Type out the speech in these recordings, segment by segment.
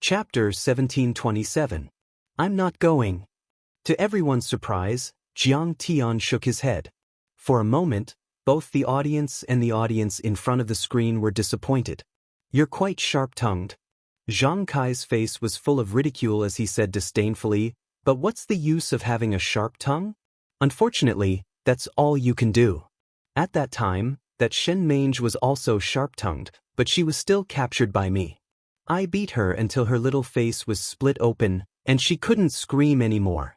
Chapter 1727. I'm not going. To everyone's surprise, Jiang Tian shook his head. For a moment, both the audience and the audience in front of the screen were disappointed. You're quite sharp-tongued. Zhang Kai's face was full of ridicule as he said disdainfully, but what's the use of having a sharp tongue? Unfortunately, that's all you can do. At that time, that Shen Mange was also sharp-tongued, but she was still captured by me. I beat her until her little face was split open, and she couldn't scream anymore.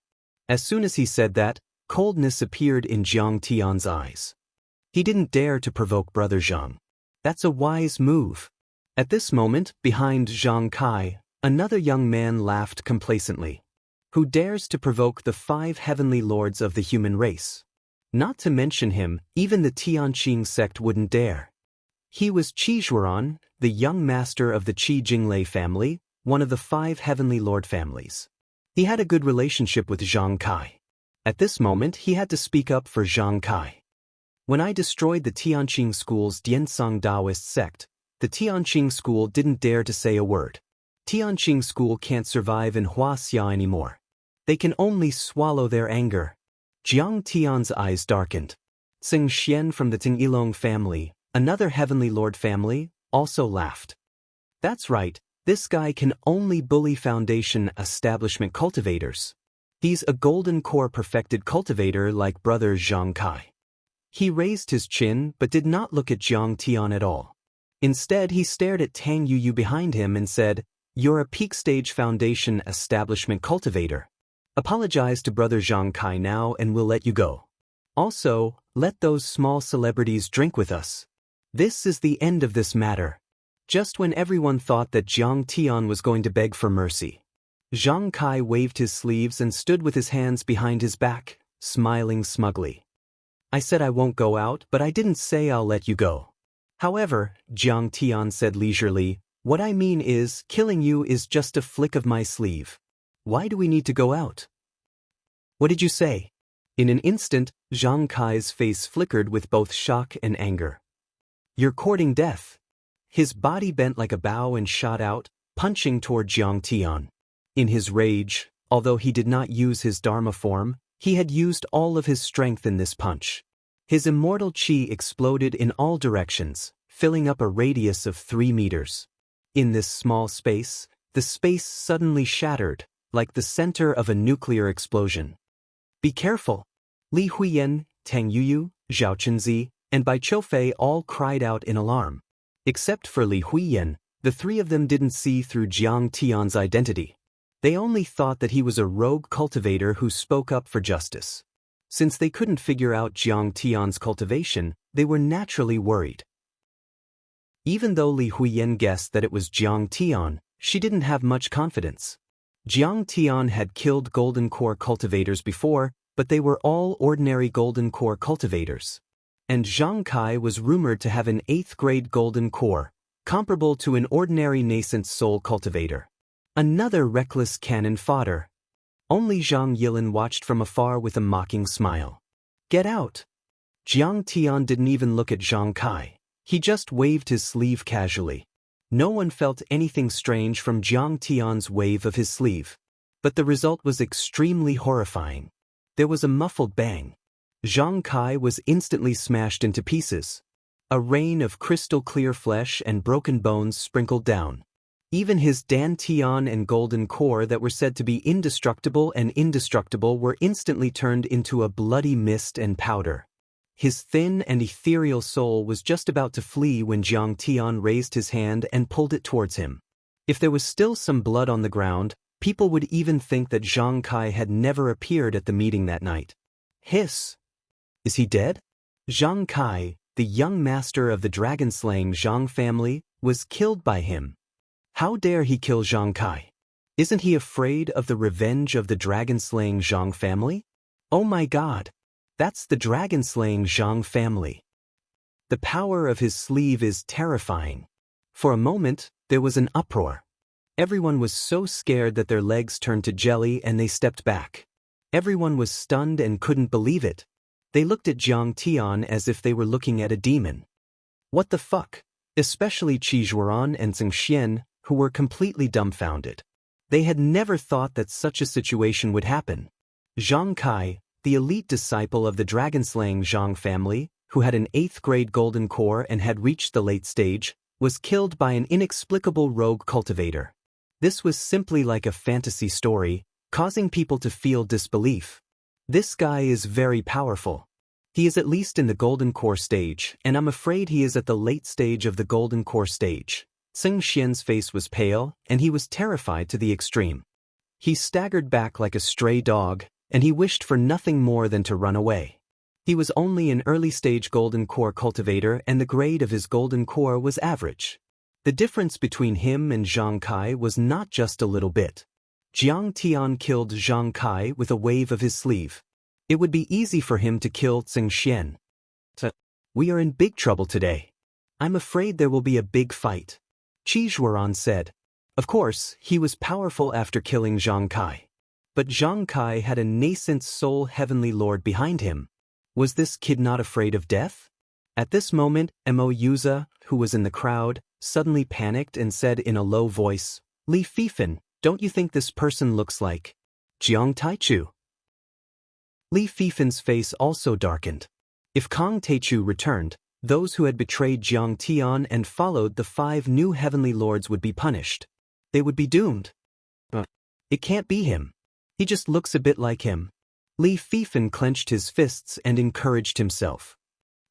As soon as he said that, coldness appeared in Jiang Tian's eyes. He didn't dare to provoke Brother Zhang. That's a wise move. At this moment, behind Zhang Kai, another young man laughed complacently. Who dares to provoke the 5 heavenly lords of the human race? Not to mention him, even the Tianqing sect wouldn't dare. He was Qi Zhuoran, the young master of the Qi Jinglei family, one of the 5 heavenly lord families. He had a good relationship with Zhang Kai. At this moment, he had to speak up for Zhang Kai. When I destroyed the Tianqing school's Diansang Daoist sect, the Tianqing school didn't dare to say a word. Tianqing school can't survive in Wuxia anymore. They can only swallow their anger. Jiang Tian's eyes darkened. Xianxia from the Tingyilong family, another heavenly lord family, also laughed. That's right, this guy can only bully Foundation establishment cultivators. He's a golden core perfected cultivator like brother Zhang Kai. He raised his chin but did not look at Jiang Tian at all. Instead, he stared at Tang Yuyu behind him and said, "You're a peak stage Foundation establishment cultivator. Apologize to brother Zhang Kai now and we'll let you go. Also, let those small celebrities drink with us. This is the end of this matter." Just when everyone thought that Jiang Tian was going to beg for mercy, Zhang Kai waved his sleeves and stood with his hands behind his back, smiling smugly. "I said I won't go out, but I didn't say I'll let you go. However," Jiang Tian said leisurely, "what I mean is, killing you is just a flick of my sleeve. Why do we need to go out?" "What did you say?" In an instant, Zhang Kai's face flickered with both shock and anger. "You're courting death." His body bent like a bow and shot out, punching toward Jiang Tian. In his rage, although he did not use his Dharma form, he had used all of his strength in this punch. His immortal qi exploded in all directions, filling up a radius of 3 meters. In this small space, the space suddenly shattered, like the center of a nuclear explosion. "Be careful!" Li Huiyan, Tang Yuyu, Zhao Chenzi, and Bai Choufei all cried out in alarm. Except for Li Huiyan, the 3 of them didn't see through Jiang Tian's identity. They only thought that he was a rogue cultivator who spoke up for justice. Since they couldn't figure out Jiang Tian's cultivation, they were naturally worried. Even though Li Huiyan guessed that it was Jiang Tian, she didn't have much confidence. Jiang Tian had killed golden core cultivators before, but they were all ordinary golden core cultivators. And Zhang Kai was rumored to have an 8th grade golden core, comparable to an ordinary nascent soul cultivator. Another reckless cannon fodder. Only Zhang Yilin watched from afar with a mocking smile. "Get out!" Jiang Tian didn't even look at Zhang Kai. He just waved his sleeve casually. No one felt anything strange from Jiang Tian's wave of his sleeve. But the result was extremely horrifying. There was a muffled bang. Zhang Kai was instantly smashed into pieces. A rain of crystal-clear flesh and broken bones sprinkled down. Even his dantian and golden core that were said to be indestructible were instantly turned into a bloody mist and powder. His thin and ethereal soul was just about to flee when Jiang Tian raised his hand and pulled it towards him. If there was still some blood on the ground, people would even think that Zhang Kai had never appeared at the meeting that night. Hiss! Is he dead? Zhang Kai, the young master of the dragon-slaying Zhang family, was killed by him. How dare he kill Zhang Kai? Isn't he afraid of the revenge of the dragon-slaying Zhang family? Oh my god! That's the dragon-slaying Zhang family. The power of his sleeve is terrifying. For a moment, there was an uproar. Everyone was so scared that their legs turned to jelly and they stepped back. Everyone was stunned and couldn't believe it. They looked at Jiang Tian as if they were looking at a demon. What the fuck? Especially Qi Zhuoran and Xianxia, who were completely dumbfounded. They had never thought that such a situation would happen. Zhang Kai, the elite disciple of the dragon-slaying Zhang family, who had an 8th grade golden core and had reached the late stage, was killed by an inexplicable rogue cultivator. This was simply like a fantasy story, causing people to feel disbelief. This guy is very powerful. He is at least in the golden core stage, and I'm afraid he is at the late stage of the golden core stage. Xing Xian's face was pale, and he was terrified to the extreme. He staggered back like a stray dog, and he wished for nothing more than to run away. He was only an early-stage golden core cultivator, and the grade of his golden core was average. The difference between him and Zhang Kai was not just a little bit. Jiang Tian killed Zhang Kai with a wave of his sleeve. It would be easy for him to kill Xing Xian. We are in big trouble today. I'm afraid there will be a big fight. Qi Zhuoran said. Of course, he was powerful after killing Zhang Kai. But Zhang Kai had a nascent soul heavenly lord behind him. Was this kid not afraid of death? At this moment, Mo Yuza, who was in the crowd, suddenly panicked and said in a low voice, Li Fifan, don't you think this person looks like Jiang Taichu? Li Fifan's face also darkened. If Kang Taichu returned, those who had betrayed Jiang Tian and followed the 5 new heavenly lords would be punished. They would be doomed. It can't be him. He just looks a bit like him. Li Fifan clenched his fists and encouraged himself.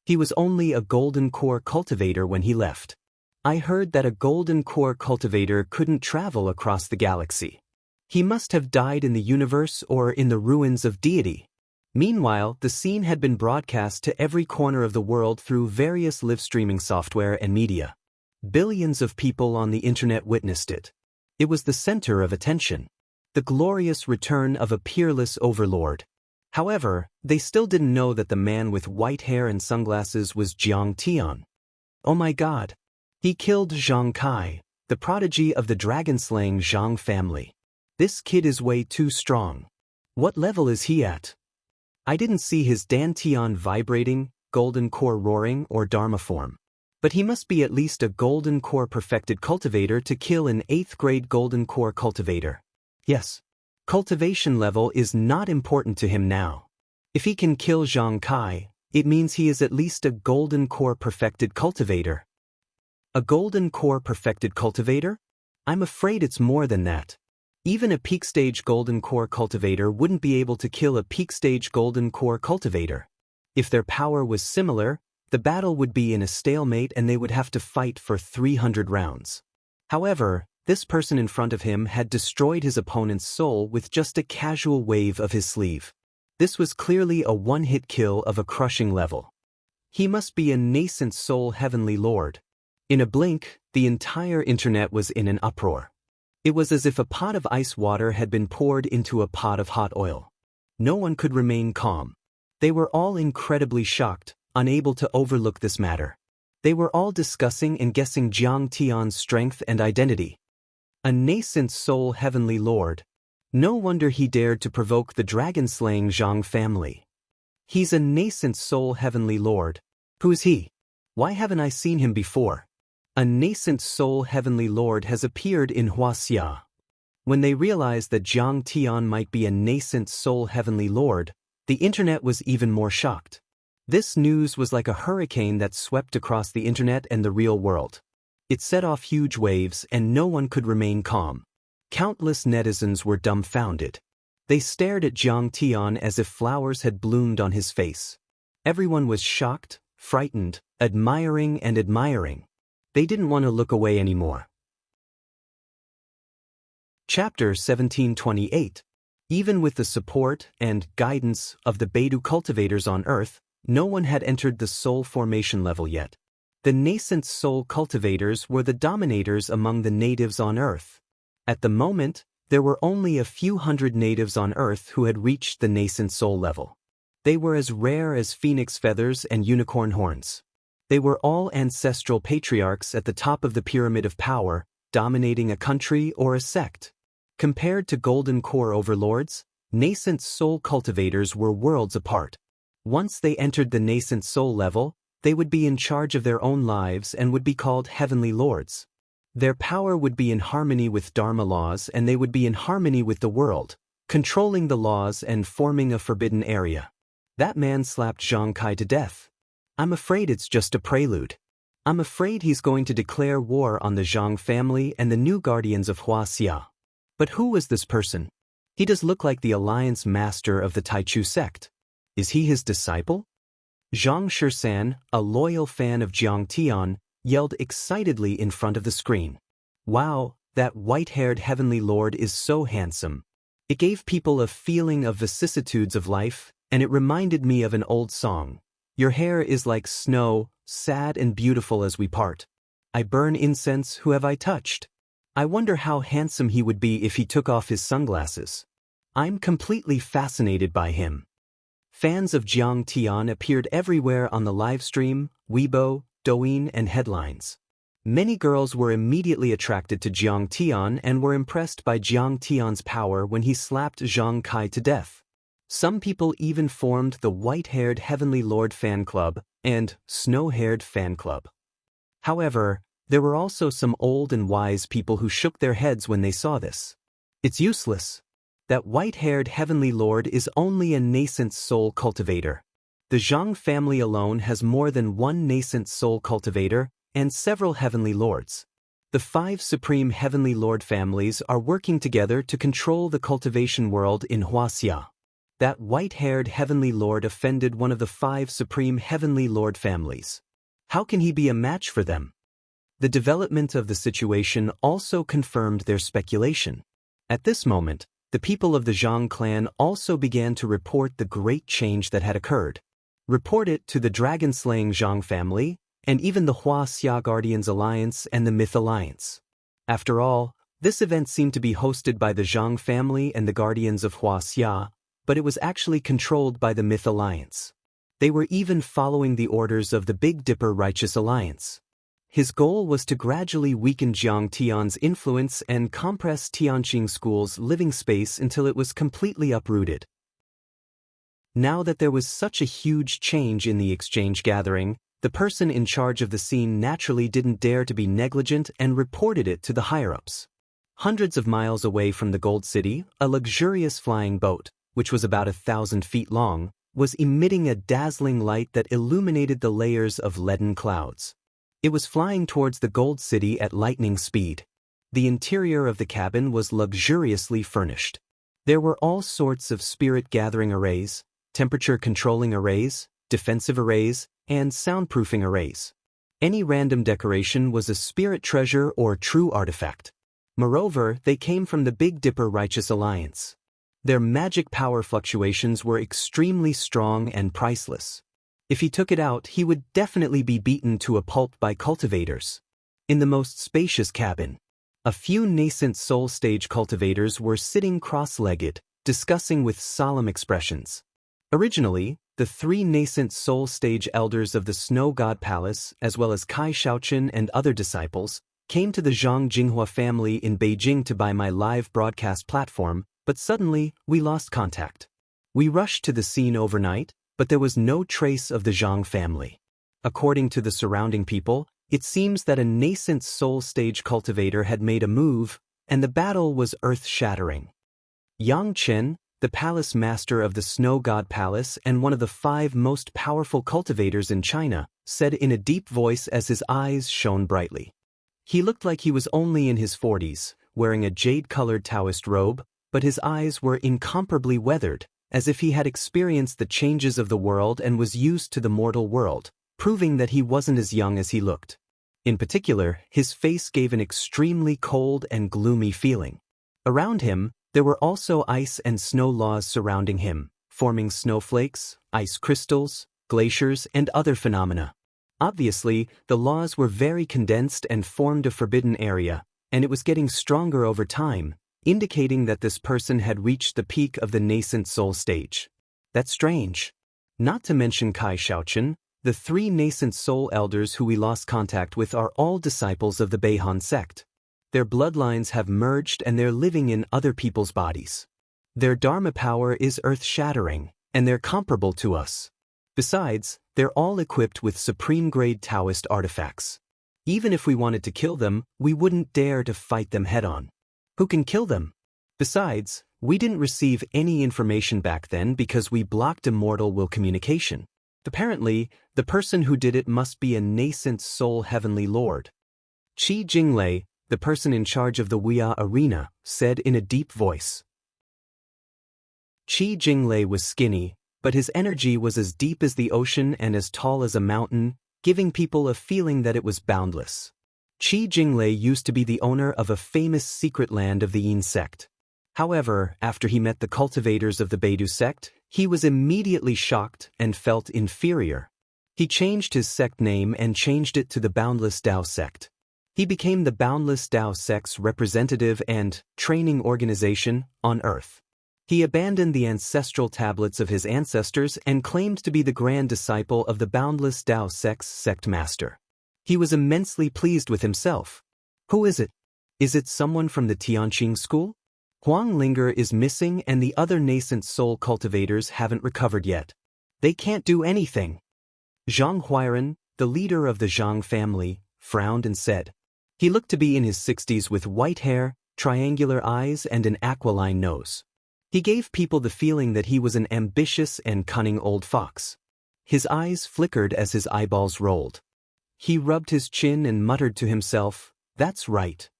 He was only a golden core cultivator when he left. I heard that a golden core cultivator couldn't travel across the galaxy. He must have died in the universe or in the ruins of deity. Meanwhile, the scene had been broadcast to every corner of the world through various live-streaming software and media. Billions of people on the internet witnessed it. It was the center of attention. The glorious return of a peerless overlord. However, they still didn't know that the man with white hair and sunglasses was Jiang Tian. Oh my god. He killed Zhang Kai, the prodigy of the dragon-slaying Zhang family. This kid is way too strong. What level is he at? I didn't see his Dantian vibrating, golden core roaring, or Dharma form. But he must be at least a golden core perfected cultivator to kill an 8th grade golden core cultivator. Yes. Cultivation level is not important to him now. If he can kill Zhang Kai, it means he is at least a golden core perfected cultivator. A golden core perfected cultivator? I'm afraid it's more than that. Even a peak stage golden core cultivator wouldn't be able to kill a peak stage golden core cultivator. If their power was similar, the battle would be in a stalemate and they would have to fight for 300 rounds. However, this person in front of him had destroyed his opponent's soul with just a casual wave of his sleeve. This was clearly a one-hit kill of a crushing level. He must be a nascent soul heavenly lord. In a blink, the entire internet was in an uproar. It was as if a pot of ice water had been poured into a pot of hot oil. No one could remain calm. They were all incredibly shocked, unable to overlook this matter. They were all discussing and guessing Jiang Tian's strength and identity. A nascent soul heavenly lord. No wonder he dared to provoke the dragon-slaying Zhang family. He's a nascent soul heavenly lord. Who is he? Why haven't I seen him before? A nascent soul heavenly lord has appeared in Wuxia. When they realized that Jiang Tian might be a nascent soul heavenly lord, the internet was even more shocked. This news was like a hurricane that swept across the internet and the real world. It set off huge waves and no one could remain calm. Countless netizens were dumbfounded. They stared at Jiang Tian as if flowers had bloomed on his face. Everyone was shocked, frightened, admiring and admiring. They didn't want to look away anymore. Chapter 1728. Even with the support and guidance of the Beidou cultivators on Earth, no one had entered the soul formation level yet. The nascent soul cultivators were the dominators among the natives on Earth. At the moment, there were only a few hundred natives on Earth who had reached the nascent soul level. They were as rare as phoenix feathers and unicorn horns. They were all ancestral patriarchs at the top of the pyramid of power, dominating a country or a sect. Compared to golden core overlords, nascent soul cultivators were worlds apart. Once they entered the nascent soul level, they would be in charge of their own lives and would be called heavenly lords. Their power would be in harmony with Dharma laws, and they would be in harmony with the world, controlling the laws and forming a forbidden area. That man slapped Zhang Kai to death. I'm afraid it's just a prelude. I'm afraid he's going to declare war on the Zhang family and the new guardians of Wuxia. But who was this person? He does look like the alliance master of the Taichu sect. Is he his disciple? Zhang Shisan, a loyal fan of Jiang Tian, yelled excitedly in front of the screen. Wow, that white-haired heavenly lord is so handsome. It gave people a feeling of vicissitudes of life, and it reminded me of an old song. Your hair is like snow, sad and beautiful as we part. I burn incense, who have I touched? I wonder how handsome he would be if he took off his sunglasses. I'm completely fascinated by him. Fans of Jiang Tian appeared everywhere on the livestream, Weibo, Douyin and headlines. Many girls were immediately attracted to Jiang Tian and were impressed by Jiang Tian's power when he slapped Zhang Kai to death. Some people even formed the White-Haired Heavenly Lord fan club and Snow-Haired fan club. However, there were also some old and wise people who shook their heads when they saw this. It's useless. That White-Haired Heavenly Lord is only a nascent soul cultivator. The Zhang family alone has more than one nascent soul cultivator and several heavenly lords. The 5 supreme heavenly lord families are working together to control the cultivation world in Wuxia. That white-haired heavenly lord offended one of the 5 supreme heavenly lord families. How can he be a match for them? The development of the situation also confirmed their speculation. At this moment, the people of the Zhang clan also began to report the great change that had occurred. Report it to the dragon-slaying Zhang family, and even the Wuxia Guardians Alliance and the Myth Alliance. After all, this event seemed to be hosted by the Zhang family and the Guardians of Wuxia, but it was actually controlled by the Myth Alliance. They were even following the orders of the Big Dipper Righteous Alliance. His goal was to gradually weaken Jiang Tian's influence and compress Tianqing School's living space until it was completely uprooted. Now that there was such a huge change in the exchange gathering, the person in charge of the scene naturally didn't dare to be negligent and reported it to the higher-ups. Hundreds of miles away from the Gold City, a luxurious flying boat, which was about 1,000 feet long, was emitting a dazzling light that illuminated the layers of leaden clouds. It was flying towards the Gold City at lightning speed. The interior of the cabin was luxuriously furnished. There were all sorts of spirit-gathering arrays, temperature-controlling arrays, defensive arrays, and soundproofing arrays. Any random decoration was a spirit treasure or true artifact. Moreover, they came from the Big Dipper Righteous Alliance. Their magic power fluctuations were extremely strong and priceless. If he took it out, he would definitely be beaten to a pulp by cultivators. In the most spacious cabin, a few nascent soul stage cultivators were sitting cross-legged, discussing with solemn expressions. Originally, the 3 nascent soul stage elders of the Snow God Palace, as well as Kai Shaochen and other disciples, came to the Zhang Jinghua family in Beijing to buy my live broadcast platform, but suddenly, we lost contact. We rushed to the scene overnight, but there was no trace of the Zhang family. According to the surrounding people, it seems that a nascent soul stage cultivator had made a move, and the battle was earth-shattering. Yang Chen, the palace master of the Snow God Palace and one of the 5 most powerful cultivators in China, said in a deep voice as his eyes shone brightly. He looked like he was only in his 40s, wearing a jade-colored Daoist robe, but his eyes were incomparably weathered, as if he had experienced the changes of the world and was used to the mortal world, proving that he wasn't as young as he looked. In particular, his face gave an extremely cold and gloomy feeling. Around him, there were also ice and snow laws surrounding him, forming snowflakes, ice crystals, glaciers, and other phenomena. Obviously, the laws were very condensed and formed a forbidden area, and it was getting stronger over time, indicating that this person had reached the peak of the nascent soul stage. That's strange. Not to mention Kai Shaochen, the 3 nascent soul elders who we lost contact with are all disciples of the Beihan sect. Their bloodlines have merged and they're living in other people's bodies. Their Dharma power is earth-shattering, and they're comparable to us. Besides, they're all equipped with supreme-grade Taoist artifacts. Even if we wanted to kill them, we wouldn't dare to fight them head-on. Who can kill them? Besides, we didn't receive any information back then because we blocked Immortal will communication. Apparently, the person who did it must be a nascent soul heavenly lord. Qi Jinglei, the person in charge of the Wuya arena, said in a deep voice. Qi Jinglei was skinny, but his energy was as deep as the ocean and as tall as a mountain, giving people a feeling that it was boundless. Qi Jinglei used to be the owner of a famous secret land of the Yin sect. However, after he met the cultivators of the Beidou sect, he was immediately shocked and felt inferior. He changed his sect name and changed it to the Boundless Dao sect. He became the Boundless Dao sect's representative and training organization on Earth. He abandoned the ancestral tablets of his ancestors and claimed to be the grand disciple of the Boundless Dao sect's sect master. He was immensely pleased with himself. Who is it? Is it someone from the Tianqing school? Huang Linger is missing and the other nascent soul cultivators haven't recovered yet. They can't do anything. Zhang Huairan, the leader of the Zhang family, frowned and said. He looked to be in his 60s with white hair, triangular eyes and an aquiline nose. He gave people the feeling that he was an ambitious and cunning old fox. His eyes flickered as his eyeballs rolled. He rubbed his chin and muttered to himself, "That's right.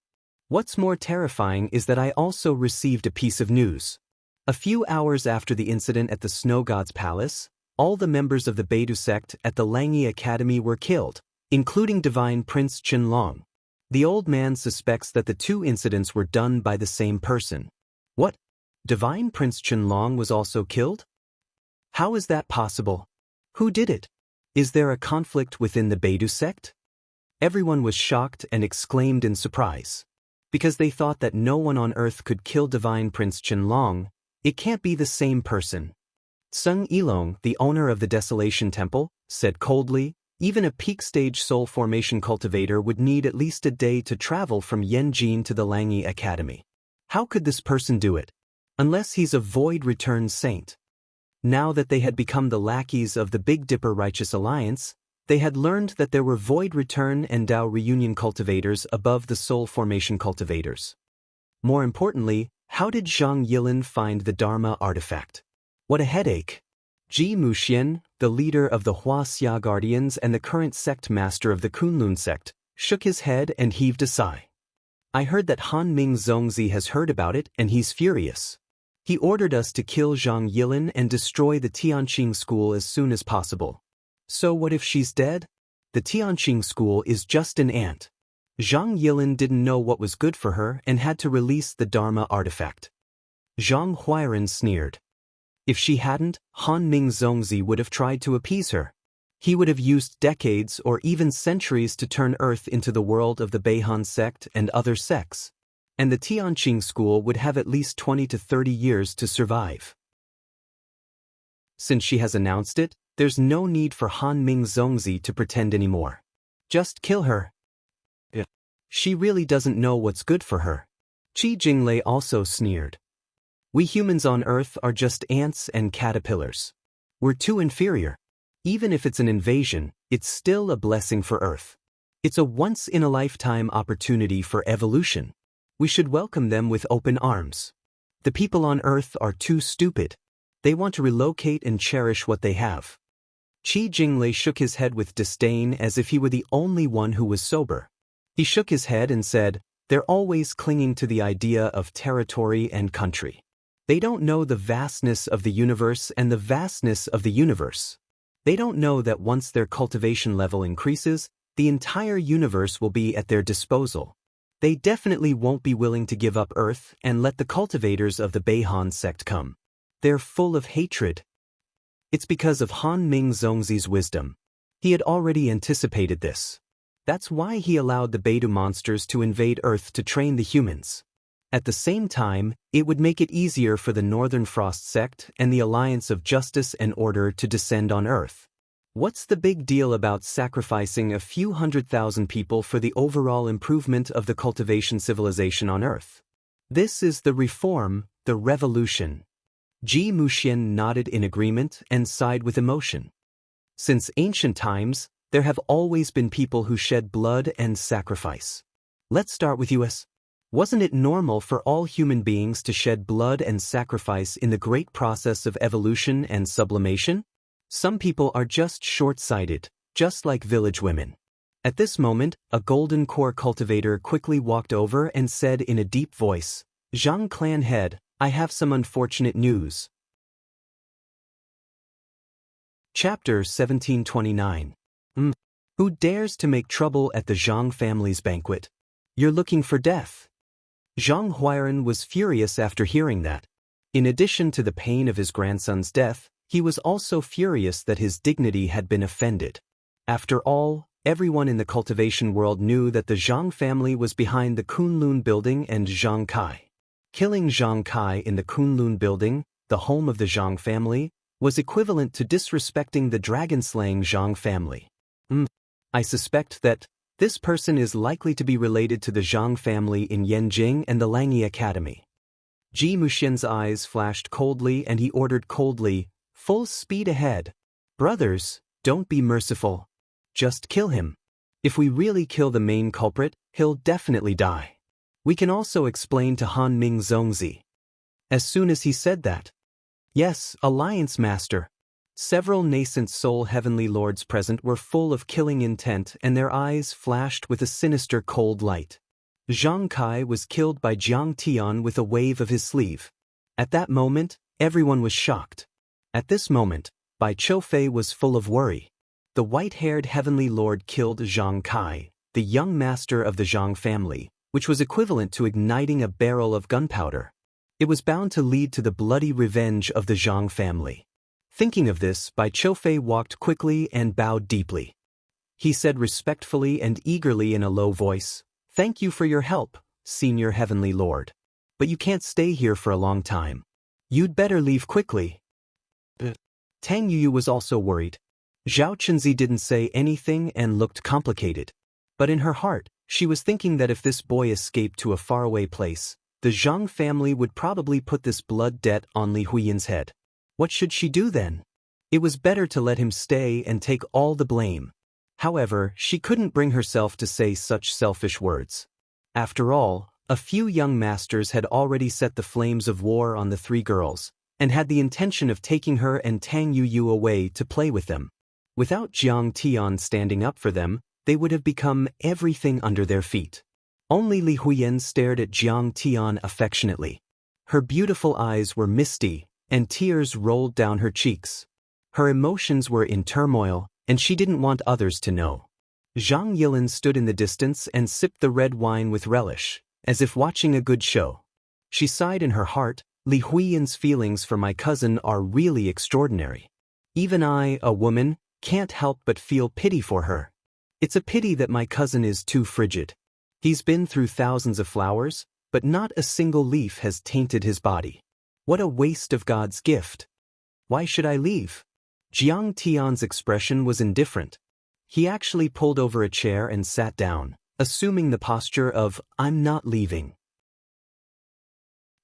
What's more terrifying is that I also received a piece of news. A few hours after the incident at the Snow God's Palace, all the members of the Beidou sect at the Langyi Academy were killed, including Divine Prince Qinlong. The old man suspects that the two incidents were done by the same person." What? Divine Prince Qinlong was also killed? How is that possible? Who did it? Is there a conflict within the Beidou sect? Everyone was shocked and exclaimed in surprise. Because they thought that no one on Earth could kill Divine Prince Qinlong, it can't be the same person. Sung Yilong, the owner of the Desolation Temple, said coldly, even a peak-stage soul formation cultivator would need at least a day to travel from Yanjin to the Langyi Academy. How could this person do it? Unless he's a void-returned saint. Now that they had become the lackeys of the Big Dipper Righteous Alliance, they had learned that there were void return and Dao reunion cultivators above the soul formation cultivators. More importantly, how did Zhang Yilin find the Dharma artifact? What a headache! Ji Muxian, the leader of the Huaxia Guardians and the current sect master of the Kunlun sect, shook his head and heaved a sigh. I heard that Han Ming Zongzi has heard about it and he's furious. He ordered us to kill Zhang Yilin and destroy the Tianqing school as soon as possible. So what if she's dead? The Tianqing school is just an ant. Zhang Yilin didn't know what was good for her and had to release the Dharma artifact. Zhang Huairan sneered. If she hadn't, Han Ming Zongzi would have tried to appease her. He would have used decades or even centuries to turn Earth into the world of the Beihan sect and other sects. And the Tianqing school would have at least 20 to 30 years to survive. Since she has announced it, there's no need for Han Ming Zongzi to pretend anymore. Just kill her. She really doesn't know what's good for her. Qi Jinglei also sneered. We humans on Earth are just ants and caterpillars. We're too inferior. Even if it's an invasion, it's still a blessing for Earth. It's a once-in-a-lifetime opportunity for evolution. We should welcome them with open arms. The people on Earth are too stupid. They want to relocate and cherish what they have. Qi Jinglei shook his head with disdain as if he were the only one who was sober. He shook his head and said, they're always clinging to the idea of territory and country. They don't know the vastness of the universe and the vastness of the universe. They don't know that once their cultivation level increases, the entire universe will be at their disposal. They definitely won't be willing to give up Earth and let the cultivators of the Beihan sect come. They're full of hatred. It's because of Han Ming Zongzi's wisdom. He had already anticipated this. That's why he allowed the Beidou monsters to invade Earth to train the humans. At the same time, it would make it easier for the Northern Frost sect and the Alliance of Justice and Order to descend on Earth. What's the big deal about sacrificing a few 100,000 people for the overall improvement of the cultivation civilization on Earth? This is the reform, the revolution. Ji Muxian nodded in agreement and sighed with emotion. Since ancient times, There have always been people who shed blood and sacrifice. Let's start with us. Wasn't it normal for all human beings to shed blood and sacrifice in the great process of evolution and sublimation? Some people are just short-sighted, just like village women. At this moment, a golden core cultivator quickly walked over and said in a deep voice, "Zhang clan head, I have some unfortunate news." Chapter 1729. Who dares to make trouble at the Zhang family's banquet? You're looking for death. Zhang Huairan was furious after hearing that. In addition to the pain of his grandson's death, he was also furious that his dignity had been offended. After all, everyone in the cultivation world knew that the Zhang family was behind the Kunlun building and Zhang Kai. Killing Zhang Kai in the Kunlun building, the home of the Zhang family, was equivalent to disrespecting the dragon-slaying Zhang family. I suspect that this person is likely to be related to the Zhang family in Yanjing and the Langyi Academy. Ji Muxian's eyes flashed coldly and he ordered coldly, "Full speed ahead. Brothers, don't be merciful. Just kill him. If we really kill the main culprit, he'll definitely die. We can also explain to Han Ming Zongzi." As soon as he said that, "Yes, Alliance Master." Several nascent soul heavenly lords present were full of killing intent and their eyes flashed with a sinister cold light. Zhang Kai was killed by Jiang Tian with a wave of his sleeve. At that moment, everyone was shocked. At this moment, Bai Qiufei was full of worry. The white-haired heavenly lord killed Zhang Kai, the young master of the Zhang family, which was equivalent to igniting a barrel of gunpowder. It was bound to lead to the bloody revenge of the Zhang family. Thinking of this, Bai Qiufei walked quickly and bowed deeply. He said respectfully and eagerly in a low voice, "Thank you for your help, Senior Heavenly Lord. But you can't stay here for a long time. You'd better leave quickly." Tang Yuyu was also worried. Zhao Chenzi didn't say anything and looked complicated. But in her heart, she was thinking that if this boy escaped to a faraway place, the Zhang family would probably put this blood debt on Li Huiyin's head. What should she do then? It was better to let him stay and take all the blame. However, she couldn't bring herself to say such selfish words. After all, a few young masters had already set the flames of war on the three girls, and had the intention of taking her and Tang Yuyu away to play with them. Without Jiang Tian standing up for them, they would have become everything under their feet. Only Li Huiyin stared at Jiang Tian affectionately. Her beautiful eyes were misty, and tears rolled down her cheeks. Her emotions were in turmoil, and she didn't want others to know. Zhang Yilin stood in the distance and sipped the red wine with relish, as if watching a good show. She sighed in her heart, "Li Huiyin's feelings for my cousin are really extraordinary. Even I, a woman, can't help but feel pity for her. It's a pity that my cousin is too frigid. He's been through thousands of flowers, but not a single leaf has tainted his body. What a waste of God's gift. Why should I leave?" Jiang Tian's expression was indifferent. He actually pulled over a chair and sat down, assuming the posture of, "I'm not leaving."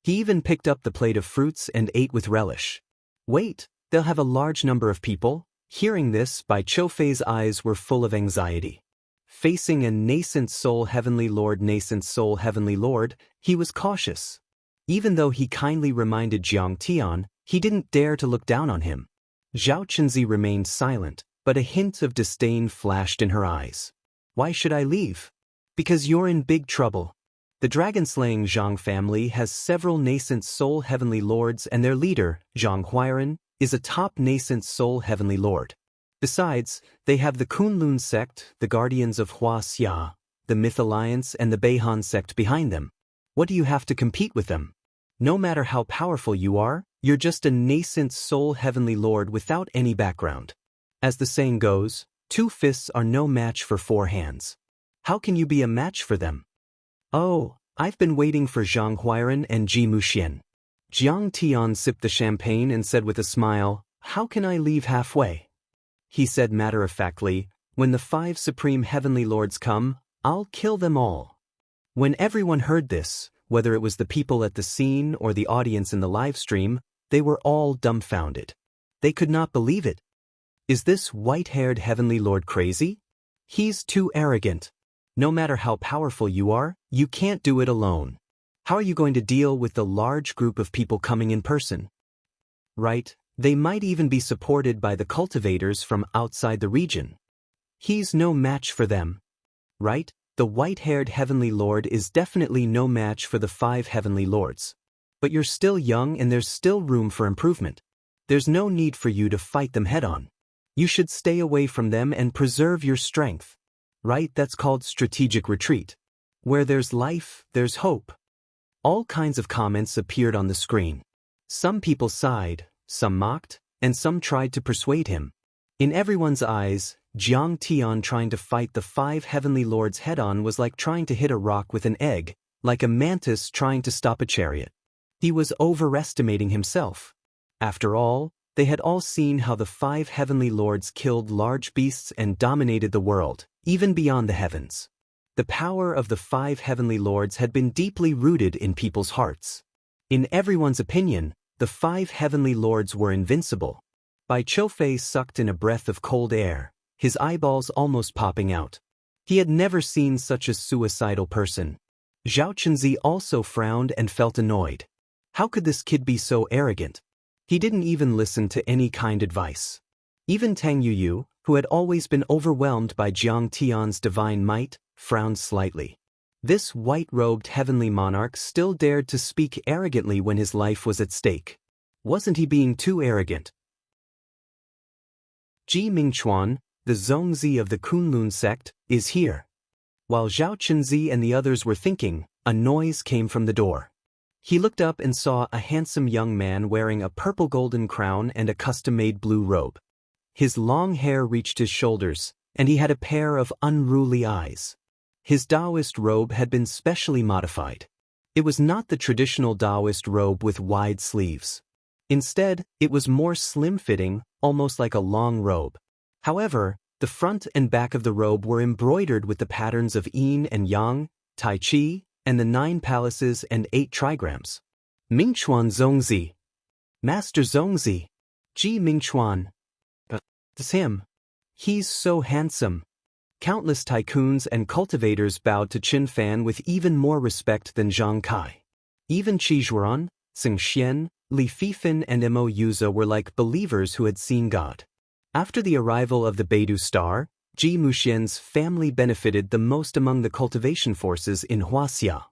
He even picked up the plate of fruits and ate with relish. "Wait, they'll have a large number of people." Hearing this, Bai Qiufei's eyes were full of anxiety. Facing a nascent soul heavenly lord, he was cautious. Even though he kindly reminded Jiang Tian, he didn't dare to look down on him. Zhao Chenzi remained silent, but a hint of disdain flashed in her eyes. "Why should I leave?" "Because you're in big trouble. The dragon-slaying Zhang family has several nascent soul heavenly lords and their leader, Zhang Huairan, is a top nascent soul heavenly lord. Besides, they have the Kunlun sect, the guardians of Huaxia, the Myth Alliance and the Beihan sect behind them. What do you have to compete with them? No matter how powerful you are, you're just a nascent soul heavenly lord without any background. As the saying goes, 2 fists are no match for 4 hands. How can you be a match for them?" "Oh, I've been waiting for Zhang Huairan and Ji Muxian." Jiang Tian sipped the champagne and said with a smile, "How can I leave halfway?" He said matter-of-factly, "When the 5 supreme heavenly lords come, I'll kill them all." When everyone heard this, whether it was the people at the scene or the audience in the live stream, they were all dumbfounded. They could not believe it. Is this white-haired heavenly lord crazy? He's too arrogant. No matter how powerful you are, you can't do it alone. How are you going to deal with the large group of people coming in person? Right, they might even be supported by the cultivators from outside the region. He's no match for them. Right, the white-haired heavenly lord is definitely no match for the 5 heavenly lords. But you're still young and there's still room for improvement. There's no need for you to fight them head-on. You should stay away from them and preserve your strength. Right, that's called strategic retreat. Where there's life, there's hope. All kinds of comments appeared on the screen. Some people sighed, some mocked, and some tried to persuade him. In everyone's eyes, Jiang Tian trying to fight the 5 heavenly lords head-on was like trying to hit a rock with an egg, like a mantis trying to stop a chariot. He was overestimating himself. After all, they had all seen how the 5 heavenly lords killed large beasts and dominated the world, even beyond the heavens. The power of the 5 heavenly lords had been deeply rooted in people's hearts. In everyone's opinion, the 5 heavenly lords were invincible. Bai Qiufei sucked in a breath of cold air, his eyeballs almost popping out. He had never seen such a suicidal person. Zhao Chunzi also frowned and felt annoyed. How could this kid be so arrogant? He didn't even listen to any kind advice. Even Tang Yuyu, who had always been overwhelmed by Jiang Tian's divine might, frowned slightly. This white-robed heavenly monarch still dared to speak arrogantly when his life was at stake. Wasn't he being too arrogant? Ji Mingchuan, the Zongzi of the Kunlun sect, is here. While Zhao Chunzi and the others were thinking, a noise came from the door. He looked up and saw a handsome young man wearing a purple golden crown and a custom-made blue robe. His long hair reached his shoulders, and he had a pair of unruly eyes. His Daoist robe had been specially modified. It was not the traditional Daoist robe with wide sleeves. Instead, it was more slim-fitting, almost like a long robe. However, the front and back of the robe were embroidered with the patterns of yin and yang, tai chi, and the 9 palaces and 8 trigrams. Mingchuan Zongzi. Master Zongzi. Ji Mingchuan. It's him. He's so handsome. Countless tycoons and cultivators bowed to Qin Fan with even more respect than Zhang Kai. Even Qi Zhuan, Xing Xian, Li Fifan and Mo Yuza were like believers who had seen God. After the arrival of the Beidou star, Ji Muxian's family benefited the most among the cultivation forces in Wuxia.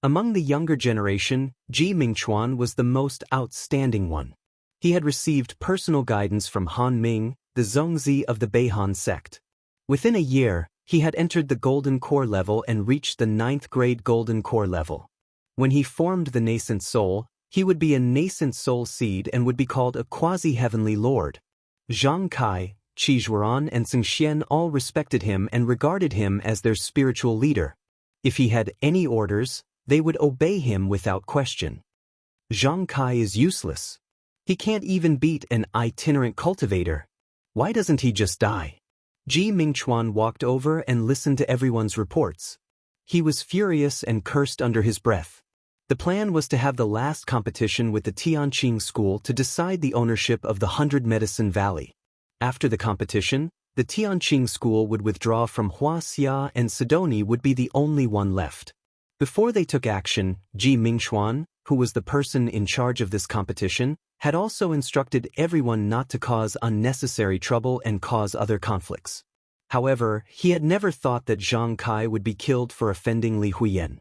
Among the younger generation, Ji Mingchuan was the most outstanding one. He had received personal guidance from Han Ming, the Zongzi of the Beihan sect. Within a year, he had entered the Golden Core level and reached the 9th grade Golden Core level. When he formed the nascent soul, he would be a nascent soul seed and would be called a quasi-heavenly lord. Zhang Kai, Qi Zhuan and Xing Xian all respected him and regarded him as their spiritual leader. If he had any orders, they would obey him without question. Zhang Kai is useless. He can't even beat an itinerant cultivator. Why doesn't he just die? Ji Mingchuan walked over and listened to everyone's reports. He was furious and cursed under his breath. The plan was to have the last competition with the Tianqing school to decide the ownership of the 100 Medicine Valley. After the competition, the Tianqing school would withdraw from Wuxia and Sidoni would be the only one left. Before they took action, Ji Mingchuan, who was the person in charge of this competition, had also instructed everyone not to cause unnecessary trouble and cause other conflicts. However, he had never thought that Zhang Kai would be killed for offending Li Huiyan.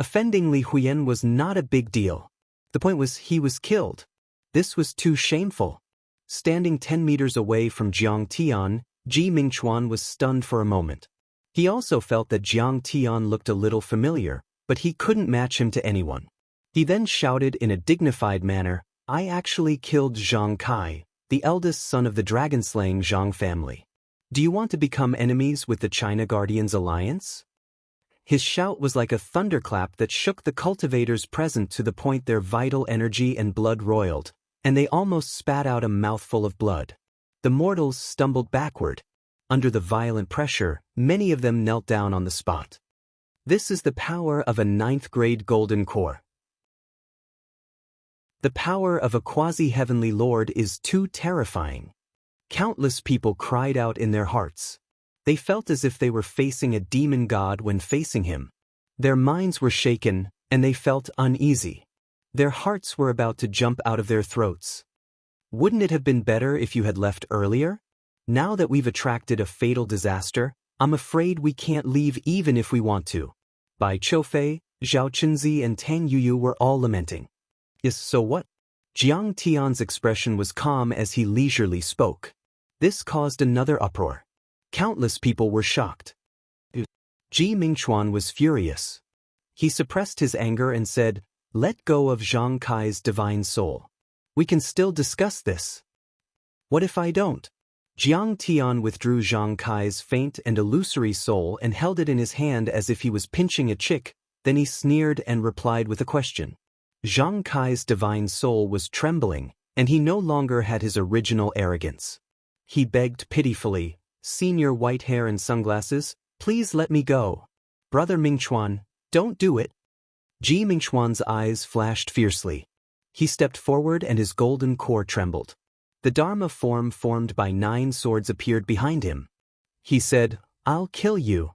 Offending Li Huiyan was not a big deal. The point was he was killed. This was too shameful. Standing 10 meters away from Jiang Tian, Ji Mingchuan was stunned for a moment. He also felt that Jiang Tian looked a little familiar, but he couldn't match him to anyone. He then shouted in a dignified manner, "I actually killed Zhang Kai, the eldest son of the dragon-slaying Zhang family. Do you want to become enemies with the China Guardians Alliance?" His shout was like a thunderclap that shook the cultivators present to the point their vital energy and blood roiled, and they almost spat out a mouthful of blood. The mortals stumbled backward. Under the violent pressure, many of them knelt down on the spot. This is the power of a 9th grade golden core. The power of a quasi-heavenly lord is too terrifying. Countless people cried out in their hearts. They felt as if they were facing a demon god when facing him. Their minds were shaken, and they felt uneasy. Their hearts were about to jump out of their throats. Wouldn't it have been better if you had left earlier? Now that we've attracted a fatal disaster, I'm afraid we can't leave even if we want to. Bai Qiufei, Zhao Chunzi and Tang Yuyu were all lamenting. Yes, so what? Jiang Tian's expression was calm as he leisurely spoke. This caused another uproar. Countless people were shocked. Ji Mingchuan was furious. He suppressed his anger and said, "Let go of Zhang Kai's divine soul. We can still discuss this." "What if I don't?" Jiang Tian withdrew Zhang Kai's faint and illusory soul and held it in his hand as if he was pinching a chick, then he sneered and replied with a question. Zhang Kai's divine soul was trembling, and he no longer had his original arrogance. He begged pitifully, "Senior white hair and sunglasses, please let me go. Brother Mingchuan, don't do it." Ji Mingchuan's eyes flashed fiercely. He stepped forward and his golden core trembled. The Dharma form formed by 9 swords appeared behind him. He said, "I'll kill you."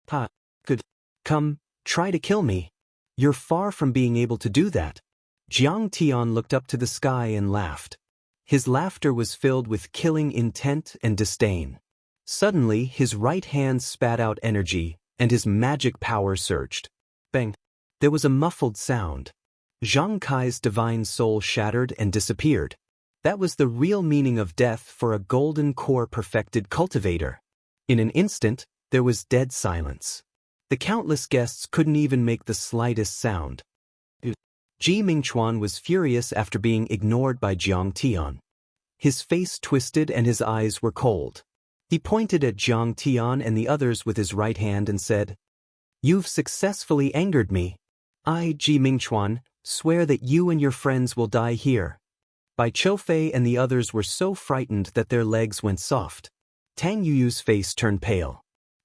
"Ha, good. Come, try to kill me. You're far from being able to do that." Jiang Tian looked up to the sky and laughed. His laughter was filled with killing intent and disdain. Suddenly, his right hand spat out energy, and his magic power surged. Bang! There was a muffled sound. Zhang Kai's divine soul shattered and disappeared. That was the real meaning of death for a golden core perfected cultivator. In an instant, there was dead silence. The countless guests couldn't even make the slightest sound. Ji Mingchuan was furious after being ignored by Jiang Tian. His face twisted and his eyes were cold. He pointed at Jiang Tian and the others with his right hand and said, "You've successfully angered me. I, Ji Mingchuan, swear that you and your friends will die here." Bai Qiufei and the others were so frightened that their legs went soft. Tang Yuyu's face turned pale.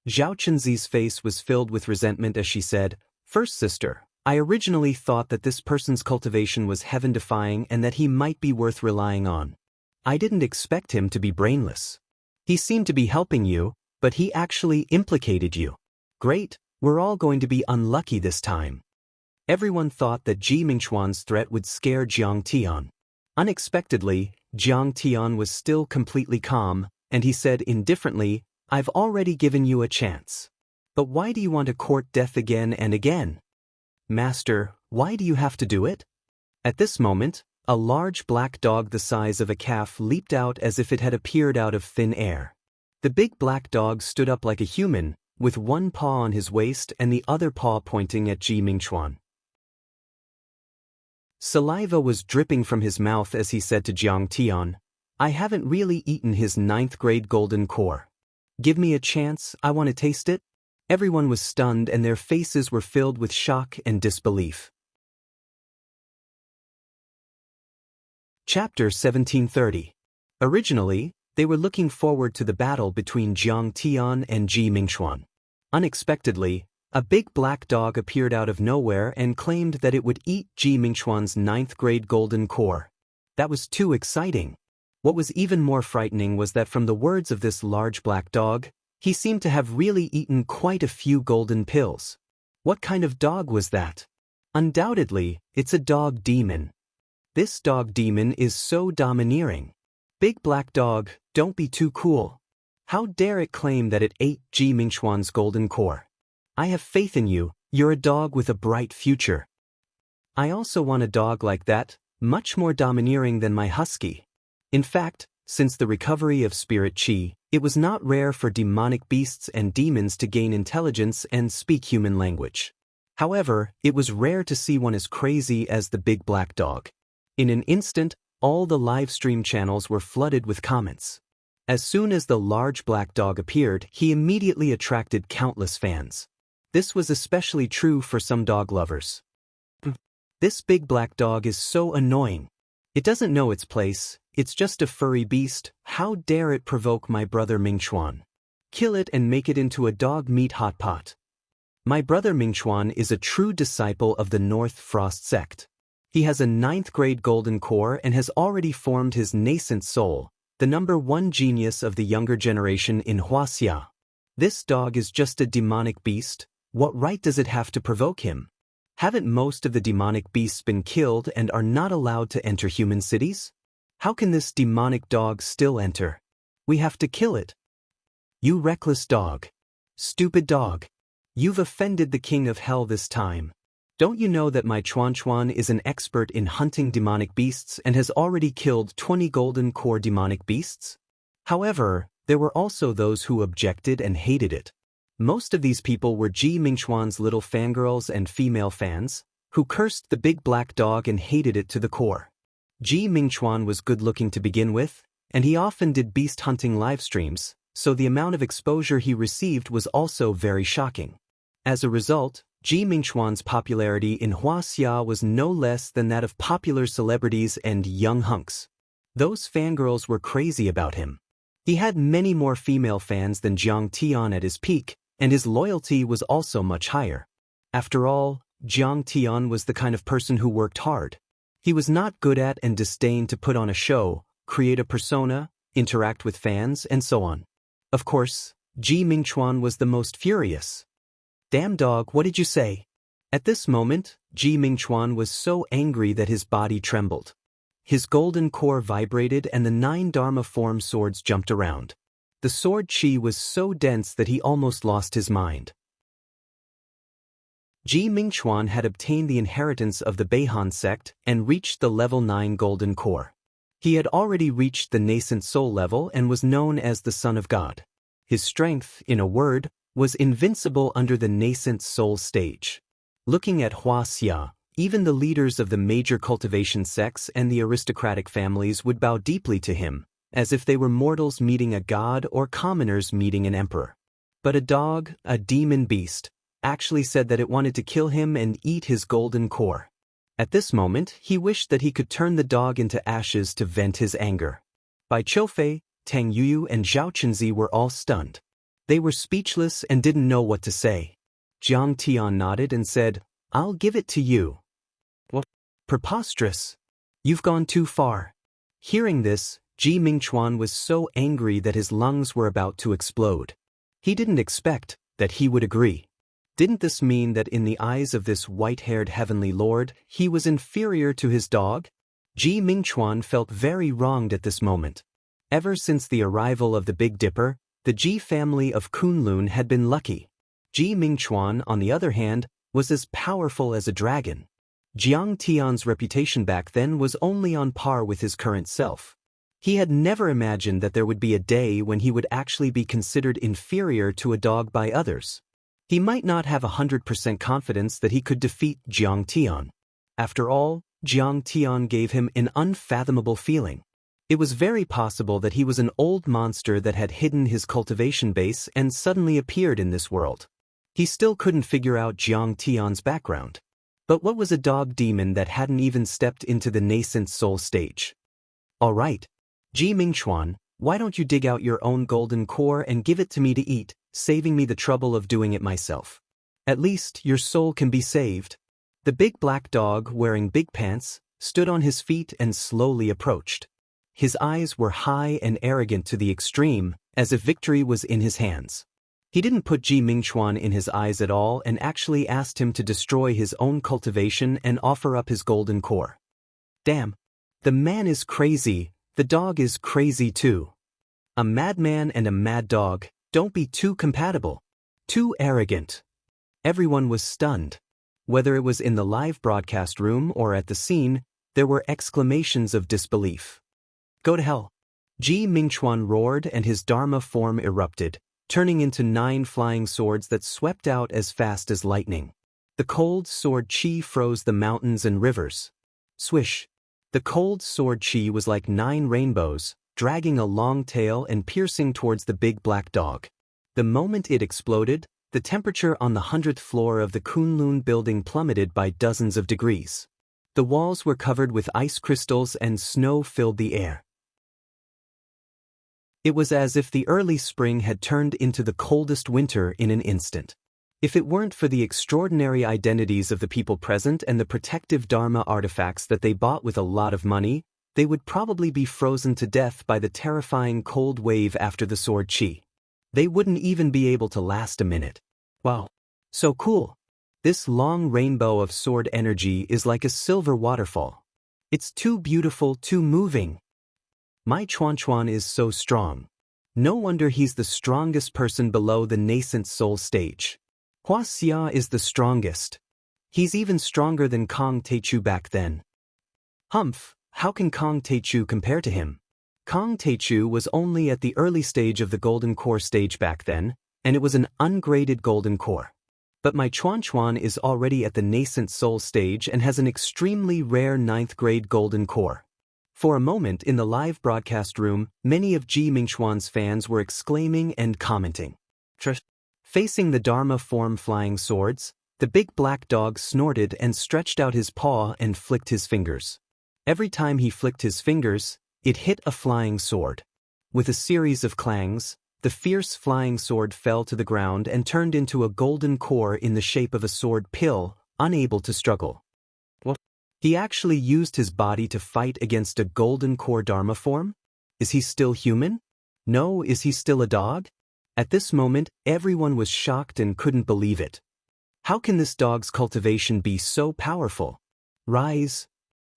Zhao Chunzi's face was filled with resentment as she said, "First sister, I originally thought that this person's cultivation was heaven-defying and that he might be worth relying on. I didn't expect him to be brainless. He seemed to be helping you, but he actually implicated you. Great, we're all going to be unlucky this time." Everyone thought that Ji Mingchuan's threat would scare Jiang Tian. Unexpectedly, Jiang Tian was still completely calm, and he said indifferently, "I've already given you a chance. But why do you want to court death again and again? Master, why do you have to do it?" At this moment, a large black dog the size of a calf leaped out as if it had appeared out of thin air. The big black dog stood up like a human, with one paw on his waist and the other paw pointing at Ji Mingchuan. Saliva was dripping from his mouth as he said to Jiang Tian, "I haven't really eaten his 9th grade golden core. Give me a chance, I want to taste it." Everyone was stunned and their faces were filled with shock and disbelief. Chapter 1730. Originally, they were looking forward to the battle between Jiang Tian and Ji Mingchuan. Unexpectedly, a big black dog appeared out of nowhere and claimed that it would eat Ji Mingchuan's 9th grade golden core. That was too exciting. What was even more frightening was that from the words of this large black dog, he seemed to have really eaten quite a few golden pills. What kind of dog was that? Undoubtedly, it's a dog demon. This dog demon is so domineering. Big black dog, don't be too cool. How dare it claim that it ate Ji Mingchuan's golden core? I have faith in you, you're a dog with a bright future. I also want a dog like that, much more domineering than my husky. In fact, since the recovery of spirit chi, it was not rare for demonic beasts and demons to gain intelligence and speak human language. However, it was rare to see one as crazy as the big black dog. In an instant, all the live stream channels were flooded with comments. As soon as the large black dog appeared, he immediately attracted countless fans. This was especially true for some dog lovers. This big black dog is so annoying. It doesn't know its place, it's just a furry beast. How dare it provoke my brother Mingchuan? Kill it and make it into a dog meat hot pot. My brother Mingchuan is a true disciple of the North Frost sect. He has a 9th grade golden core and has already formed his nascent soul, the #1 genius of the younger generation in Wuxia. This dog is just a demonic beast. What right does it have to provoke him? Haven't most of the demonic beasts been killed and are not allowed to enter human cities? How can this demonic dog still enter? We have to kill it. You reckless dog. Stupid dog. You've offended the king of hell this time. Don't you know that my Chuan is an expert in hunting demonic beasts and has already killed 20 golden core demonic beasts? However, there were also those who objected and hated it. Most of these people were Ji Mingchuan's little fangirls and female fans, who cursed the big black dog and hated it to the core. Ji Mingchuan was good-looking to begin with, and he often did beast hunting live streams, so the amount of exposure he received was also very shocking. As a result, Ji Mingchuan's popularity in Wuxia was no less than that of popular celebrities and young hunks. Those fangirls were crazy about him. He had many more female fans than Jiang Tian at his peak, and his loyalty was also much higher. After all, Jiang Tian was the kind of person who worked hard. He was not good at and disdained to put on a show, create a persona, interact with fans, and so on. Of course, Ji Mingchuan was the most furious. Damn dog, what did you say? At this moment, Ji Mingchuan was so angry that his body trembled. His golden core vibrated and the 9 Dharma form swords jumped around. The sword chi was so dense that he almost lost his mind. Ji Mingchuan had obtained the inheritance of the Beihan sect and reached the level 9 golden core. He had already reached the nascent soul level and was known as the Son of God. His strength, in a word, was invincible under the nascent soul stage. Looking at Wuxia, even the leaders of the major cultivation sects and the aristocratic families would bow deeply to him, as if they were mortals meeting a god or commoners meeting an emperor. But a dog, a demon beast, actually said that it wanted to kill him and eat his golden core. At this moment, he wished that he could turn the dog into ashes to vent his anger. Bai Qiufei, Tang Yuyu, and Zhao Qinzi were all stunned. They were speechless and didn't know what to say. Jiang Tian nodded and said, "I'll give it to you." What? Preposterous. You've gone too far. Hearing this, Ji Mingchuan was so angry that his lungs were about to explode. He didn't expect that he would agree. Didn't this mean that in the eyes of this white-haired heavenly lord, he was inferior to his dog? Ji Mingchuan felt very wronged at this moment. Ever since the arrival of the Big Dipper, the Ji family of Kunlun had been lucky. Ji Mingchuan, on the other hand, was as powerful as a dragon. Jiang Tian's reputation back then was only on par with his current self. He had never imagined that there would be a day when he would actually be considered inferior to a dog by others. He might not have 100% confidence that he could defeat Jiang Tian. After all, Jiang Tian gave him an unfathomable feeling. It was very possible that he was an old monster that had hidden his cultivation base and suddenly appeared in this world. He still couldn't figure out Jiang Tian's background. But what was a dog demon that hadn't even stepped into the nascent soul stage? All right, Ji Mingchuan, why don't you dig out your own golden core and give it to me to eat, saving me the trouble of doing it myself. At least your soul can be saved. The big black dog, wearing big pants, stood on his feet and slowly approached. His eyes were high and arrogant to the extreme, as if victory was in his hands. He didn't put Ji Mingchuan in his eyes at all and actually asked him to destroy his own cultivation and offer up his golden core. Damn. The man is crazy, the dog is crazy too. A madman and a mad dog, don't be too compatible. Too arrogant. Everyone was stunned. Whether it was in the live broadcast room or at the scene, there were exclamations of disbelief. Go to hell. Ji Mingchuan roared and his Dharma form erupted, turning into 9 flying swords that swept out as fast as lightning. The cold sword chi froze the mountains and rivers. Swish. The cold sword chi was like 9 rainbows, dragging a long tail and piercing towards the big black dog. The moment it exploded, the temperature on the 100th floor of the Kunlun building plummeted by dozens of degrees. The walls were covered with ice crystals and snow filled the air. It was as if the early spring had turned into the coldest winter in an instant. If it weren't for the extraordinary identities of the people present and the protective Dharma artifacts that they bought with a lot of money, they would probably be frozen to death by the terrifying cold wave after the sword chi. They wouldn't even be able to last a minute. Wow. So cool. This long rainbow of sword energy is like a silver waterfall. It's too beautiful, too moving. My Chuan is so strong. No wonder he's the strongest person below the nascent soul stage. Wuxia is the strongest. He's even stronger than Kong Teichu back then. Humph, how can Kong Teichu compare to him? Kong Teichu was only at the early stage of the golden core stage back then, and it was an ungraded golden core. But my Chuan is already at the nascent soul stage and has an extremely rare 9th grade golden core. For a moment in the live broadcast room, many of Ji Mingxuan's fans were exclaiming and commenting. Facing the Dharma form flying swords, the big black dog snorted and stretched out his paw and flicked his fingers. Every time he flicked his fingers, it hit a flying sword. With a series of clangs, the fierce flying sword fell to the ground and turned into a golden core in the shape of a sword pill, unable to struggle. What? He actually used his body to fight against a golden core Dharma form? Is he still human? No, is he still a dog? At this moment, everyone was shocked and couldn't believe it. How can this dog's cultivation be so powerful? Rise.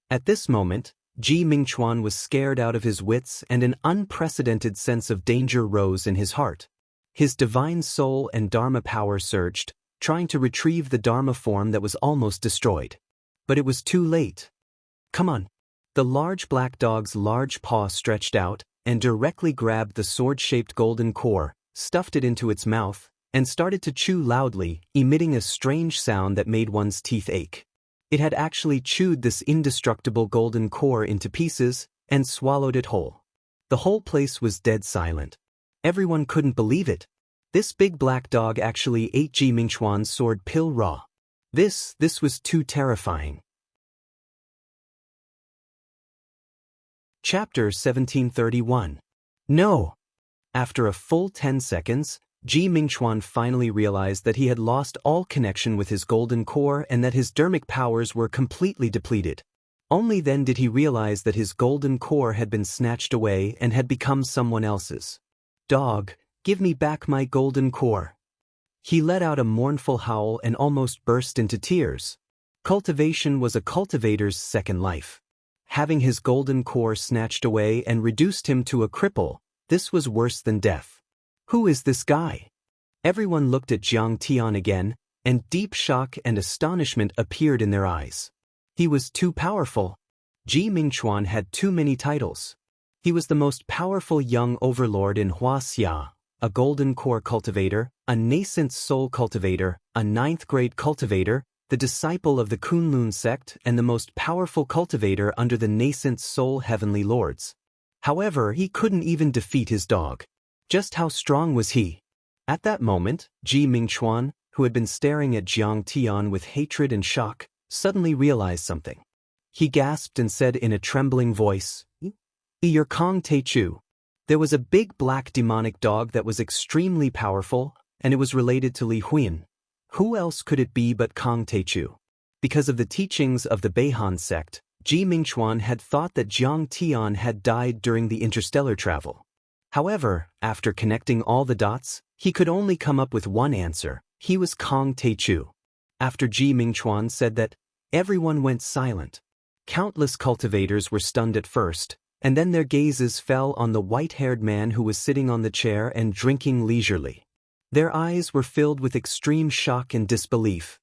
At this moment, Ji Mingxuan was scared out of his wits and an unprecedented sense of danger rose in his heart. His divine soul and Dharma power surged, trying to retrieve the Dharma form that was almost destroyed. But it was too late. Come on. The large black dog's large paw stretched out and directly grabbed the sword-shaped golden core, stuffed it into its mouth, and started to chew loudly, emitting a strange sound that made one's teeth ache. It had actually chewed this indestructible golden core into pieces and swallowed it whole. The whole place was dead silent. Everyone couldn't believe it. This big black dog actually ate Ji Mingxuan's sword pill raw. This was too terrifying. Chapter 1731. No! After a full 10 seconds, Ji Mingxuan finally realized that he had lost all connection with his golden core and that his dharmic powers were completely depleted. Only then did he realize that his golden core had been snatched away and had become someone else's. Dog, give me back my golden core. He let out a mournful howl and almost burst into tears. Cultivation was a cultivator's second life. Having his golden core snatched away and reduced him to a cripple, this was worse than death. Who is this guy? Everyone looked at Jiang Tian again, and deep shock and astonishment appeared in their eyes. He was too powerful. Ji Mingxuan had too many titles. He was the most powerful young overlord in Wuxia, a golden core cultivator, a nascent soul cultivator, a 9th grade cultivator, the disciple of the Kunlun sect and the most powerful cultivator under the nascent soul heavenly lords. However, he couldn't even defeat his dog. Just how strong was he? At that moment, Ji Mingxuan, who had been staring at Jiang Tian with hatred and shock, suddenly realized something. He gasped and said in a trembling voice, "You're Kong Teichu." There was a big black demonic dog that was extremely powerful, and it was related to Li Huiyan. Who else could it be but Kong Teichu? Because of the teachings of the Beihan sect, Ji Mingxuan had thought that Jiang Tian had died during the interstellar travel. However, after connecting all the dots, he could only come up with one answer. He was Kong Teichu. After Ji Mingxuan said that, everyone went silent. Countless cultivators were stunned at first, and then their gazes fell on the white-haired man who was sitting on the chair and drinking leisurely. Their eyes were filled with extreme shock and disbelief.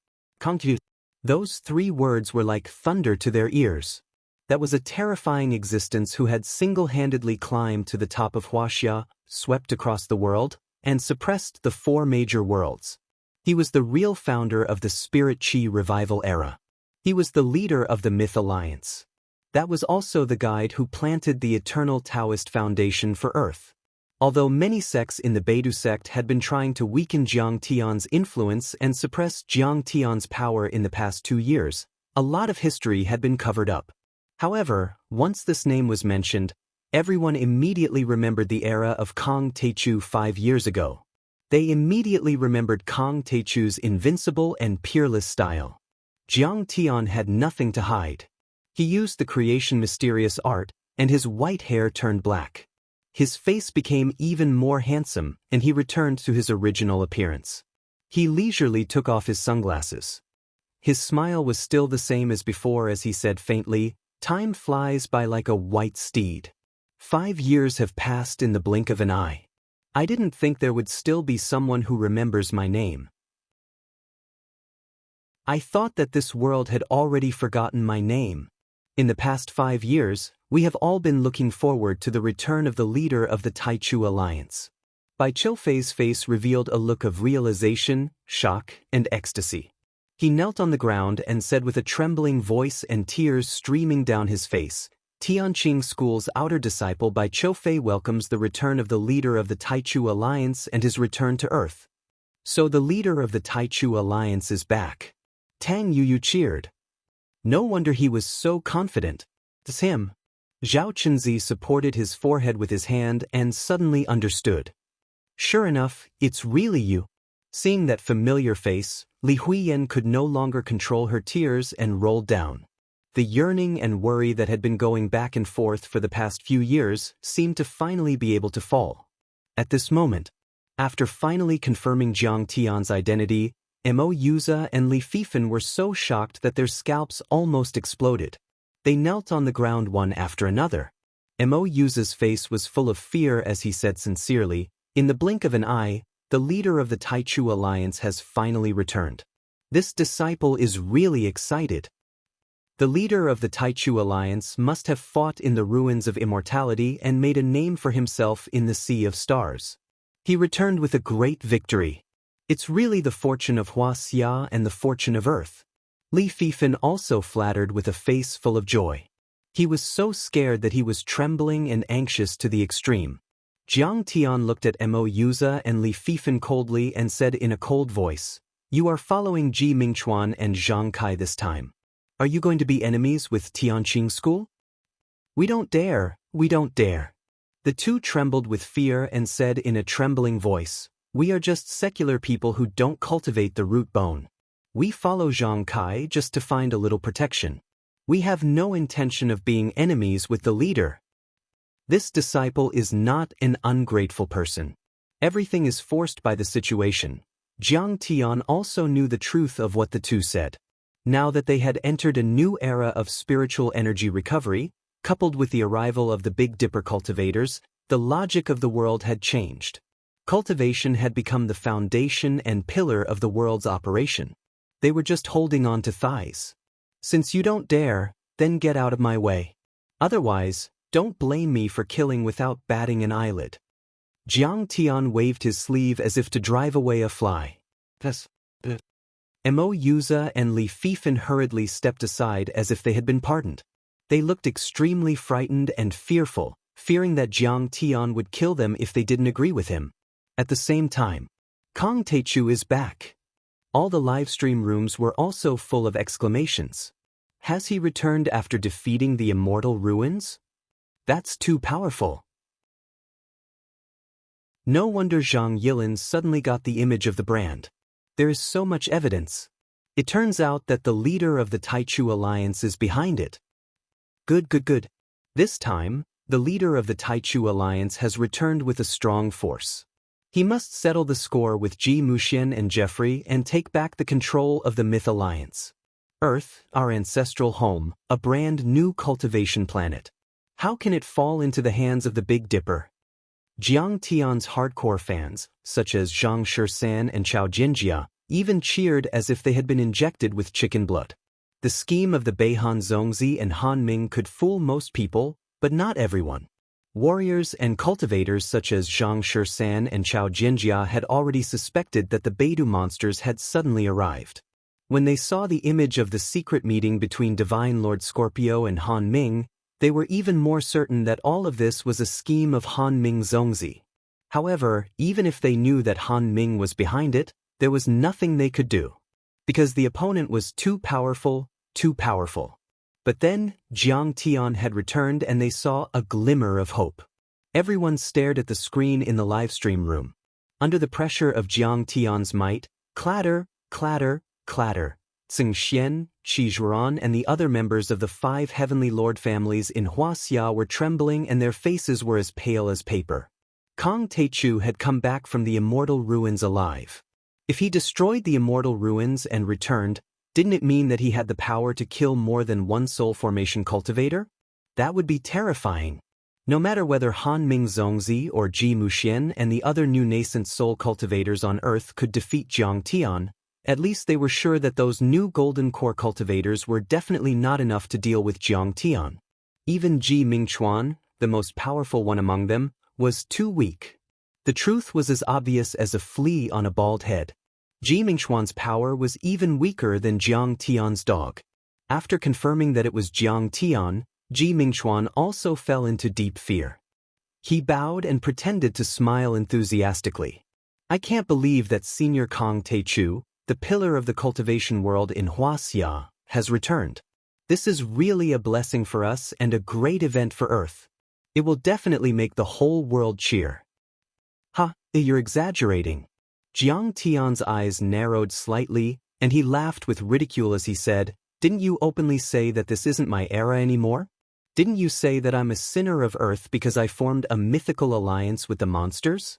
Those 3 words were like thunder to their ears. That was a terrifying existence who had single-handedly climbed to the top of Wuxia, swept across the world, and suppressed the 4 major worlds. He was the real founder of the Spirit Qi revival era. He was the leader of the Myth Alliance. That was also the guide who planted the eternal Daoist foundation for Earth. Although many sects in the Beidu sect had been trying to weaken Jiang Tian's influence and suppress Jiang Tian's power in the past 2 years, a lot of history had been covered up. However, once this name was mentioned, everyone immediately remembered the era of Kong Teichu 5 years ago. They immediately remembered Kong Teichu's invincible and peerless style. Jiang Tian had nothing to hide. He used the creation mysterious art, and his white hair turned black. His face became even more handsome, and he returned to his original appearance. He leisurely took off his sunglasses. His smile was still the same as before as he said faintly, "Time flies by like a white steed. 5 years have passed in the blink of an eye. I didn't think there would still be someone who remembers my name. I thought that this world had already forgotten my name. In the past 5 years, we have all been looking forward to the return of the leader of the Taichu Alliance." Bai Qiufei's face revealed a look of realization, shock, and ecstasy. He knelt on the ground and said with a trembling voice and tears streaming down his face, "Tianqing School's outer disciple Bai Qiufei welcomes the return of the leader of the Taichu Alliance and his return to Earth." So the leader of the Taichu Alliance is back. Tang Yuyu cheered. No wonder he was so confident. It's him. Zhao Chenzi supported his forehead with his hand and suddenly understood. Sure enough, it's really you. Seeing that familiar face, Li Huiyan could no longer control her tears and rolled down. The yearning and worry that had been going back and forth for the past few years seemed to finally be able to fall. At this moment, after finally confirming Jiang Tian's identity, Mo Yuza and Li Fifan were so shocked that their scalps almost exploded. They knelt on the ground one after another. Mo Yuza's face was full of fear as he said sincerely, "In the blink of an eye, the leader of the Taichu Alliance has finally returned. This disciple is really excited." The leader of the Taichu Alliance must have fought in the ruins of immortality and made a name for himself in the Sea of Stars. He returned with a great victory. It's really the fortune of Wuxia and the fortune of Earth. Li Fifan also flattered with a face full of joy. He was so scared that he was trembling and anxious to the extreme. Jiang Tian looked at Mo Yuza and Li Fifan coldly and said in a cold voice, "You are following Ji Mingchuan and Zhang Kai this time. Are you going to be enemies with Tianqing School?" We don't dare. The two trembled with fear and said in a trembling voice, "We are just secular people who don't cultivate the root bone. We follow Zhang Kai just to find a little protection. We have no intention of being enemies with the leader." This disciple is not an ungrateful person. Everything is forced by the situation. Jiang Tian also knew the truth of what the two said. Now that they had entered a new era of spiritual energy recovery, coupled with the arrival of the Big Dipper cultivators, the logic of the world had changed. Cultivation had become the foundation and pillar of the world's operation. They were just holding on to thighs. Since you don't dare, then get out of my way. Otherwise, don't blame me for killing without batting an eyelid. Jiang Tian waved his sleeve as if to drive away a fly. Mo Yuza and Li Fifan hurriedly stepped aside as if they had been pardoned. They looked extremely frightened and fearful, fearing that Jiang Tian would kill them if they didn't agree with him. At the same time, Kong Taichu is back. All the livestream rooms were also full of exclamations. Has he returned after defeating the Immortal ruins? That's too powerful. No wonder Zhang Yilin suddenly got the image of the brand. There is so much evidence. It turns out that the leader of the Taichu Alliance is behind it. Good. This time, the leader of the Taichu Alliance has returned with a strong force. He must settle the score with Ji Muxian and Jeffrey and take back the control of the Myth Alliance. Earth, our ancestral home, a brand new cultivation planet. How can it fall into the hands of the Big Dipper? Jiang Tian's hardcore fans, such as Zhang Shisan and Chao Jinjia, even cheered as if they had been injected with chicken blood. The scheme of the Beihan Zongzi and Han Ming could fool most people, but not everyone. Warriors and cultivators such as Zhang Shisan and Chao Jinjia had already suspected that the Beidou monsters had suddenly arrived. When they saw the image of the secret meeting between Divine Lord Scorpio and Han Ming, they were even more certain that all of this was a scheme of Han Ming Zongzi. However, even if they knew that Han Ming was behind it, there was nothing they could do. Because the opponent was too powerful. But then, Jiang Tian had returned and they saw a glimmer of hope. Everyone stared at the screen in the livestream room. Under the pressure of Jiang Tian's might, clatter, Xianxian, Zhuan and the other members of the 5 heavenly lord families in Wuxia were trembling and their faces were as pale as paper. Kang Taichu had come back from the immortal ruins alive. If he destroyed the immortal ruins and returned, didn't it mean that he had the power to kill more than one soul formation cultivator? That would be terrifying. No matter whether Han Ming Zongzi or Ji Muxian and the other new nascent soul cultivators on Earth could defeat Jiang Tian, at least they were sure that those new golden core cultivators were definitely not enough to deal with Jiang Tian. Even Ji Mingchuan, the most powerful one among them, was too weak. The truth was as obvious as a flea on a bald head. Ji Mingchuan's power was even weaker than Jiang Tian's dog. After confirming that it was Jiang Tian, Ji Mingchuan also fell into deep fear. He bowed and pretended to smile enthusiastically. I can't believe that Senior Kang Taichu, the pillar of the cultivation world in Wuxia, has returned. This is really a blessing for us and a great event for Earth. It will definitely make the whole world cheer. Ha, you're exaggerating. Jiang Tian's eyes narrowed slightly, and he laughed with ridicule as he said, "Didn't you openly say that this isn't my era anymore? Didn't you say that I'm a sinner of Earth because I formed a mythical alliance with the monsters?"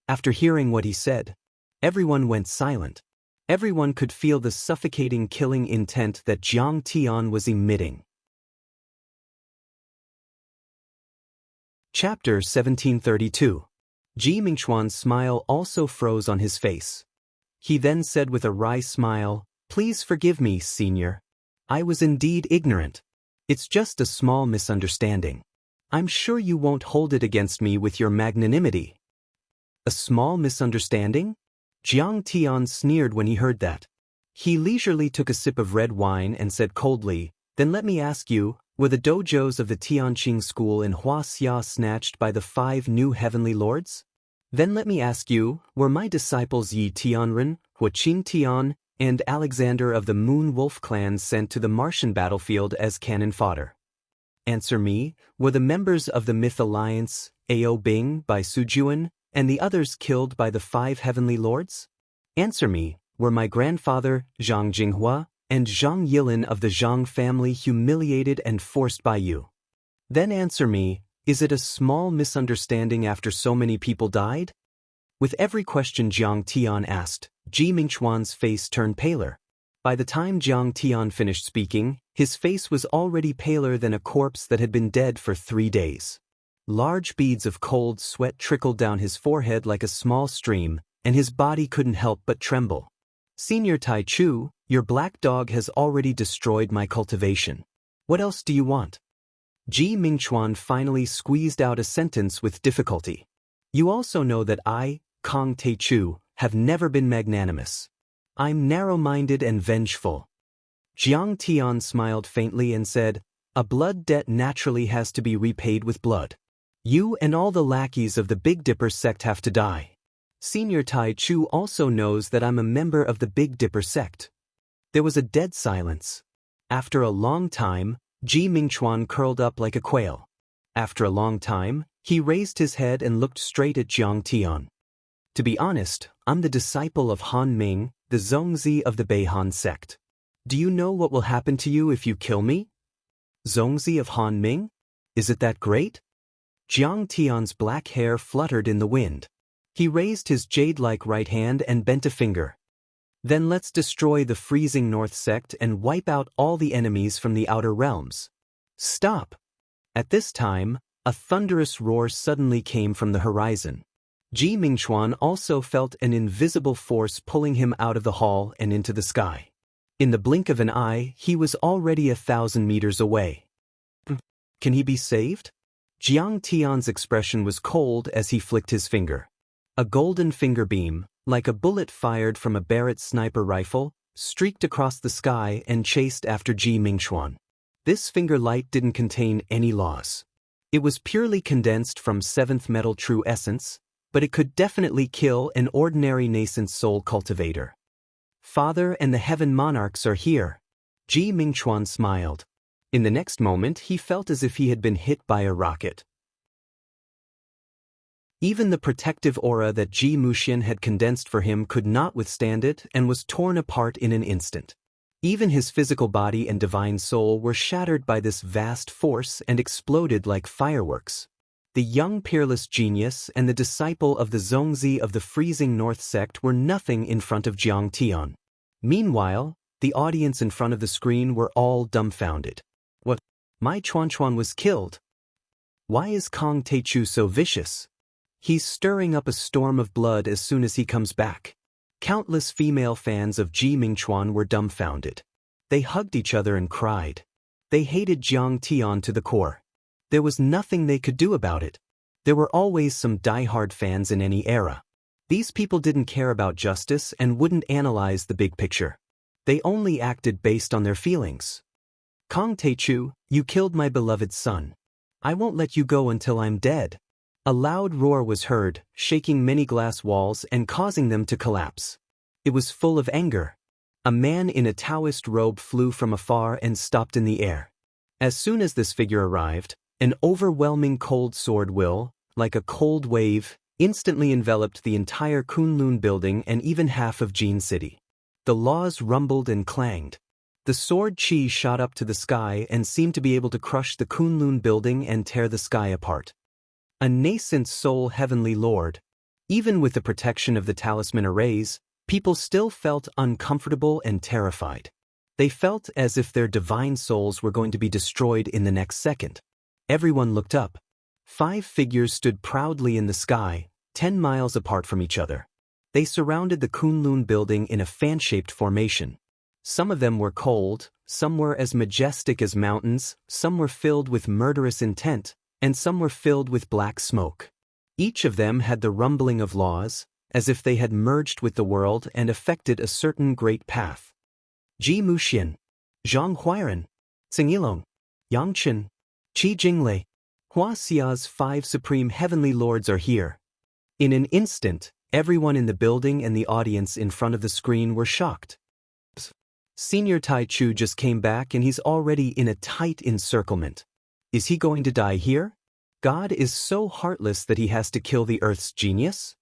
After hearing what he said, everyone went silent. Everyone could feel the suffocating killing intent that Jiang Tian was emitting. Chapter 1732. Ji Mingchuan's smile also froze on his face. He then said with a wry smile, "Please forgive me, Senior. I was indeed ignorant. It's just a small misunderstanding. I'm sure you won't hold it against me with your magnanimity." A small misunderstanding? Jiang Tian sneered when he heard that. He leisurely took a sip of red wine and said coldly, "Then let me ask you, were the dojos of the Tianqing school in Wuxia snatched by the 5 new heavenly lords? Then let me ask you, were my disciples Yi Tianren, Huaqing Tian, and Alexander of the Moon Wolf clan sent to the Martian battlefield as cannon fodder? Answer me, were the members of the Myth Alliance, Ao Bing by Sujuan, and the others killed by the 5 heavenly lords? Answer me, were my grandfather, Zhang Jinghua, and Zhang Yilin of the Zhang family humiliated and forced by you? Then answer me, is it a small misunderstanding after so many people died?" With every question Jiang Tian asked, Ji Mingchuan's face turned paler. By the time Jiang Tian finished speaking, his face was already paler than a corpse that had been dead for 3 days. Large beads of cold sweat trickled down his forehead like a small stream, and his body couldn't help but tremble. "Senior Taichu, your black dog has already destroyed my cultivation. What else do you want?" Ji Mingchuan finally squeezed out a sentence with difficulty. "You also know that I, Kang Taichu, have never been magnanimous. I'm narrow-minded and vengeful." Jiang Tian smiled faintly and said, "A blood debt naturally has to be repaid with blood. You and all the lackeys of the Big Dipper sect have to die. Senior Taichu also knows that I'm a member of the Big Dipper sect." There was a dead silence. After a long time, Ji Mingchuan curled up like a quail. After a long time, he raised his head and looked straight at Jiang Tian. "To be honest, I'm the disciple of Han Ming, the Zongzi of the Beihan sect. Do you know what will happen to you if you kill me?" "Zongzi of Han Ming? Is it that great?" Jiang Tian's black hair fluttered in the wind. He raised his jade-like right hand and bent a finger. "Then let's destroy the freezing North sect and wipe out all the enemies from the outer realms." "Stop!" At this time, a thunderous roar suddenly came from the horizon. Ji Mingchuan also felt an invisible force pulling him out of the hall and into the sky. In the blink of an eye, he was already 1,000 meters away. Can he be saved? Jiang Tian's expression was cold as he flicked his finger. A golden finger beam, like a bullet fired from a Barrett sniper rifle, streaked across the sky and chased after Ji Mingchuan. This finger light didn't contain any laws. It was purely condensed from 7th metal true essence, but it could definitely kill an ordinary nascent soul cultivator. "Father and the Heaven Monarchs are here." Ji Mingchuan smiled. In the next moment, he felt as if he had been hit by a rocket. Even the protective aura that Ji Muxian had condensed for him could not withstand it and was torn apart in an instant. Even his physical body and divine soul were shattered by this vast force and exploded like fireworks. The young peerless genius and the disciple of the Zongzi of the freezing North sect were nothing in front of Jiang Tian. Meanwhile, the audience in front of the screen were all dumbfounded. What? My Chuan was killed? Why is Kong Teichu so vicious? He's stirring up a storm of blood as soon as he comes back. Countless female fans of Ji Mingchuan were dumbfounded. They hugged each other and cried. They hated Jiang Tian to the core. There was nothing they could do about it. There were always some die-hard fans in any era. These people didn't care about justice and wouldn't analyze the big picture. They only acted based on their feelings. Kong Teichu, you killed my beloved son. I won't let you go until I'm dead. A loud roar was heard, shaking many glass walls and causing them to collapse. It was full of anger. A man in a Daoist robe flew from afar and stopped in the air. As soon as this figure arrived, an overwhelming cold sword will, like a cold wave, instantly enveloped the entire Kunlun building and even half of Jin City. The laws rumbled and clanged. The sword chi shot up to the sky and seemed to be able to crush the Kunlun building and tear the sky apart. A nascent soul heavenly lord. Even with the protection of the talisman arrays, people still felt uncomfortable and terrified. They felt as if their divine souls were going to be destroyed in the next second. Everyone looked up. 5 figures stood proudly in the sky, 10 miles apart from each other. They surrounded the Kunlun building in a fan-shaped formation. Some of them were cold, some were as majestic as mountains, some were filled with murderous intent, and some were filled with black smoke. Each of them had the rumbling of laws, as if they had merged with the world and affected a certain great path. Ji Muxian, Zhang Huairan, Tsing Yilong, Yang Chen, Qi Jinglei, Hua Xia's 5 supreme heavenly lords are here. In an instant, everyone in the building and the audience in front of the screen were shocked. Senior Tai Chu just came back and he's already in a tight encirclement. Is he going to die here? God is so heartless that he has to kill the Earth's genius?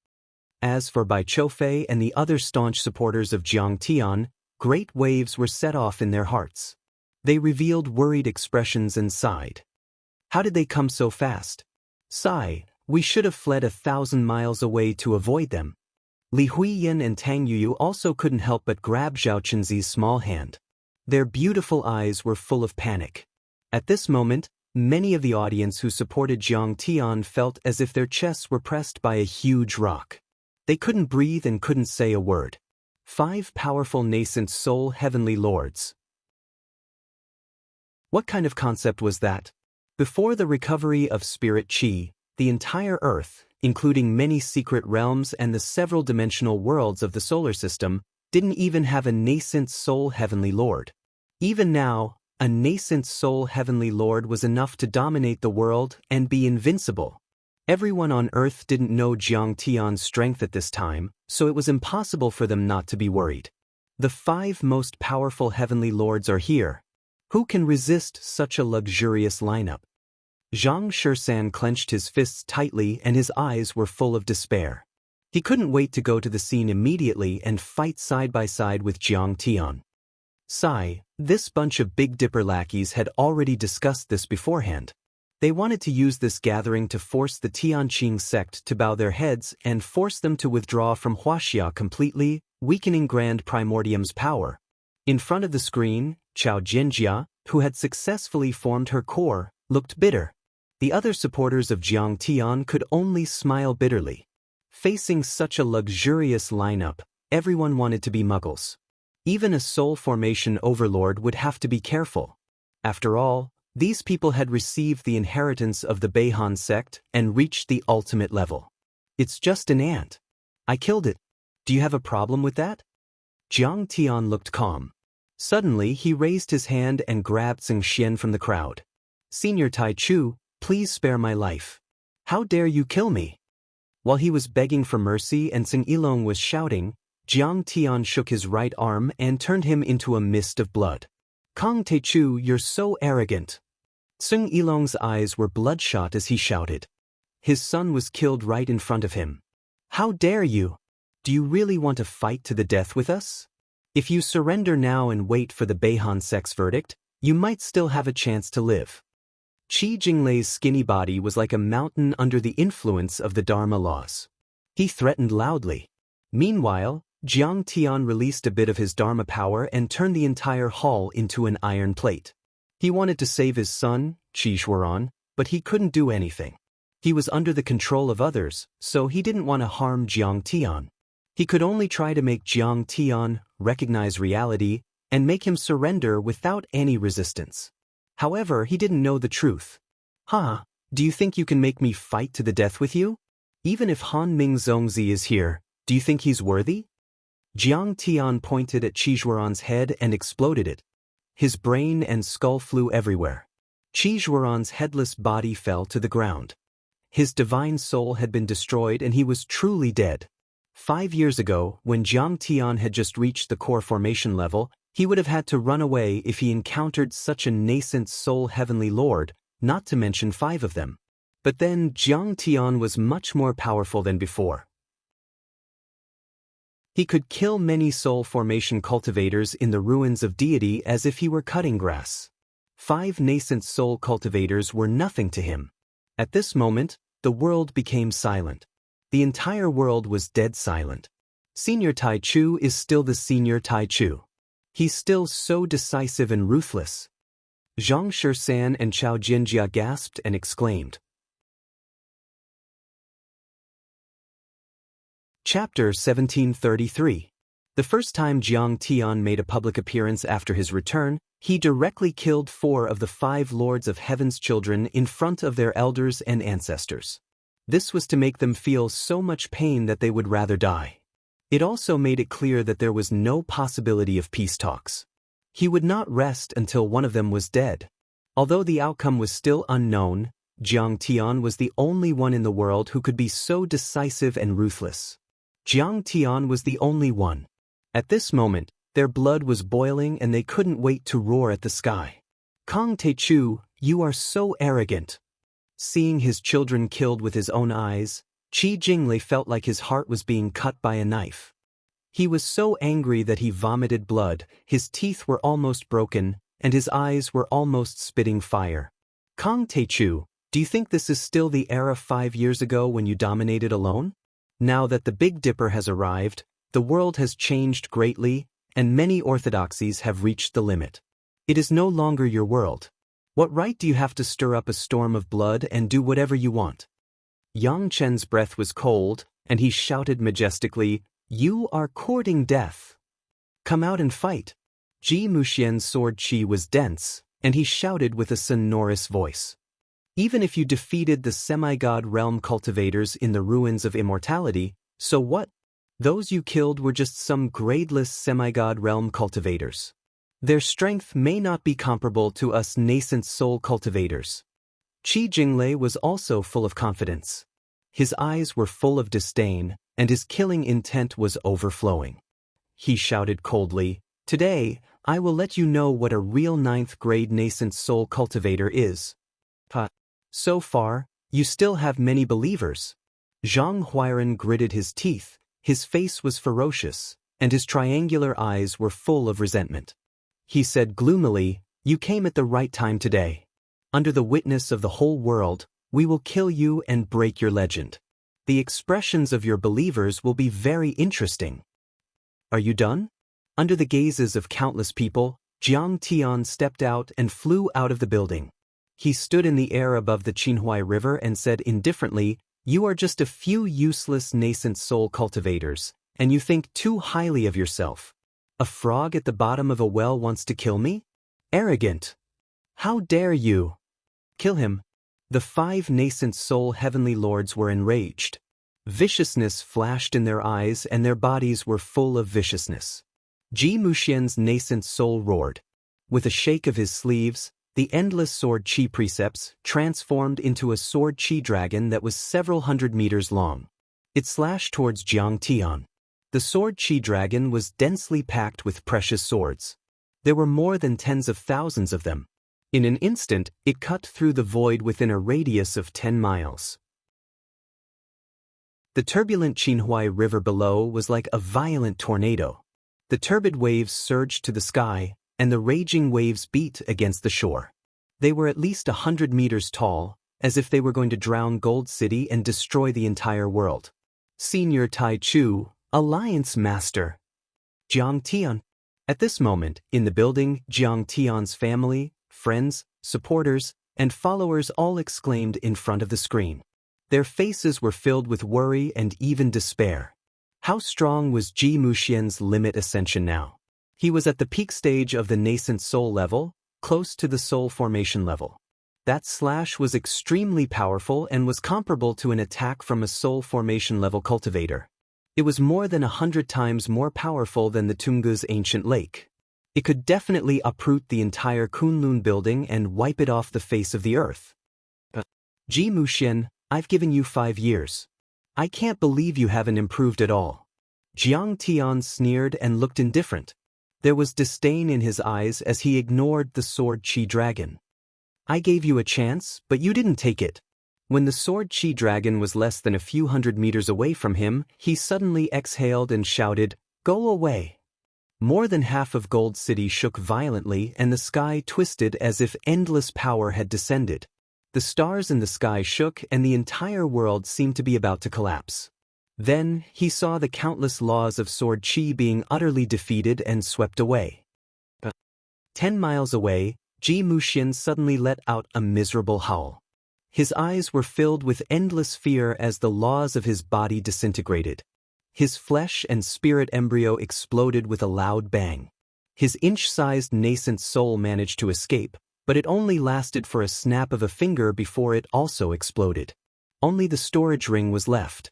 As for Bai Choufei and the other staunch supporters of Jiang Tian, great waves were set off in their hearts. They revealed worried expressions and sighed. How did they come so fast? Sigh, we should have fled 1,000 miles away to avoid them. Li Huiyin and Tang Yuyu also couldn't help but grab Zhao Chenzi's small hand. Their beautiful eyes were full of panic. At this moment, many of the audience who supported Jiang Tian felt as if their chests were pressed by a huge rock. They couldn't breathe and couldn't say a word. 5 powerful nascent soul heavenly lords. What kind of concept was that? Before the recovery of spirit chi, the entire Earth, including many secret realms and the several dimensional worlds of the solar system, didn't even have a nascent soul heavenly lord. Even now, a nascent soul heavenly lord was enough to dominate the world and be invincible. Everyone on Earth didn't know Jiang Tian's strength at this time, so it was impossible for them not to be worried. The 5 most powerful heavenly lords are here. Who can resist such a luxurious lineup? Zhang Shersan clenched his fists tightly and his eyes were full of despair. He couldn't wait to go to the scene immediately and fight side by side with Jiang Tian. Sigh, this bunch of Big Dipper lackeys had already discussed this beforehand. They wanted to use this gathering to force the Tianqing sect to bow their heads and force them to withdraw from Huaxia completely, weakening Grand Primordium's power. In front of the screen, Chao Jianjia, who had successfully formed her core, looked bitter. The other supporters of Jiang Tian could only smile bitterly. Facing such a luxurious lineup, everyone wanted to be muggles. Even a soul formation overlord would have to be careful. After all, these people had received the inheritance of the Beihan sect and reached the ultimate level. It's just an ant. I killed it. Do you have a problem with that? Jiang Tian looked calm. Suddenly he raised his hand and grabbed Xing Xian from the crowd. Senior Tai Chu, please spare my life. How dare you kill me? While he was begging for mercy and Tsing Yilong was shouting, Jiang Tian shook his right arm and turned him into a mist of blood. Kong Teichu, you're so arrogant. Tsing Yilong's eyes were bloodshot as he shouted. His son was killed right in front of him. How dare you? Do you really want to fight to the death with us? If you surrender now and wait for the Beihan sex verdict, you might still have a chance to live. Qi Jinglei's skinny body was like a mountain under the influence of the Dharma laws. He threatened loudly. Meanwhile, Jiang Tian released a bit of his Dharma power and turned the entire hall into an iron plate. He wanted to save his son, Qi Shuoran, but he couldn't do anything. He was under the control of others, so he didn't want to harm Jiang Tian. He could only try to make Jiang Tian recognize reality and make him surrender without any resistance. However, he didn't know the truth. Do you think you can make me fight to the death with you? Even if Han Ming Zongzi is here, do you think he's worthy? Jiang Tian pointed at Qi Shuoran's head and exploded it. His brain and skull flew everywhere. Qi Shuoran's headless body fell to the ground. His divine soul had been destroyed and he was truly dead. 5 years ago, when Jiang Tian had just reached the core formation level, he would have had to run away if he encountered such a nascent soul heavenly lord, not to mention 5 of them. But then Jiang Tian was much more powerful than before. He could kill many soul formation cultivators in the ruins of deity as if he were cutting grass. 5 nascent soul cultivators were nothing to him. At this moment, the world became silent. The entire world was dead silent. Senior Tai Chu is still the Senior Tai Chu. He's still so decisive and ruthless. Zhang Shisan and Chao Jinjia gasped and exclaimed. Chapter 1733. The first time Jiang Tian made a public appearance after his return, he directly killed 4 of the 5 lords of heaven's children in front of their elders and ancestors. This was to make them feel so much pain that they would rather die. It also made it clear that there was no possibility of peace talks. He would not rest until one of them was dead. Although the outcome was still unknown, Jiang Tian was the only one in the world who could be so decisive and ruthless. Jiang Tian was the only one. At this moment, their blood was boiling and they couldn't wait to roar at the sky. Kong Techu, you are so arrogant. Seeing his children killed with his own eyes, Qi Jinglei felt like his heart was being cut by a knife. He was so angry that he vomited blood, his teeth were almost broken, and his eyes were almost spitting fire. Kong Techu, do you think this is still the era 5 years ago when you dominated alone? Now that the Big Dipper has arrived, the world has changed greatly, and many orthodoxies have reached the limit. It is no longer your world. What right do you have to stir up a storm of blood and do whatever you want? Yang Chen's breath was cold, and he shouted majestically, "You are courting death. Come out and fight." Ji Muxian's sword chi was dense, and he shouted with a sonorous voice. Even if you defeated the semi-god realm cultivators in the ruins of immortality, so what? Those you killed were just some gradeless semi-god realm cultivators. Their strength may not be comparable to us nascent soul cultivators. Qi Jinglei was also full of confidence. His eyes were full of disdain, and his killing intent was overflowing. He shouted coldly, "Today, I will let you know what a real 9th grade nascent soul cultivator is." So far, you still have many believers. Zhang Huairan gritted his teeth, his face was ferocious, and his triangular eyes were full of resentment. He said gloomily, "You came at the right time today. Under the witness of the whole world, we will kill you and break your legend. The expressions of your believers will be very interesting." Are you done? Under the gazes of countless people, Jiang Tian stepped out and flew out of the building. He stood in the air above the Qinhuai River and said indifferently, "You are just a few useless nascent soul cultivators, and you think too highly of yourself. A frog at the bottom of a well wants to kill me? Arrogant! How dare you? Kill him." The 5 nascent soul heavenly lords were enraged. Viciousness flashed in their eyes and their bodies were full of viciousness. Ji Muxian's nascent soul roared. With a shake of his sleeves, the endless sword chi precepts transformed into a sword chi dragon that was several hundred meters long. It slashed towards Jiang Tian. The sword chi dragon was densely packed with precious swords. There were more than tens of thousands of them. In an instant, it cut through the void within a radius of 10 miles. The turbulent Qinhuai River below was like a violent tornado. The turbid waves surged to the sky, and the raging waves beat against the shore. They were at least 100 meters tall, as if they were going to drown Gold City and destroy the entire world. Senior Tai Chu, Alliance Master. Jiang Tian. At this moment, in the building, Jiang Tian's family, friends, supporters, and followers all exclaimed in front of the screen. Their faces were filled with worry and even despair. How strong was Ji Muxian's limit ascension now? He was at the peak stage of the nascent soul level, close to the soul formation level. That slash was extremely powerful and was comparable to an attack from a soul formation level cultivator. It was more than 100 times more powerful than the Tungu's ancient lake. It could definitely uproot the entire Kunlun building and wipe it off the face of the earth. Ji Muxian, I've given you 5 years. I can't believe you haven't improved at all. Jiang Tian sneered and looked indifferent. There was disdain in his eyes as he ignored the sword Chi dragon. I gave you a chance, but you didn't take it. When the sword Chi dragon was less than a few hundred meters away from him, he suddenly exhaled and shouted, "Go away." More than half of Gold City shook violently and the sky twisted as if endless power had descended. The stars in the sky shook and the entire world seemed to be about to collapse. Then, he saw the countless laws of sword Chi being utterly defeated and swept away. 10 miles away, Ji Muxian suddenly let out a miserable howl. His eyes were filled with endless fear as the laws of his body disintegrated. His flesh and spirit embryo exploded with a loud bang. His inch-sized nascent soul managed to escape, but it only lasted for a snap of a finger before it also exploded. Only the storage ring was left.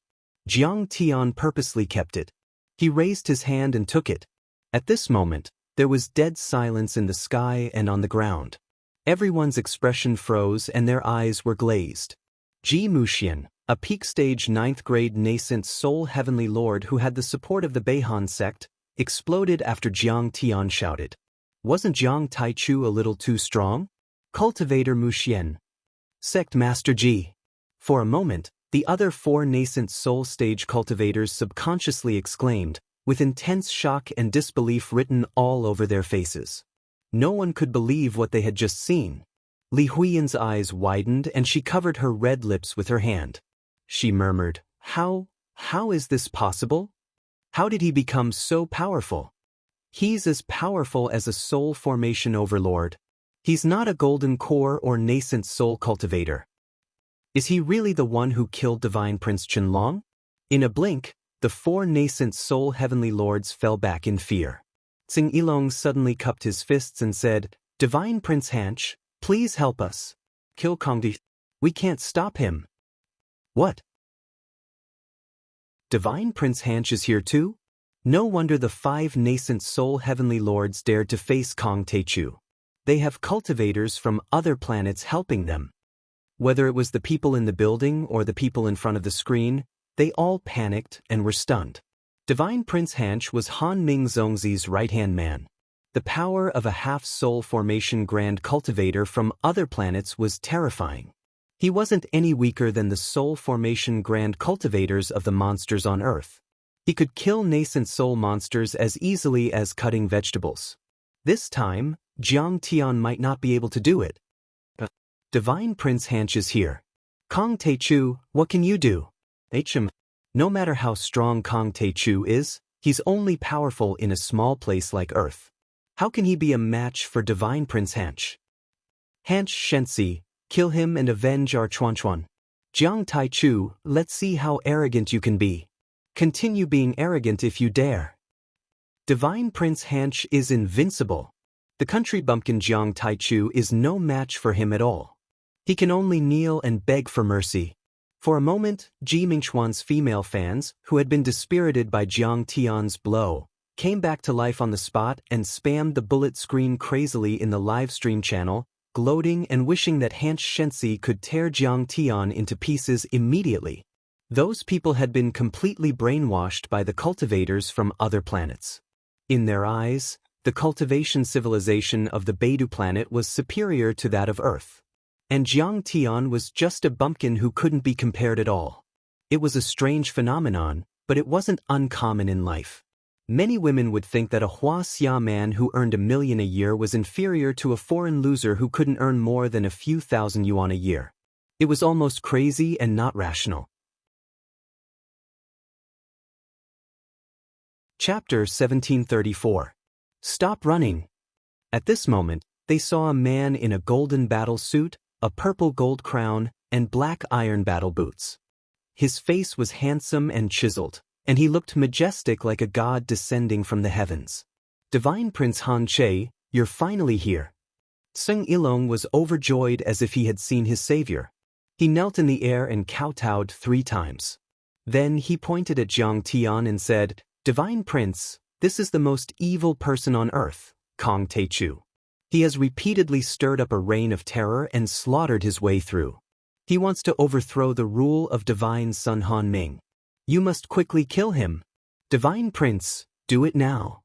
Jiang Tian purposely kept it. He raised his hand and took it. At this moment, there was dead silence in the sky and on the ground. Everyone's expression froze and their eyes were glazed. Ji Muxian, a peak stage 9th grade nascent soul heavenly lord who had the support of the Beihan sect, exploded after Jiang Tian shouted. Wasn't Jiang Taichu a little too strong? Cultivator Muxian. Sect Master Ji. For a moment, the other 4 nascent soul stage cultivators subconsciously exclaimed, with intense shock and disbelief written all over their faces. No one could believe what they had just seen. Li Huiyan's eyes widened and she covered her red lips with her hand. She murmured, How is this possible? How did he become so powerful? He's as powerful as a soul formation overlord. He's not a golden core or nascent soul cultivator. Is he really the one who killed Divine Prince Qianlong? In a blink, the 4 nascent soul heavenly lords fell back in fear. Tsing Yilong suddenly cupped his fists and said, Divine Prince Hanch, please help us. Kill Kongdi. We can't stop him. What? Divine Prince Hanch is here too? No wonder the 5 nascent soul heavenly lords dared to face Kong Teichu. They have cultivators from other planets helping them. Whether it was the people in the building or the people in front of the screen, they all panicked and were stunned. Divine Prince Hanch was Han Ming Zongzi's right-hand man. The power of a half-soul formation grand cultivator from other planets was terrifying. He wasn't any weaker than the soul formation grand cultivators of the monsters on Earth. He could kill nascent soul monsters as easily as cutting vegetables. This time, Jiang Tian might not be able to do it. Divine Prince Hanch is here. Kong Teichu, what can you do? No matter how strong Kong Teichu is, he's only powerful in a small place like Earth. How can he be a match for Divine Prince Hanch? Hanch Shensi, kill him and avenge our Chuanchuan. Jiang Taichu, let's see how arrogant you can be. Continue being arrogant if you dare. Divine Prince Hanch is invincible. The country bumpkin Jiang Taichu is no match for him at all. He can only kneel and beg for mercy. For a moment, Ji Mingchuan's female fans, who had been dispirited by Jiang Tian's blow, came back to life on the spot and spammed the bullet screen crazily in the livestream channel, gloating and wishing that Hanch Shensi could tear Jiang Tian into pieces immediately. Those people had been completely brainwashed by the cultivators from other planets. In their eyes, the cultivation civilization of the Beidou planet was superior to that of Earth. And Jiang Tian was just a bumpkin who couldn't be compared at all. It was a strange phenomenon, but it wasn't uncommon in life. Many women would think that a Wuxia man who earned 1 million a year was inferior to a foreign loser who couldn't earn more than a few thousand yuan a year. It was almost crazy and not rational. Chapter 1734. Stop running. At this moment, they saw a man in a golden battle suit, a purple gold crown, and black iron battle boots. His face was handsome and chiseled, and he looked majestic like a god descending from the heavens. Divine Prince Han Che, you're finally here. Seng Ilong was overjoyed as if he had seen his savior. He knelt in the air and kowtowed 3 times. Then he pointed at Jiang Tian and said, Divine Prince, this is the most evil person on earth, Kong Teichu. He has repeatedly stirred up a reign of terror and slaughtered his way through. He wants to overthrow the rule of Divine Son Han Ming. You must quickly kill him. Divine Prince, do it now.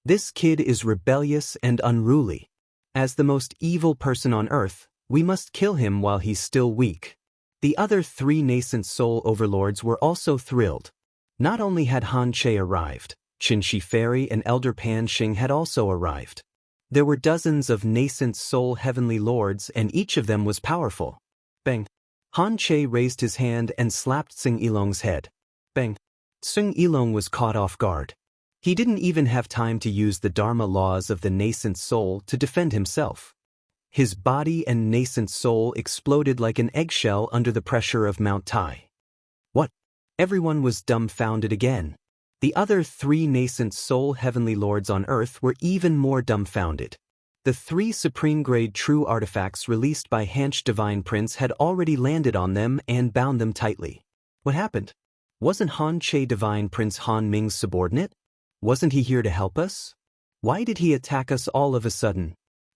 This kid is rebellious and unruly. As the most evil person on earth, we must kill him while he's still weak. The other 3 nascent soul overlords were also thrilled. Not only had Han Che arrived, Qin Shi Fairy and Elder Pan Xing had also arrived. There were dozens of nascent soul heavenly lords and each of them was powerful. Bang! Han Che raised his hand and slapped Seng Ilong's head. Bang! Seng Ilong was caught off guard. He didn't even have time to use the Dharma laws of the nascent soul to defend himself. His body and nascent soul exploded like an eggshell under the pressure of Mount Tai. What? Everyone was dumbfounded again. The other 3 nascent soul heavenly lords on earth were even more dumbfounded. The 3 supreme-grade true artifacts released by Hanch Divine Prince had already landed on them and bound them tightly. What happened? Wasn't Han Che Divine Prince Han Ming's subordinate? Wasn't he here to help us? Why did he attack us all of a sudden?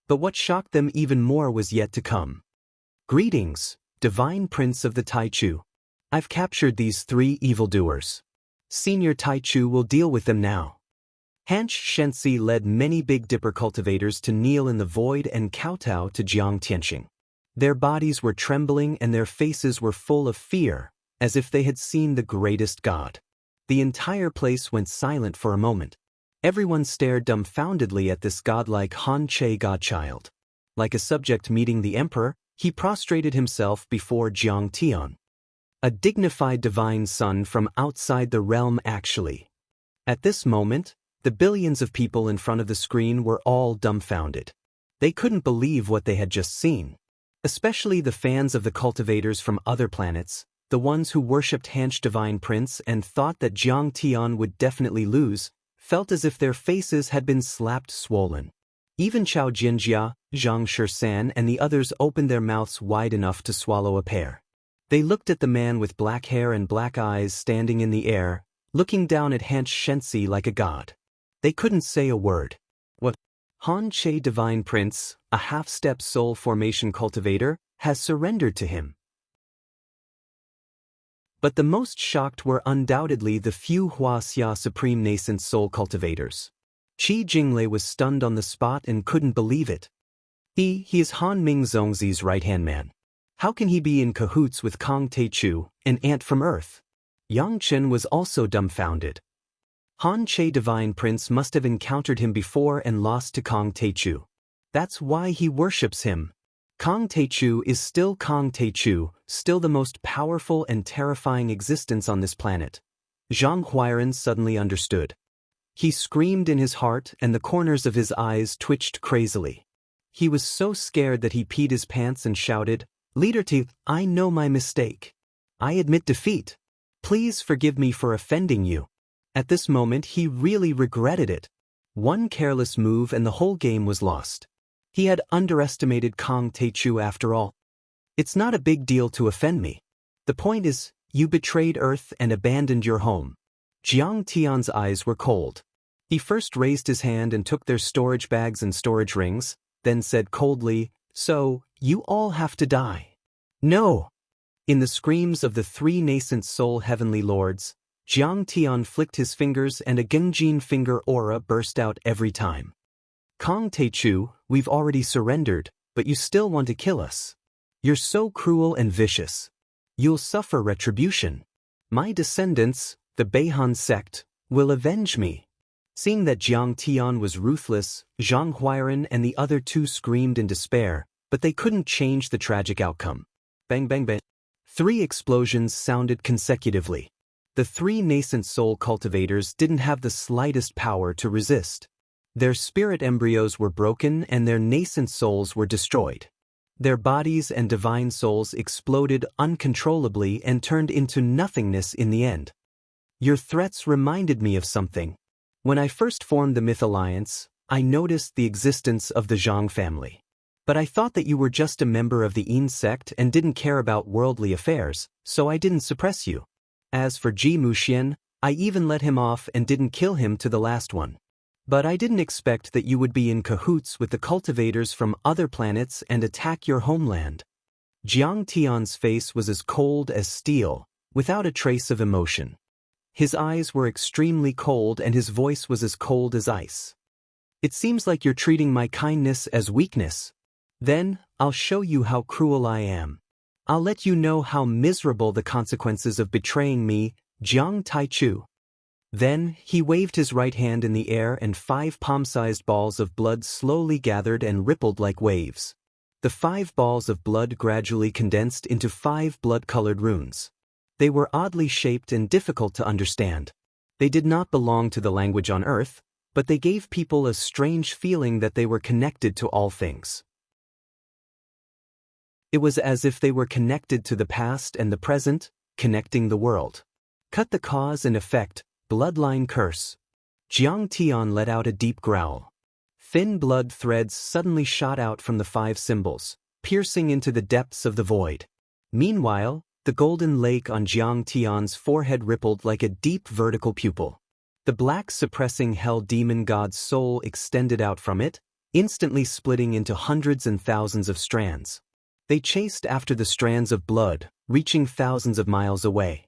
But what shocked them even more was yet to come. Greetings, Divine Prince of the Taichu. I've captured these 3 evildoers. Senior Taichu will deal with them now. Hanch Xianxia led many Big Dipper cultivators to kneel in the void and kowtow to Jiang Tianxing. Their bodies were trembling and their faces were full of fear, as if they had seen the greatest god. The entire place went silent for a moment. Everyone stared dumbfoundedly at this godlike Han Che godchild. Like a subject meeting the emperor, he prostrated himself before Jiang Tian. A dignified divine son from outside the realm actually. At this moment, the billions of people in front of the screen were all dumbfounded. They couldn't believe what they had just seen. Especially the fans of the cultivators from other planets, the ones who worshipped Hanch Divine Prince and thought that Jiang Tian would definitely lose, felt as if their faces had been slapped swollen. Even Chao Jinjia, Zhang Shisan and the others opened their mouths wide enough to swallow a pear. They looked at the man with black hair and black eyes standing in the air, looking down at Hanch Xianxia like a god. They couldn't say a word. What? Han Che Divine Prince, a half-step soul formation cultivator, has surrendered to him. But the most shocked were undoubtedly the few Wuxia Supreme Nascent Soul cultivators. Qi Jinglei was stunned on the spot and couldn't believe it. He is Han Ming Zongzi's right-hand man. How can he be in cahoots with Kong Teichu, an ant from Earth? Yang Chen was also dumbfounded. Han Che Divine Prince must have encountered him before and lost to Kong Teichu. That's why he worships him. Kong Teichu is still Kong Teichu, still the most powerful and terrifying existence on this planet. Zhang Huairan suddenly understood. He screamed in his heart and the corners of his eyes twitched crazily. He was so scared that he peed his pants and shouted, Leader T, I know my mistake. I admit defeat. Please forgive me for offending you. At this moment he really regretted it. One careless move and the whole game was lost. He had underestimated Kong Teichu after all. It's not a big deal to offend me. The point is, you betrayed Earth and abandoned your home. Jiang Tian's eyes were cold. He first raised his hand and took their storage bags and storage rings, then said coldly, So, you all have to die. No! In the screams of the 3 nascent soul heavenly lords, Jiang Tian flicked his fingers and a Gengjin finger aura burst out every time. Kong Teichu, we've already surrendered, but you still want to kill us. You're so cruel and vicious. You'll suffer retribution. My descendants, the Beihan sect, will avenge me. Seeing that Jiang Tian was ruthless, Zhang Huairan and the other two screamed in despair, but they couldn't change the tragic outcome. Bang bang bang. 3 explosions sounded consecutively. The 3 nascent soul cultivators didn't have the slightest power to resist. Their spirit embryos were broken and their nascent souls were destroyed. Their bodies and divine souls exploded uncontrollably and turned into nothingness in the end. Your threats reminded me of something. When I first formed the Myth Alliance, I noticed the existence of the Zhang family. But I thought that you were just a member of the Yin sect and didn't care about worldly affairs, so I didn't suppress you. As for Ji Muxian, I even let him off and didn't kill him to the last one. But I didn't expect that you would be in cahoots with the cultivators from other planets and attack your homeland. Jiang Tian's face was as cold as steel, without a trace of emotion. His eyes were extremely cold and his voice was as cold as ice. It seems like you're treating my kindness as weakness. Then, I'll show you how cruel I am. I'll let you know how miserable the consequences of betraying me, Jiang Taichu. Then, he waved his right hand in the air and 5 palm-sized balls of blood slowly gathered and rippled like waves. The 5 balls of blood gradually condensed into 5 blood-colored runes. They were oddly shaped and difficult to understand. They did not belong to the language on Earth, but they gave people a strange feeling that they were connected to all things. It was as if they were connected to the past and the present, connecting the world. Cut the cause and effect. Bloodline curse. Jiang Tian let out a deep growl. Thin blood threads suddenly shot out from the 5 symbols, piercing into the depths of the void. Meanwhile, the golden lake on Jiang Tian's forehead rippled like a deep vertical pupil. The black suppressing hell demon god's soul extended out from it, instantly splitting into hundreds and thousands of strands. They chased after the strands of blood, reaching thousands of miles away.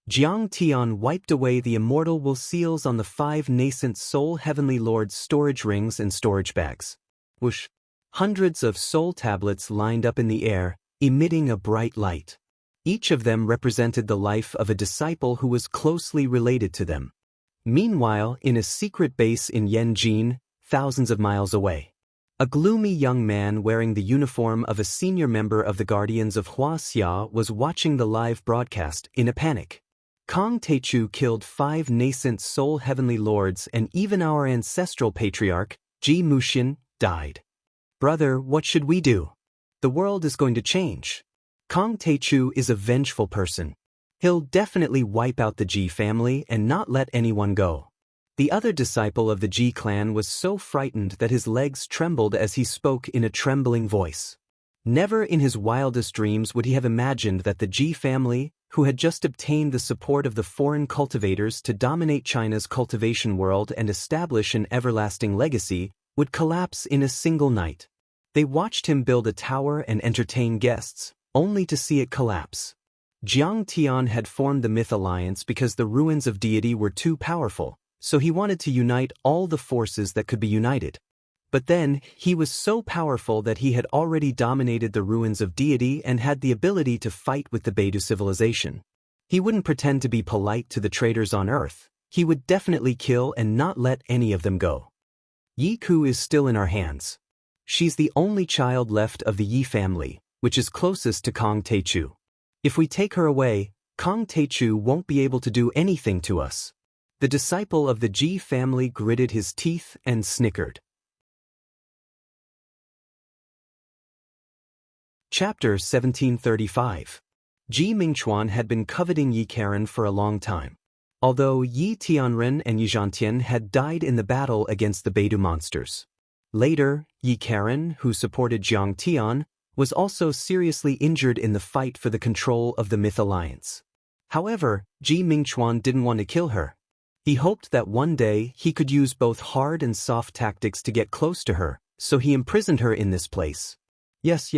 Jiang Tian wiped away the immortal will seals on the 5 nascent soul heavenly lords' storage rings and storage bags. Whoosh! Hundreds of soul tablets lined up in the air, emitting a bright light. Each of them represented the life of a disciple who was closely related to them. Meanwhile, in a secret base in Yanjin, thousands of miles away, a gloomy young man wearing the uniform of a senior member of the Guardians of Huaxia was watching the live broadcast in a panic. Kong Teichu killed 5 nascent soul heavenly lords and even our ancestral patriarch, Ji Muxian, died. Brother, what should we do? The world is going to change. Kong Teichu is a vengeful person. He'll definitely wipe out the Ji family and not let anyone go. The other disciple of the Ji clan was so frightened that his legs trembled as he spoke in a trembling voice. Never in his wildest dreams would he have imagined that the Ji family, who had just obtained the support of the foreign cultivators to dominate China's cultivation world and establish an everlasting legacy, would collapse in a single night. They watched him build a tower and entertain guests, only to see it collapse. Jiang Tian had formed the Myth Alliance because the ruins of deity were too powerful, so he wanted to unite all the forces that could be united. But then, he was so powerful that he had already dominated the ruins of deity and had the ability to fight with the Beidou civilization. He wouldn't pretend to be polite to the traitors on Earth. He would definitely kill and not let any of them go. Yi Ku is still in our hands. She's the only child left of the Yi family, which is closest to Kong Teichu. If we take her away, Kong Teichu won't be able to do anything to us. The disciple of the Ji family gritted his teeth and snickered. Chapter 1735. Ji Mingchuan had been coveting Yi Karen for a long time. Although Yi Tianren and Yi Zhantian had died in the battle against the Beidou monsters. Later, Yi Karen, who supported Jiang Tian, was also seriously injured in the fight for the control of the Myth Alliance. However, Ji Mingchuan didn't want to kill her. He hoped that one day he could use both hard and soft tactics to get close to her, so he imprisoned her in this place. Yes.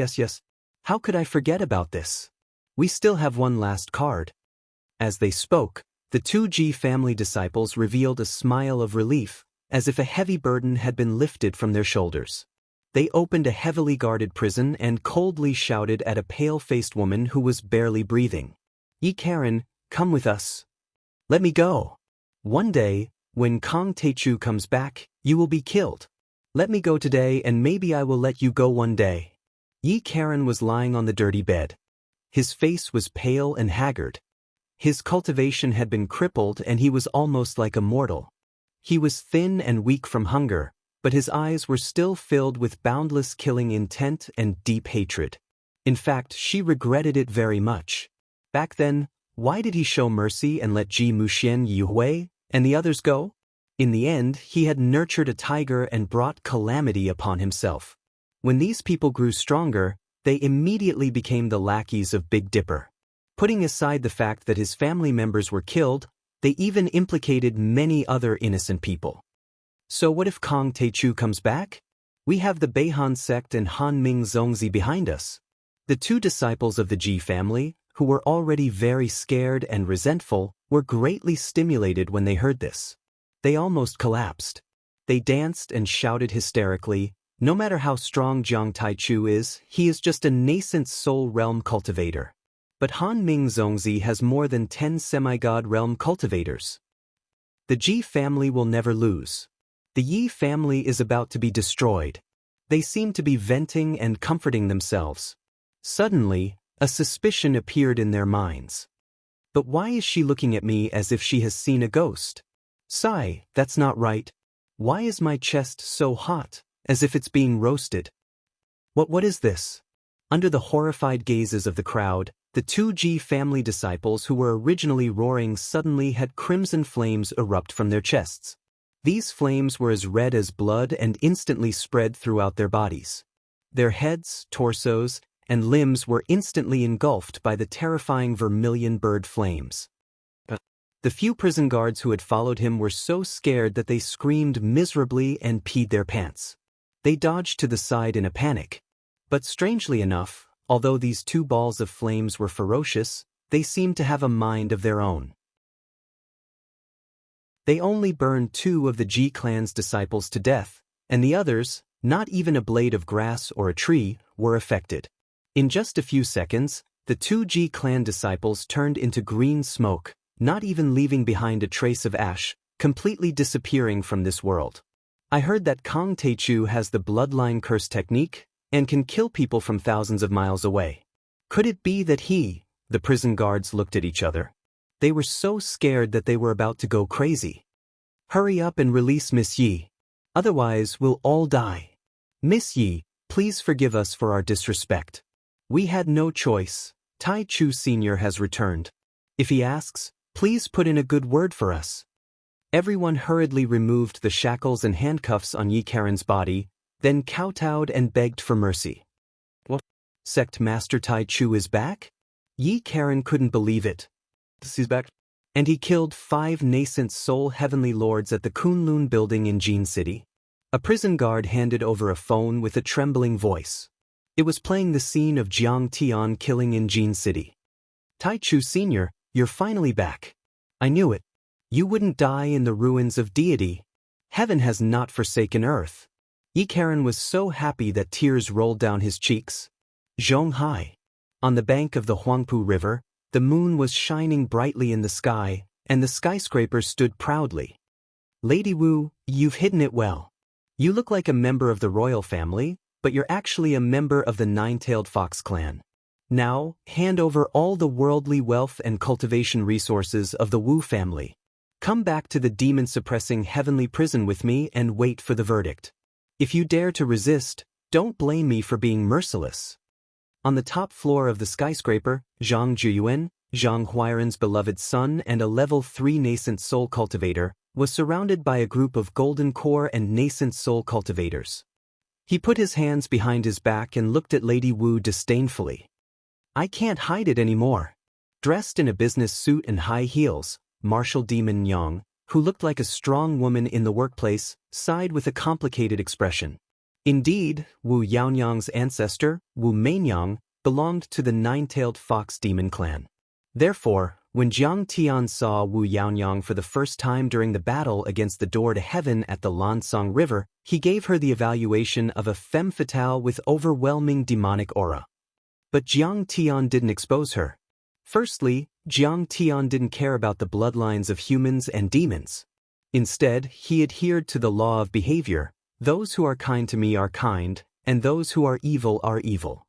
How could I forget about this? We still have one last card. As they spoke, the 2 Ji family disciples revealed a smile of relief, as if a heavy burden had been lifted from their shoulders. They opened a heavily guarded prison and coldly shouted at a pale-faced woman who was barely breathing. Yi Karen, come with us. Let me go. One day, When Kong Techu comes back, you will be killed. Let me go today and maybe I will let you go one day. Yi Karen was lying on the dirty bed. His face was pale and haggard. His cultivation had been crippled and he was almost like a mortal. He was thin and weak from hunger, but his eyes were still filled with boundless killing intent and deep hatred. In fact, she regretted it very much. Back then, why did he show mercy and let Ji Muxian Yuhui and the others go? In the end, he had nurtured a tiger and brought calamity upon himself. When these people grew stronger, they immediately became the lackeys of Big Dipper. Putting aside the fact that his family members were killed, they even implicated many other innocent people. So what if Kong Techu comes back? We have the Beihan sect and Han Ming Zongzi behind us. The two disciples of the Ji family, who were already very scared and resentful, were greatly stimulated when they heard this. They almost collapsed. They danced and shouted hysterically, "No matter how strong Jiang Taichu is, he is just a nascent soul realm cultivator. But Han Ming Zongzi has more than 10 semi-god realm cultivators. The Ji family will never lose. The Yi family is about to be destroyed." They seemed to be venting and comforting themselves. Suddenly, a suspicion appeared in their minds. But why is she looking at me as if she has seen a ghost? Sigh, that's not right. Why is my chest so hot, as if it's being roasted? What is this? Under the horrified gazes of the crowd, the two Ji family disciples who were originally roaring suddenly had crimson flames erupt from their chests. These flames were as red as blood and instantly spread throughout their bodies. Their heads, torsos, and limbs were instantly engulfed by the terrifying vermilion bird flames. The few prison guards who had followed him were so scared that they screamed miserably and peed their pants. They dodged to the side in a panic. But strangely enough, although these two balls of flames were ferocious, they seemed to have a mind of their own. They only burned 2 of the Ji clan's disciples to death, and the others, not even a blade of grass or a tree, were affected. In just a few seconds, the 2 Ji clan disciples turned into green smoke, not even leaving behind a trace of ash, completely disappearing from this world. I heard that Kong Techu has the bloodline curse technique and can kill people from thousands of miles away. Could it be that the prison guards looked at each other? They were so scared that they were about to go crazy. Hurry up and release Miss Yi. Otherwise, we'll all die. Miss Yi, please forgive us for our disrespect. We had no choice. Tai Chu Sr. has returned. If he asks, please put in a good word for us. Everyone hurriedly removed the shackles and handcuffs on Yi Karen's body, then kowtowed and begged for mercy. What? Sect Master Tai Chu is back? Yi Karen couldn't believe it. He's back. And he killed 5 nascent soul heavenly lords at the Kunlun building in Jin City. A prison guard handed over a phone with a trembling voice. It was playing the scene of Jiang Tian killing in Jin City. Tai Chu Sr., you're finally back. I knew it. You wouldn't die in the ruins of deity. Heaven has not forsaken earth. Yi Karen was so happy that tears rolled down his cheeks. Zhonghai. On the bank of the Huangpu River, the moon was shining brightly in the sky, and the skyscraper stood proudly. Lady Wu, you've hidden it well. You look like a member of the royal family, but you're actually a member of the Nine-Tailed Fox clan. Now, hand over all the worldly wealth and cultivation resources of the Wu family. Come back to the demon-suppressing heavenly prison with me and wait for the verdict. If you dare to resist, don't blame me for being merciless. On the top floor of the skyscraper, Zhang Juyuan, Zhang Huairan's beloved son and a level 3 nascent soul cultivator, was surrounded by a group of golden core and nascent soul cultivators. He put his hands behind his back and looked at Lady Wu disdainfully. I can't hide it anymore. Dressed in a business suit and high heels, Martial Demon Yang, who looked like a strong woman in the workplace, sighed with a complicated expression. Indeed, Wu Yaonyang's ancestor, Wu Mainyang, belonged to the Nine-Tailed Fox demon clan. Therefore, when Jiang Tian saw Wu Yaonyang for the first time during the battle against the door to heaven at the Lansong River, he gave her the evaluation of a femme fatale with overwhelming demonic aura. But Jiang Tian didn't expose her. Firstly, Jiang Tian didn't care about the bloodlines of humans and demons. Instead, he adhered to the law of behavior: those who are kind to me are kind, and those who are evil.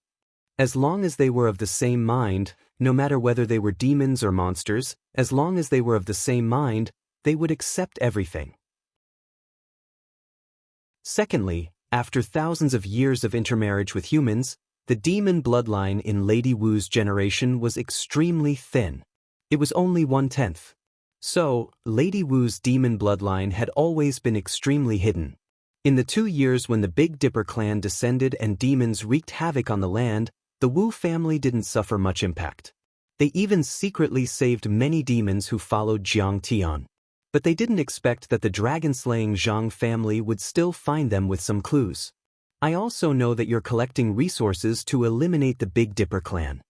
As long as they were of the same mind, no matter whether they were demons or monsters, as long as they were of the same mind, they would accept everything. Secondly, after thousands of years of intermarriage with humans, the demon bloodline in Lady Wu's generation was extremely thin. It was only 1/10. So, Lady Wu's demon bloodline had always been extremely hidden. In the 2 years when the Big Dipper clan descended and demons wreaked havoc on the land, the Wu family didn't suffer much impact. They even secretly saved many demons who followed Jiang Tian. But they didn't expect that the dragon-slaying Zhang family would still find them with some clues. I also know that you're collecting resources to eliminate the Big Dipper clan.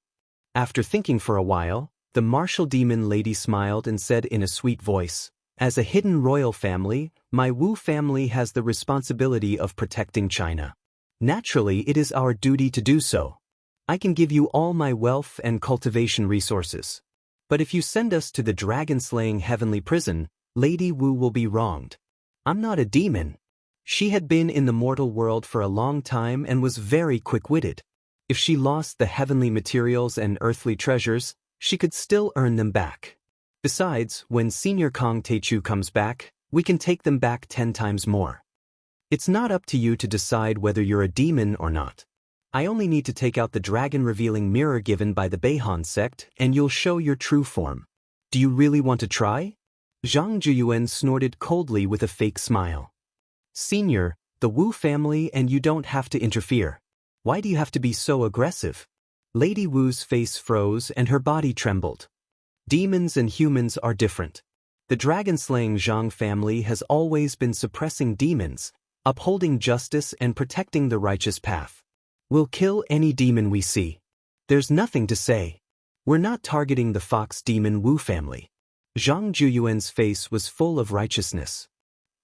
After thinking for a while, the martial demon lady smiled and said in a sweet voice, "As a hidden royal family, my Wu family has the responsibility of protecting China. Naturally, it is our duty to do so. I can give you all my wealth and cultivation resources. But if you send us to the dragon-slaying heavenly prison, Lady Wu will be wronged. I'm not a demon." She had been in the mortal world for a long time and was very quick-witted. If she lost the heavenly materials and earthly treasures, she could still earn them back. Besides, when Senior Kong Teichu comes back, we can take them back 10 times more. It's not up to you to decide whether you're a demon or not. I only need to take out the dragon-revealing mirror given by the Beihan sect, and you'll show your true form. Do you really want to try? Zhang Juyuan snorted coldly with a fake smile. Senior, the Wu family and you don't have to interfere. Why do you have to be so aggressive? Lady Wu's face froze and her body trembled. Demons and humans are different. The dragon-slaying Zhang family has always been suppressing demons, upholding justice and protecting the righteous path. We'll kill any demon we see. There's nothing to say. We're not targeting the fox demon Wu family. Zhang Juyuan's face was full of righteousness.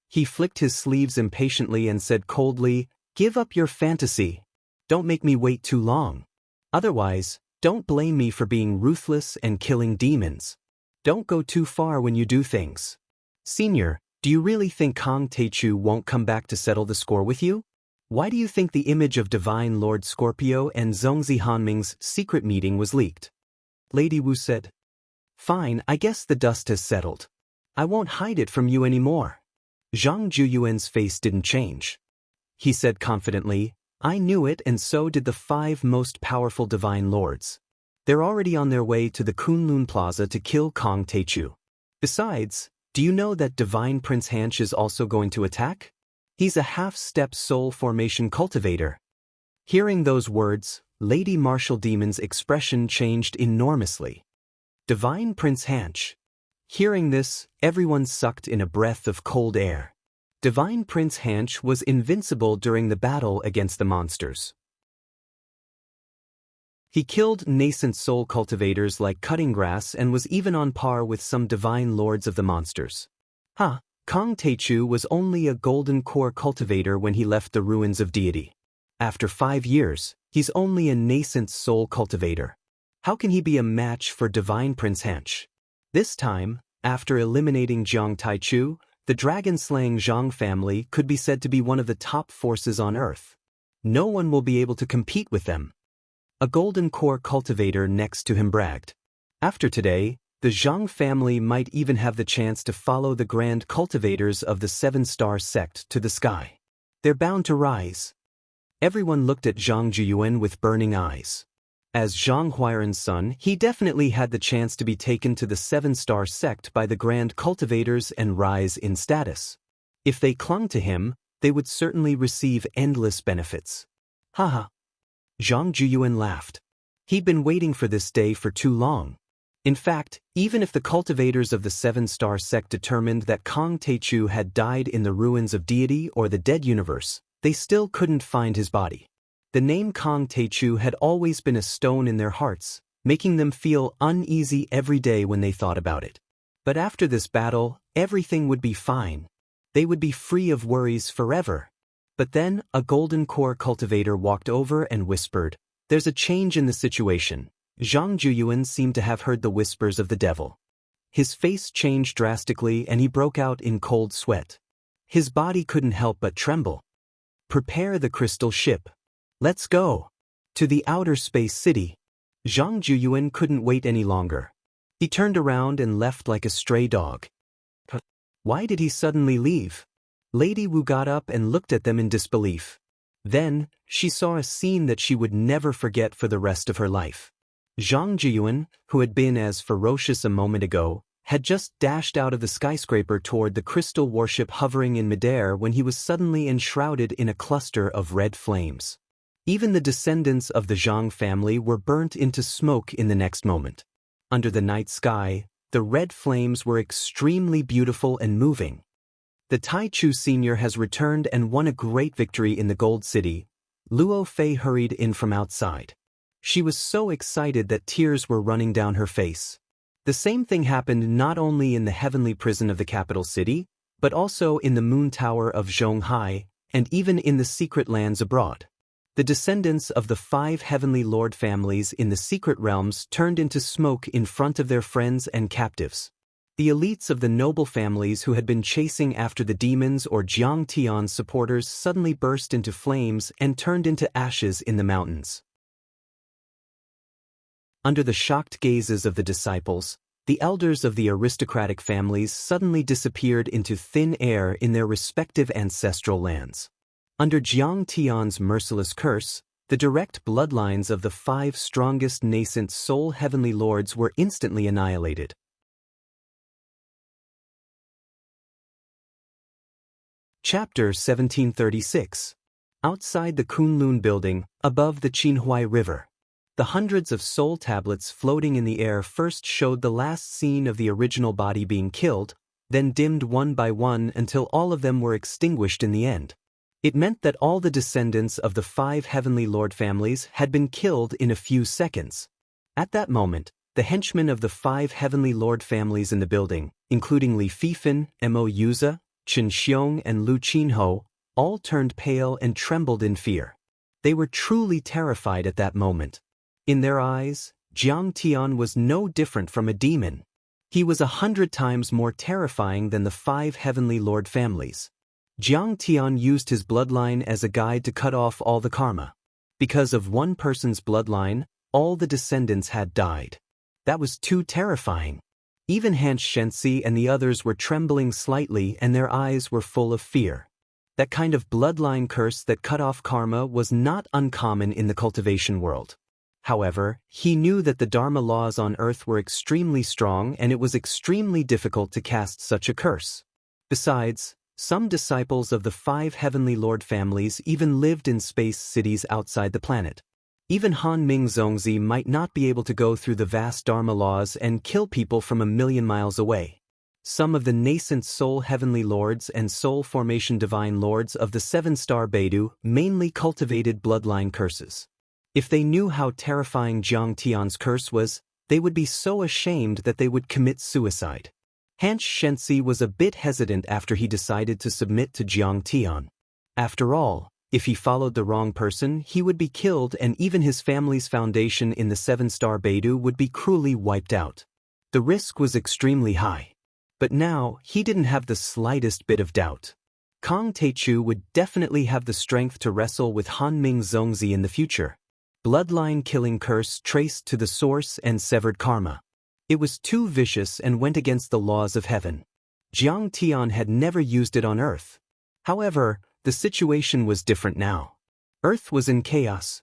He flicked his sleeves impatiently and said coldly, "Give up your fantasy. Don't make me wait too long. Otherwise, don't blame me for being ruthless and killing demons. Don't go too far when you do things. Senior, do you really think Kong Teichu won't come back to settle the score with you? Why do you think the image of Divine Lord Scorpio and Zhongzi Hanming's secret meeting was leaked?" Lady Wu said, "Fine, I guess the dust has settled. I won't hide it from you anymore." Zhang Juyuan's face didn't change. He said confidently, "I knew it, and so did the 5 most powerful divine lords. They're already on their way to the Kunlun Plaza to kill Kong Teichu. Besides, do you know that Divine Prince Hanch is also going to attack? He's a half-step soul formation cultivator." Hearing those words, Lady Martial Demon's expression changed enormously. Divine Prince Hanch. Hearing this, everyone sucked in a breath of cold air. Divine Prince Hanch was invincible during the battle against the monsters. He killed nascent soul cultivators like Cutting Grass and was even on par with some divine lords of the monsters. Kong Teichu was only a golden core cultivator when he left the ruins of deity. After 5 years, he's only a nascent soul cultivator. How can he be a match for Divine Prince Hanch? This time, after eliminating Jiang Taichu, the dragon-slaying Zhang family could be said to be one of the top forces on Earth. No one will be able to compete with them. A golden core cultivator next to him bragged. After today, the Zhang family might even have the chance to follow the grand cultivators of the 7-star sect to the sky. They're bound to rise. Everyone looked at Zhang Juyuan with burning eyes. As Zhang Huairan's son, he definitely had the chance to be taken to the 7-star sect by the grand cultivators and rise in status. If they clung to him, they would certainly receive endless benefits. Haha. Zhang Juyuan laughed. He'd been waiting for this day for too long. In fact, even if the cultivators of the 7-star sect determined that Kong Teichu had died in the ruins of deity or the dead universe, they still couldn't find his body. The name Kong Teichu had always been a stone in their hearts, making them feel uneasy every day when they thought about it. But after this battle, everything would be fine. They would be free of worries forever. But then, a golden core cultivator walked over and whispered, "There's a change in the situation." Zhang Juyuan seemed to have heard the whispers of the devil. His face changed drastically and he broke out in cold sweat. His body couldn't help but tremble. Prepare the crystal ship. Let's go. To the outer space city. Zhang Juyuan couldn't wait any longer. He turned around and left like a stray dog. Why did he suddenly leave? Lady Wu got up and looked at them in disbelief. Then, she saw a scene that she would never forget for the rest of her life. Zhang Jiyuan, who had been as ferocious a moment ago, had just dashed out of the skyscraper toward the crystal warship hovering in midair when he was suddenly enshrouded in a cluster of red flames. Even the descendants of the Zhang family were burnt into smoke in the next moment. Under the night sky, the red flames were extremely beautiful and moving. The Taichu Senior has returned and won a great victory in the Gold City. Luo Fei hurried in from outside. She was so excited that tears were running down her face. The same thing happened not only in the heavenly prison of the capital city, but also in the moon tower of Zhonghai, and even in the secret lands abroad. The descendants of the 5 heavenly lord families in the secret realms turned into smoke in front of their friends and captives. The elites of the noble families who had been chasing after the demons or Jiang Tian's supporters suddenly burst into flames and turned into ashes in the mountains. Under the shocked gazes of the disciples, the elders of the aristocratic families suddenly disappeared into thin air in their respective ancestral lands. Under Jiang Tian's merciless curse, the direct bloodlines of the 5 strongest nascent soul heavenly lords were instantly annihilated. Chapter 1736. Outside the Kunlun building, above the Qinhuai River. The hundreds of soul tablets floating in the air first showed the last scene of the original body being killed, then dimmed one by one until all of them were extinguished in the end. It meant that all the descendants of the 5 heavenly lord families had been killed in a few seconds. At that moment, the henchmen of the 5 heavenly lord families in the building, including Li Fifan, Mo Yuza, Chen Xiong and Lu Qinho, all turned pale and trembled in fear. They were truly terrified at that moment. In their eyes, Jiang Tian was no different from a demon. He was 100 times more terrifying than the 5 heavenly lord families. Jiang Tian used his bloodline as a guide to cut off all the karma. Because of one person's bloodline, all the descendants had died. That was too terrifying. Even Hansh Shensi and the others were trembling slightly and their eyes were full of fear. That kind of bloodline curse that cut off karma was not uncommon in the cultivation world. However, he knew that the Dharma laws on earth were extremely strong and it was extremely difficult to cast such a curse. Besides, some disciples of the 5 heavenly lord families even lived in space cities outside the planet. Even Han Ming Zongzi might not be able to go through the vast Dharma laws and kill people from 1,000,000 miles away. Some of the nascent soul heavenly lords and soul formation divine lords of the 7-star Beidou mainly cultivated bloodline curses. If they knew how terrifying Jiang Tian's curse was, they would be so ashamed that they would commit suicide. Hansh Shensi was a bit hesitant after he decided to submit to Jiang Tian. After all, if he followed the wrong person, he would be killed and even his family's foundation in the 7-star Beidou would be cruelly wiped out. The risk was extremely high. But now, he didn't have the slightest bit of doubt. Kang Taichu would definitely have the strength to wrestle with Han Ming Zongzi in the future. Bloodline killing curse traced to the source and severed karma. It was too vicious and went against the laws of heaven. Jiang Tian had never used it on Earth. However, the situation was different now. Earth was in chaos.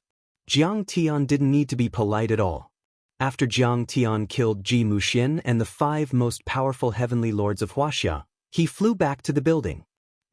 Jiang Tian didn't need to be polite at all. After Jiang Tian killed Ji Muxian and the 5 most powerful heavenly lords of Wuxia, he flew back to the building.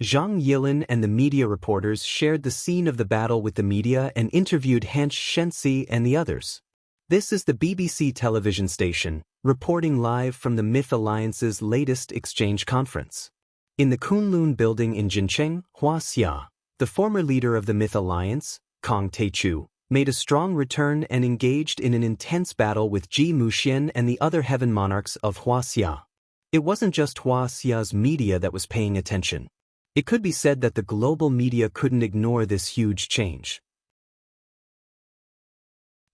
Zhang Yilin and the media reporters shared the scene of the battle with the media and interviewed Hansh Shensi and the others. This is the BBC television station, reporting live from the Myth Alliance's latest exchange conference. In the Kunlun building in Jincheng, Wuxia, the former leader of the Myth Alliance, Kang Taichu, made a strong return and engaged in an intense battle with Ji Muxian and the other heaven monarchs of Wuxia. It wasn't just Wuxia's media that was paying attention. It could be said that the global media couldn't ignore this huge change.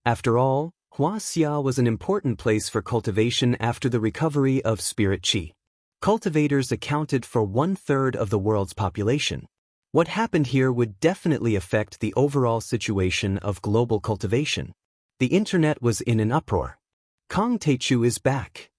After all, Wuxia was an important place for cultivation after the recovery of spirit qi. Cultivators accounted for 1/3 of the world's population. What happened here would definitely affect the overall situation of global cultivation. The internet was in an uproar. Kong Teichu is back.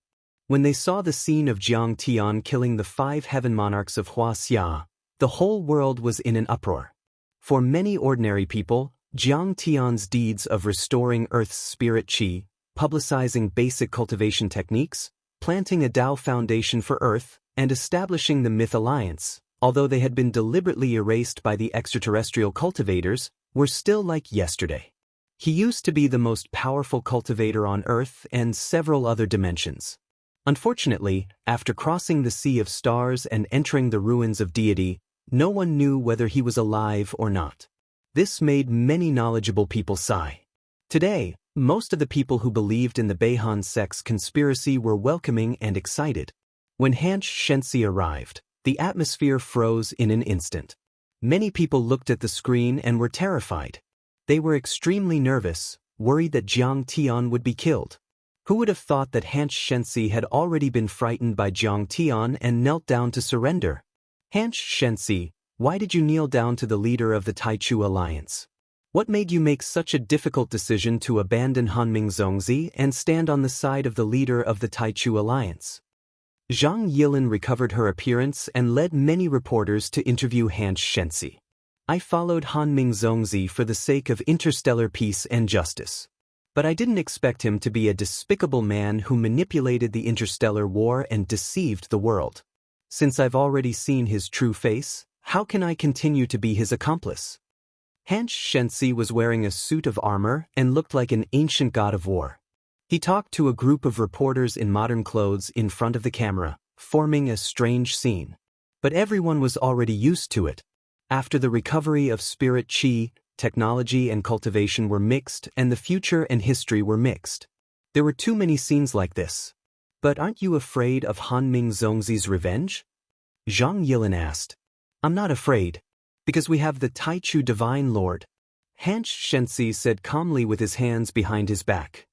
When they saw the scene of Jiang Tian killing the 5 heaven monarchs of Wuxia, the whole world was in an uproar. For many ordinary people, Jiang Tian's deeds of restoring Earth's spirit qi, publicizing basic cultivation techniques, planting a Dao foundation for Earth, and establishing the Myth Alliance, although they had been deliberately erased by the extraterrestrial cultivators, were still like yesterday. He used to be the most powerful cultivator on Earth and several other dimensions. Unfortunately, after crossing the Sea of Stars and entering the ruins of deity, no one knew whether he was alive or not. This made many knowledgeable people sigh. Today, most of the people who believed in the Beihan sect's conspiracy were welcoming and excited. When Xianxia arrived, the atmosphere froze in an instant. Many people looked at the screen and were terrified. They were extremely nervous, worried that Jiang Tian would be killed. Who would have thought that Xianxia had already been frightened by Jiang Tian and knelt down to surrender? Xianxia, why did you kneel down to the leader of the Taichu Alliance? What made you make such a difficult decision to abandon Hanming Zongzi and stand on the side of the leader of the Taichu Alliance? Zhang Yilin recovered her appearance and led many reporters to interview Xianxia. I followed Hanming Zongzi for the sake of interstellar peace and justice. But I didn't expect him to be a despicable man who manipulated the interstellar war and deceived the world. Since I've already seen his true face, how can I continue to be his accomplice? Xianxia was wearing a suit of armor and looked like an ancient god of war. He talked to a group of reporters in modern clothes in front of the camera, forming a strange scene. But everyone was already used to it. After the recovery of spirit qi, technology and cultivation were mixed and the future and history were mixed. There were too many scenes like this. But aren't you afraid of Hanming Zongzi's revenge? Zhang Yilin asked. I'm not afraid, because we have the Taichu Divine Lord. Xianxia said calmly with his hands behind his back.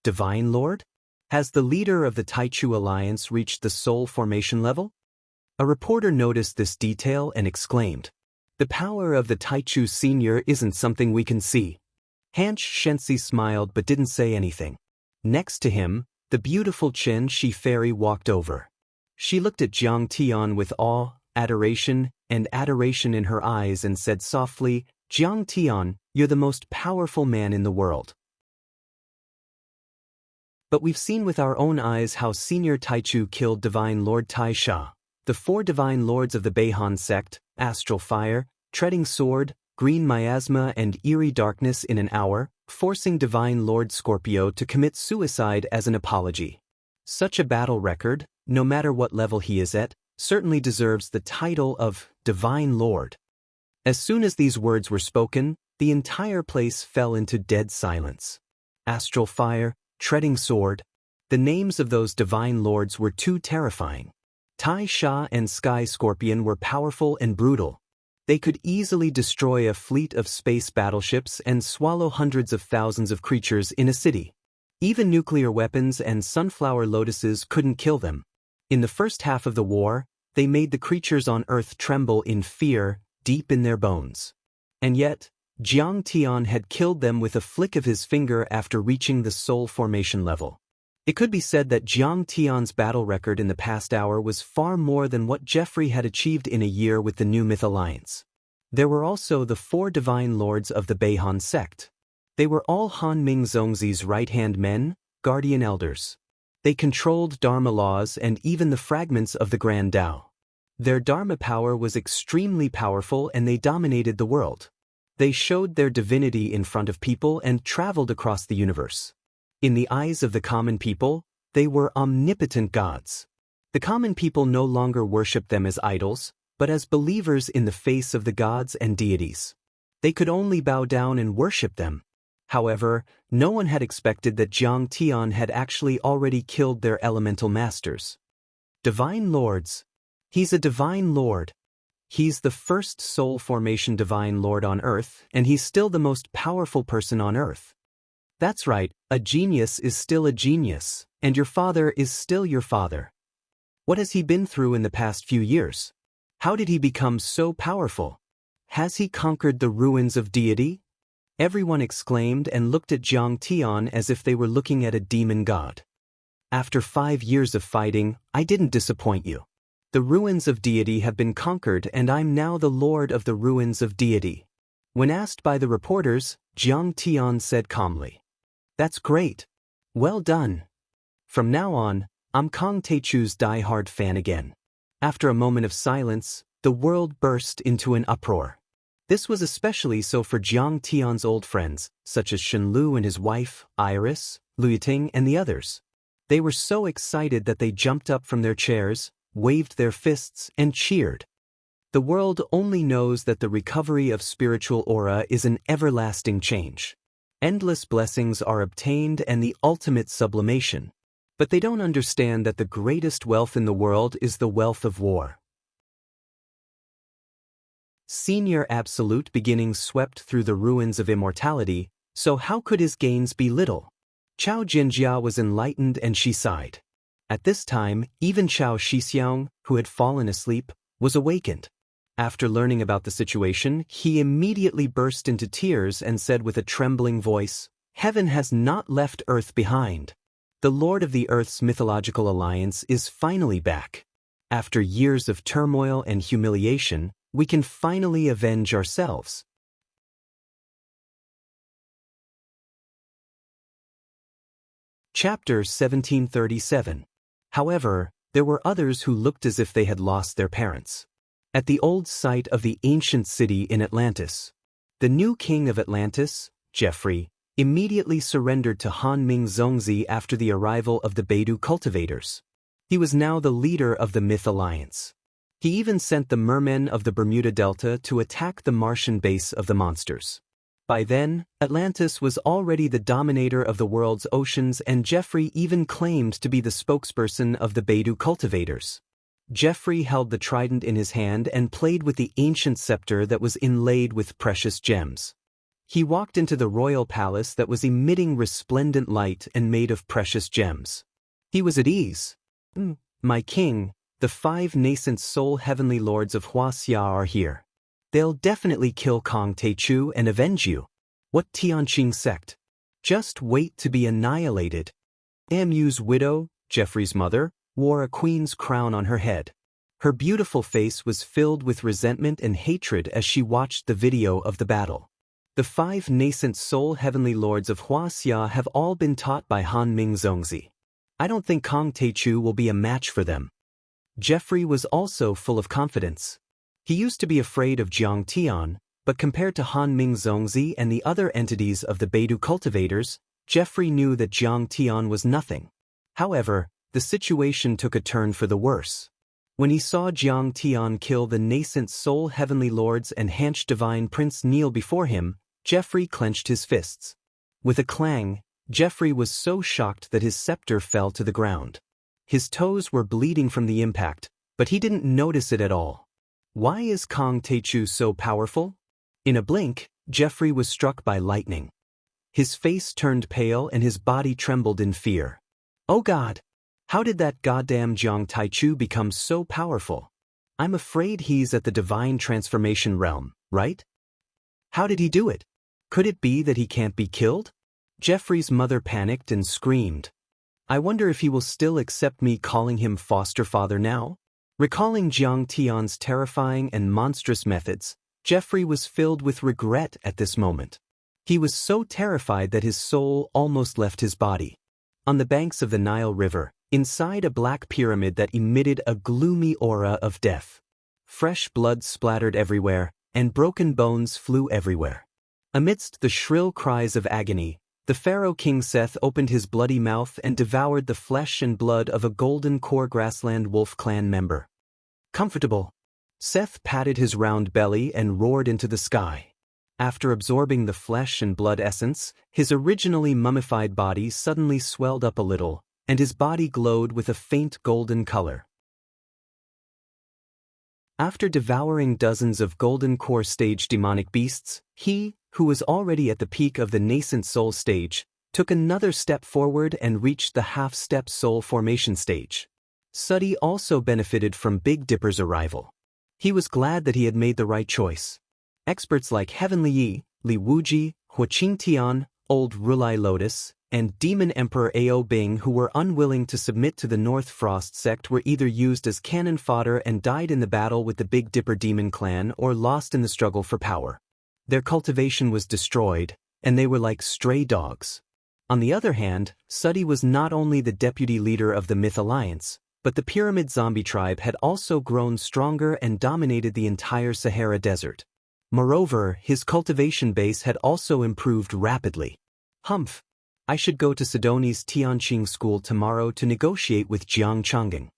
Divine Lord? Has the leader of the Taichu Alliance reached the soul formation level? A reporter noticed this detail and exclaimed. The power of the Taichu Senior isn't something we can see. Xianxia smiled but didn't say anything. Next to him, the beautiful Chen Shi fairy walked over. She looked at Jiang Tian with awe, adoration in her eyes and said softly, Jiang Tian, you're the most powerful man in the world. But we've seen with our own eyes how Senior Taichu killed Divine Lord Tai Sha, the 4 divine lords of the Beihan sect, Astral Fire, Treading Sword, Green Miasma and Eerie Darkness in an hour, forcing Divine Lord Scorpio to commit suicide as an apology. Such a battle record, no matter what level he is at, certainly deserves the title of Divine Lord. As soon as these words were spoken, the entire place fell into dead silence. Astral Fire, Treading Sword. The names of those divine lords were too terrifying. Tai Sha and Sky Scorpion were powerful and brutal. They could easily destroy a fleet of space battleships and swallow hundreds of thousands of creatures in a city. Even nuclear weapons and sunflower lotuses couldn't kill them. In the first half of the war, they made the creatures on Earth tremble in fear, deep in their bones. And yet, Jiang Tian had killed them with a flick of his finger after reaching the soul formation level. It could be said that Jiang Tian's battle record in the past hour was far more than what Jeffrey had achieved in a year with the New Myth Alliance. There were also the 4 divine lords of the Beihan sect. They were all Hanming Zongzi's right-hand men, guardian elders. They controlled Dharma laws and even the fragments of the Grand Tao. Their Dharma power was extremely powerful and they dominated the world. They showed their divinity in front of people and traveled across the universe. In the eyes of the common people, they were omnipotent gods. The common people no longer worshipped them as idols, but as believers in the face of the gods and deities. They could only bow down and worship them. However, no one had expected that Jiang Tian had actually already killed their elemental masters. Divine Lords. He's a divine lord. He's the first soul formation divine lord on Earth, and he's still the most powerful person on Earth. That's right, a genius is still a genius, and your father is still your father. What has he been through in the past few years? How did he become so powerful? Has he conquered the ruins of deity? Everyone exclaimed and looked at Jiang Tian as if they were looking at a demon god. After 5 years of fighting, I didn't disappoint you. The ruins of deity have been conquered and I'm now the lord of the ruins of deity. When asked by the reporters, Jiang Tian said calmly, "That's great. Well done. From now on, I'm Kang Taechu's die-hard fan again." After a moment of silence, the world burst into an uproar. This was especially so for Jiang Tian's old friends, such as Shen Lu and his wife, Iris, Lu Yiting and the others. They were so excited that they jumped up from their chairs, waved their fists, and cheered. The world only knows that the recovery of spiritual aura is an everlasting change. Endless blessings are obtained and the ultimate sublimation. But they don't understand that the greatest wealth in the world is the wealth of war. Senior Absolute beginnings swept through the ruins of immortality, so how could his gains be little? Chao Jinjia was enlightened and she sighed. At this time, even Chao Shixiang, who had fallen asleep, was awakened. After learning about the situation, he immediately burst into tears and said with a trembling voice, "Heaven has not left Earth behind. The Lord of the Earth's mythological alliance is finally back. After years of turmoil and humiliation, we can finally avenge ourselves." Chapter 1737. However, there were others who looked as if they had lost their parents. At the old site of the ancient city in Atlantis, the new king of Atlantis, Geoffrey, immediately surrendered to Han Ming Zongzi after the arrival of the Beidou cultivators. He was now the leader of the Myth Alliance. He even sent the mermen of the Bermuda Delta to attack the Martian base of the monsters. By then, Atlantis was already the dominator of the world's oceans and Geoffrey even claimed to be the spokesperson of the Beidou cultivators. Geoffrey held the trident in his hand and played with the ancient scepter that was inlaid with precious gems. He walked into the royal palace that was emitting resplendent light and made of precious gems. He was at ease. "My king, the 5 nascent soul heavenly lords of Wuxia are here. They'll definitely kill Kang Taechu and avenge you. What Tianqing sect? Just wait to be annihilated." Mu's widow, Geoffrey's mother, wore a queen's crown on her head. Her beautiful face was filled with resentment and hatred as she watched the video of the battle. The 5 nascent soul heavenly lords of Wuxia have all been taught by Han Ming Zongzi. I don't think Kang Taechu will be a match for them. Geoffrey was also full of confidence. He used to be afraid of Jiang Tian, but compared to Han Ming Zongzi and the other entities of the Beidou cultivators, Geoffrey knew that Jiang Tian was nothing. However, the situation took a turn for the worse. When he saw Jiang Tian kill the nascent soul heavenly lords and Hanch divine prince kneel before him, Geoffrey clenched his fists. With a clang, Geoffrey was so shocked that his scepter fell to the ground. His toes were bleeding from the impact, but he didn't notice it at all. Why is Kang Taechu so powerful? In a blink, Geoffrey was struck by lightning. His face turned pale and his body trembled in fear. Oh God! How did that goddamn Jiang Taechu become so powerful? I'm afraid he's at the divine transformation realm, right? How did he do it? Could it be that he can't be killed? Geoffrey's mother panicked and screamed. I wonder if he will still accept me calling him foster father now? Recalling Jiang Tian's terrifying and monstrous methods, Geoffrey was filled with regret at this moment. He was so terrified that his soul almost left his body. On the banks of the Nile River, inside a black pyramid that emitted a gloomy aura of death, fresh blood splattered everywhere, and broken bones flew everywhere. Amidst the shrill cries of agony, the pharaoh King Seth opened his bloody mouth and devoured the flesh and blood of a golden core grassland wolf clan member. Comfortable. Seth patted his round belly and roared into the sky. After absorbing the flesh and blood essence, his originally mummified body suddenly swelled up a little, and his body glowed with a faint golden color. After devouring dozens of golden core stage demonic beasts, he, who was already at the peak of the nascent soul stage, took another step forward and reached the half-step soul formation stage. Suddy also benefited from Big Dipper's arrival. He was glad that he had made the right choice. Experts like Heavenly Yi, Li Wuji, Huaqing Tian, Old Rulai Lotus, and Demon Emperor Ao Bing, who were unwilling to submit to the North Frost sect, were either used as cannon fodder and died in the battle with the Big Dipper demon clan or lost in the struggle for power. Their cultivation was destroyed, and they were like stray dogs. On the other hand, Suddy was not only the deputy leader of the Myth Alliance, but the Pyramid Zombie tribe had also grown stronger and dominated the entire Sahara Desert. Moreover, his cultivation base had also improved rapidly. Humph! I should go to Sidoni's Tianqing school tomorrow to negotiate with Jiang Chang'an.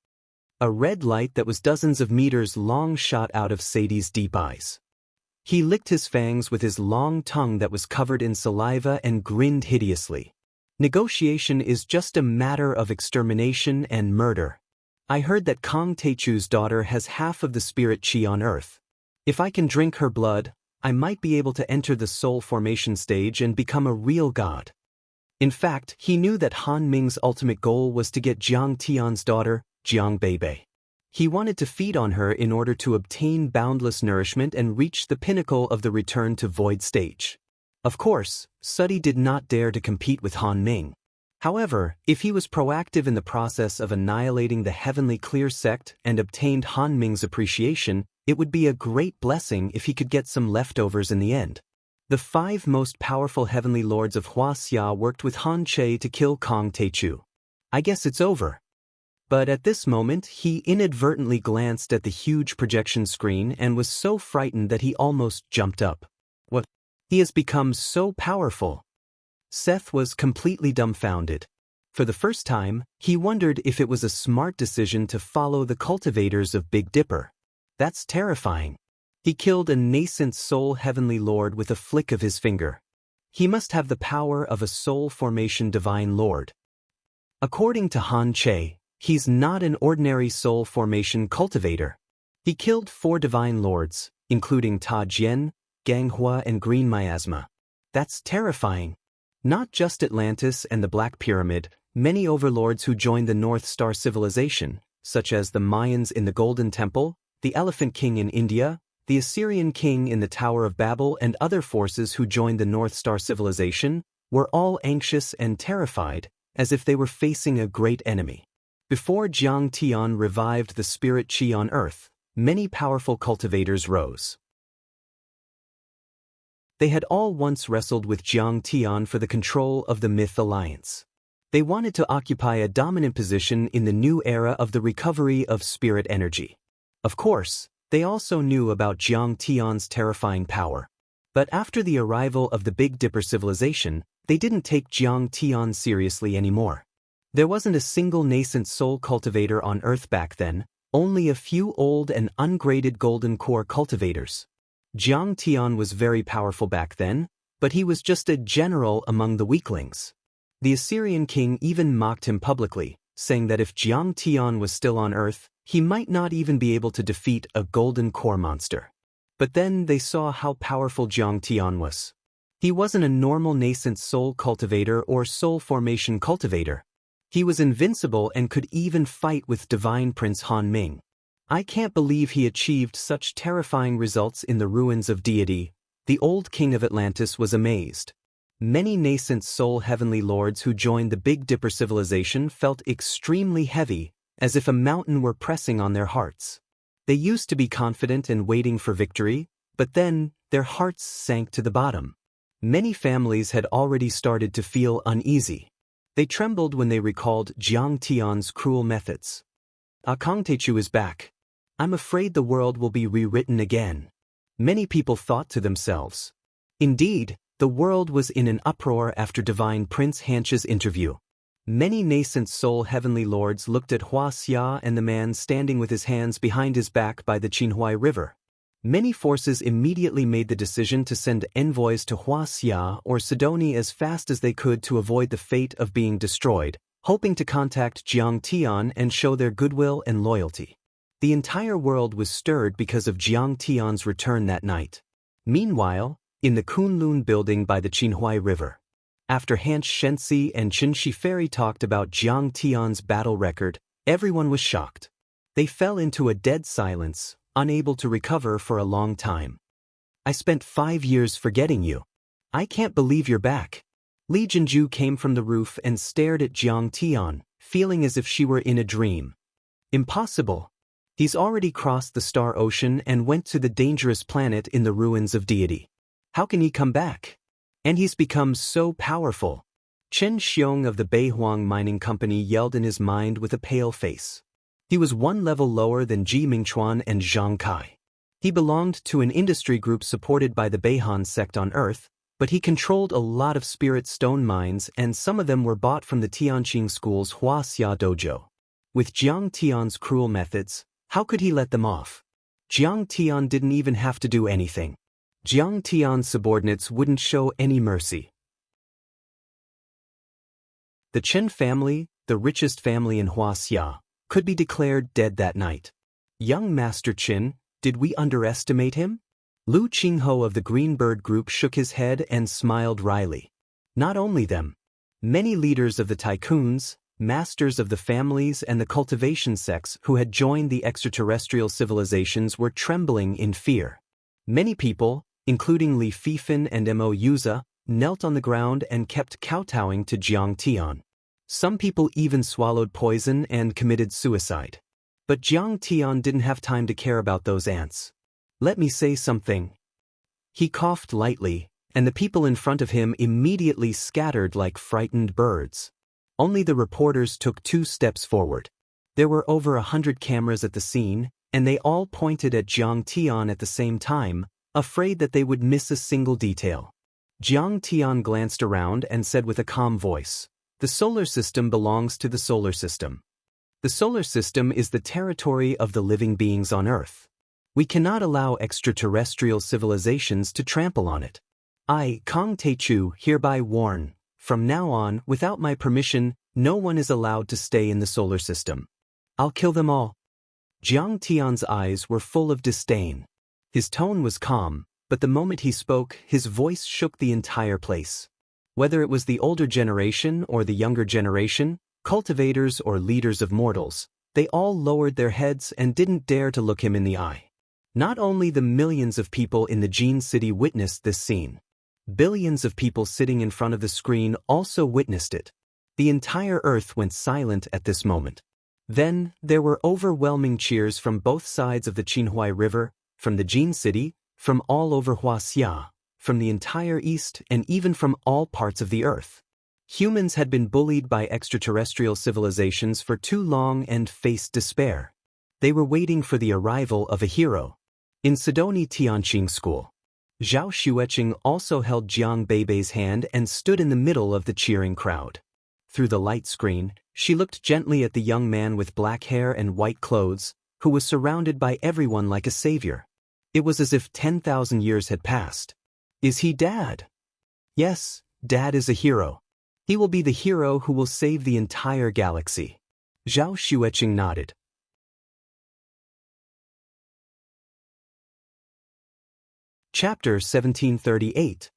A red light that was dozens of meters long shot out of Sadie's deep eyes. He licked his fangs with his long tongue that was covered in saliva and grinned hideously. Negotiation is just a matter of extermination and murder. I heard that Kong Teichu's daughter has half of the spirit qi on Earth. If I can drink her blood, I might be able to enter the soul formation stage and become a real god. In fact, he knew that Han Ming's ultimate goal was to get Jiang Tian's daughter, Jiang Beibei. He wanted to feed on her in order to obtain boundless nourishment and reach the pinnacle of the return to void stage. Of course, Suddy did not dare to compete with Han Ming. However, if he was proactive in the process of annihilating the Heavenly Clear sect and obtained Han Ming's appreciation, it would be a great blessing if he could get some leftovers in the end. The 5 most powerful Heavenly Lords of Huaxia worked with Han Che to kill Kong Teichu. I guess it's over. But at this moment, he inadvertently glanced at the huge projection screen and was so frightened that he almost jumped up. What? He has become so powerful. Seth was completely dumbfounded. For the first time, he wondered if it was a smart decision to follow the cultivators of Big Dipper. That's terrifying. He killed a nascent soul Heavenly Lord with a flick of his finger. He must have the power of a soul formation divine lord. According to Han Che, he's not an ordinary soul formation cultivator. He killed 4 divine lords, including Ta Jian, Ganghua and Green Miasma. That's terrifying. Not just Atlantis and the Black Pyramid, many overlords who joined the North Star civilization, such as the Mayans in the Golden Temple, the Elephant King in India, the Assyrian King in the Tower of Babel, and other forces who joined the North Star civilization, were all anxious and terrified, as if they were facing a great enemy. Before Jiang Tian revived the spirit qi on Earth, many powerful cultivators rose. They had all once wrestled with Jiang Tian for the control of the Myth Alliance. They wanted to occupy a dominant position in the new era of the recovery of spirit energy. Of course, they also knew about Jiang Tian's terrifying power. But after the arrival of the Big Dipper civilization, they didn't take Jiang Tian seriously anymore. There wasn't a single nascent soul cultivator on Earth back then, only a few old and ungraded golden core cultivators. Jiang Tian was very powerful back then, but he was just a general among the weaklings. The Assyrian king even mocked him publicly, saying that if Jiang Tian was still on Earth, he might not even be able to defeat a golden core monster. But then they saw how powerful Jiang Tian was. He wasn't a normal nascent soul cultivator or soul formation cultivator. He was invincible and could even fight with Divine Prince Han Ming. I can't believe he achieved such terrifying results in the ruins of deity. The old king of Atlantis was amazed. Many nascent soul heavenly lords who joined the Big Dipper civilization felt extremely heavy, as if a mountain were pressing on their hearts. They used to be confident and waiting for victory, but then their hearts sank to the bottom. Many families had already started to feel uneasy. They trembled when they recalled Jiang Tian's cruel methods. Kong Teichu is back. I'm afraid the world will be rewritten again. Many people thought to themselves. Indeed, the world was in an uproar after Divine Prince Hancha's interview. Many nascent soul heavenly lords looked at Huaxia and the man standing with his hands behind his back by the Qinhuai River. Many forces immediately made the decision to send envoys to Huaxia or Sidoni as fast as they could to avoid the fate of being destroyed, hoping to contact Jiang Tian and show their goodwill and loyalty. The entire world was stirred because of Jiang Tian's return that night. Meanwhile, in the Kunlun building by the Qinhuai River, After Han Shenxi and Qin Shiferi talked about Jiang Tian's battle record, everyone was shocked. They fell into a dead silence, unable to recover for a long time. I spent 5 years forgetting you. I can't believe you're back. Li Jinju came from the roof and stared at Jiang Tian, feeling as if she were in a dream. Impossible. He's already crossed the star ocean and went to the dangerous planet in the ruins of deity. How can he come back? And he's become so powerful. Chen Xiong of the Beihuang Mining Company yelled in his mind with a pale face. He was one level lower than Ji Mingchuan and Zhang Kai. He belonged to an industry group supported by the Beihan sect on Earth, but he controlled a lot of spirit stone mines and some of them were bought from the Tianqing School's Wuxia dojo. With Jiang Tian's cruel methods, how could he let them off? Jiang Tian didn't even have to do anything. Jiang Tian's subordinates wouldn't show any mercy. The Chen family, the richest family in Wuxia, could be declared dead that night. Young Master Qin, did we underestimate him? Lu Qingho of the Greenbird Group shook his head and smiled wryly. Not only them. Many leaders of the tycoons, masters of the families and the cultivation sects who had joined the extraterrestrial civilizations were trembling in fear. Many people, including Li Fifan and Mo Yuza, knelt on the ground and kept kowtowing to Jiang Tian. Some people even swallowed poison and committed suicide. But Jiang Tian didn't have time to care about those ants. Let me say something. He coughed lightly, and the people in front of him immediately scattered like frightened birds. Only the reporters took 2 steps forward. There were over 100 cameras at the scene, and they all pointed at Jiang Tian at the same time, afraid that they would miss a single detail. Jiang Tian glanced around and said with a calm voice, "The solar system belongs to the solar system. The solar system is the territory of the living beings on Earth. We cannot allow extraterrestrial civilizations to trample on it. I, Kong Teichu, hereby warn, from now on, without my permission, no one is allowed to stay in the solar system. I'll kill them all." Jiang Tian's eyes were full of disdain. His tone was calm, but the moment he spoke, his voice shook the entire place. Whether it was the older generation or the younger generation, cultivators or leaders of mortals, they all lowered their heads and didn't dare to look him in the eye. Not only the millions of people in the Gene City witnessed this scene. Billions of people sitting in front of the screen also witnessed it. The entire Earth went silent at this moment. Then, there were overwhelming cheers from both sides of the Qinhuai River, from the Gene City, from all over Wuxia, from the entire East, and even from all parts of the Earth. Humans had been bullied by extraterrestrial civilizations for too long and faced despair. They were waiting for the arrival of a hero. In Sidoni Tianqing School, Zhao Xueqing also held Jiang Beibei's hand and stood in the middle of the cheering crowd. Through the light screen, she looked gently at the young man with black hair and white clothes, who was surrounded by everyone like a savior. It was as if 10,000 years had passed. Is he Dad? Yes, Dad is a hero. He will be the hero who will save the entire galaxy. Zhao Xueqing nodded. Chapter 1738.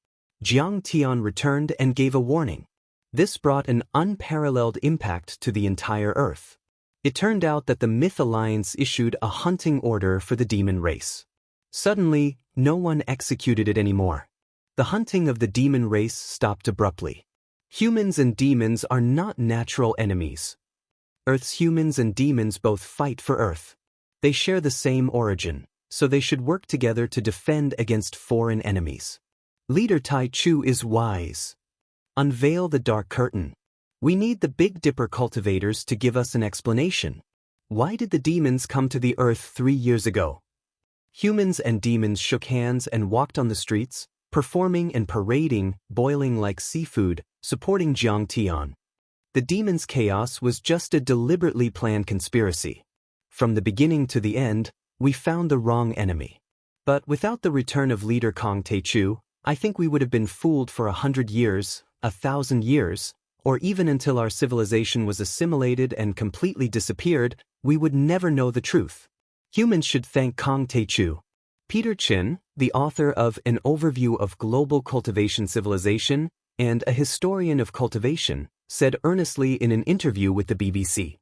Jiang Tian returned and gave a warning. This brought an unparalleled impact to the entire Earth. It turned out that the Myth Alliance issued a hunting order for the demon race. Suddenly, no one executed it anymore. The hunting of the demon race stopped abruptly. Humans and demons are not natural enemies. Earth's humans and demons both fight for Earth. They share the same origin, so they should work together to defend against foreign enemies. Leader Tai Chu is wise. Unveil the dark curtain. We need the Big Dipper cultivators to give us an explanation. Why did the demons come to the Earth 3 years ago? Humans and demons shook hands and walked on the streets, performing and parading, boiling like seafood, supporting Jiang Tian. The demons' chaos was just a deliberately planned conspiracy. From the beginning to the end, we found the wrong enemy. But without the return of leader Kong Teichu, I think we would have been fooled for 100 years, 1,000 years, or even until our civilization was assimilated and completely disappeared, we would never know the truth. Humans should thank Kong Teichu. Peter Chin, the author of An Overview of Global Cultivation Civilization, and a historian of cultivation, said earnestly in an interview with the BBC.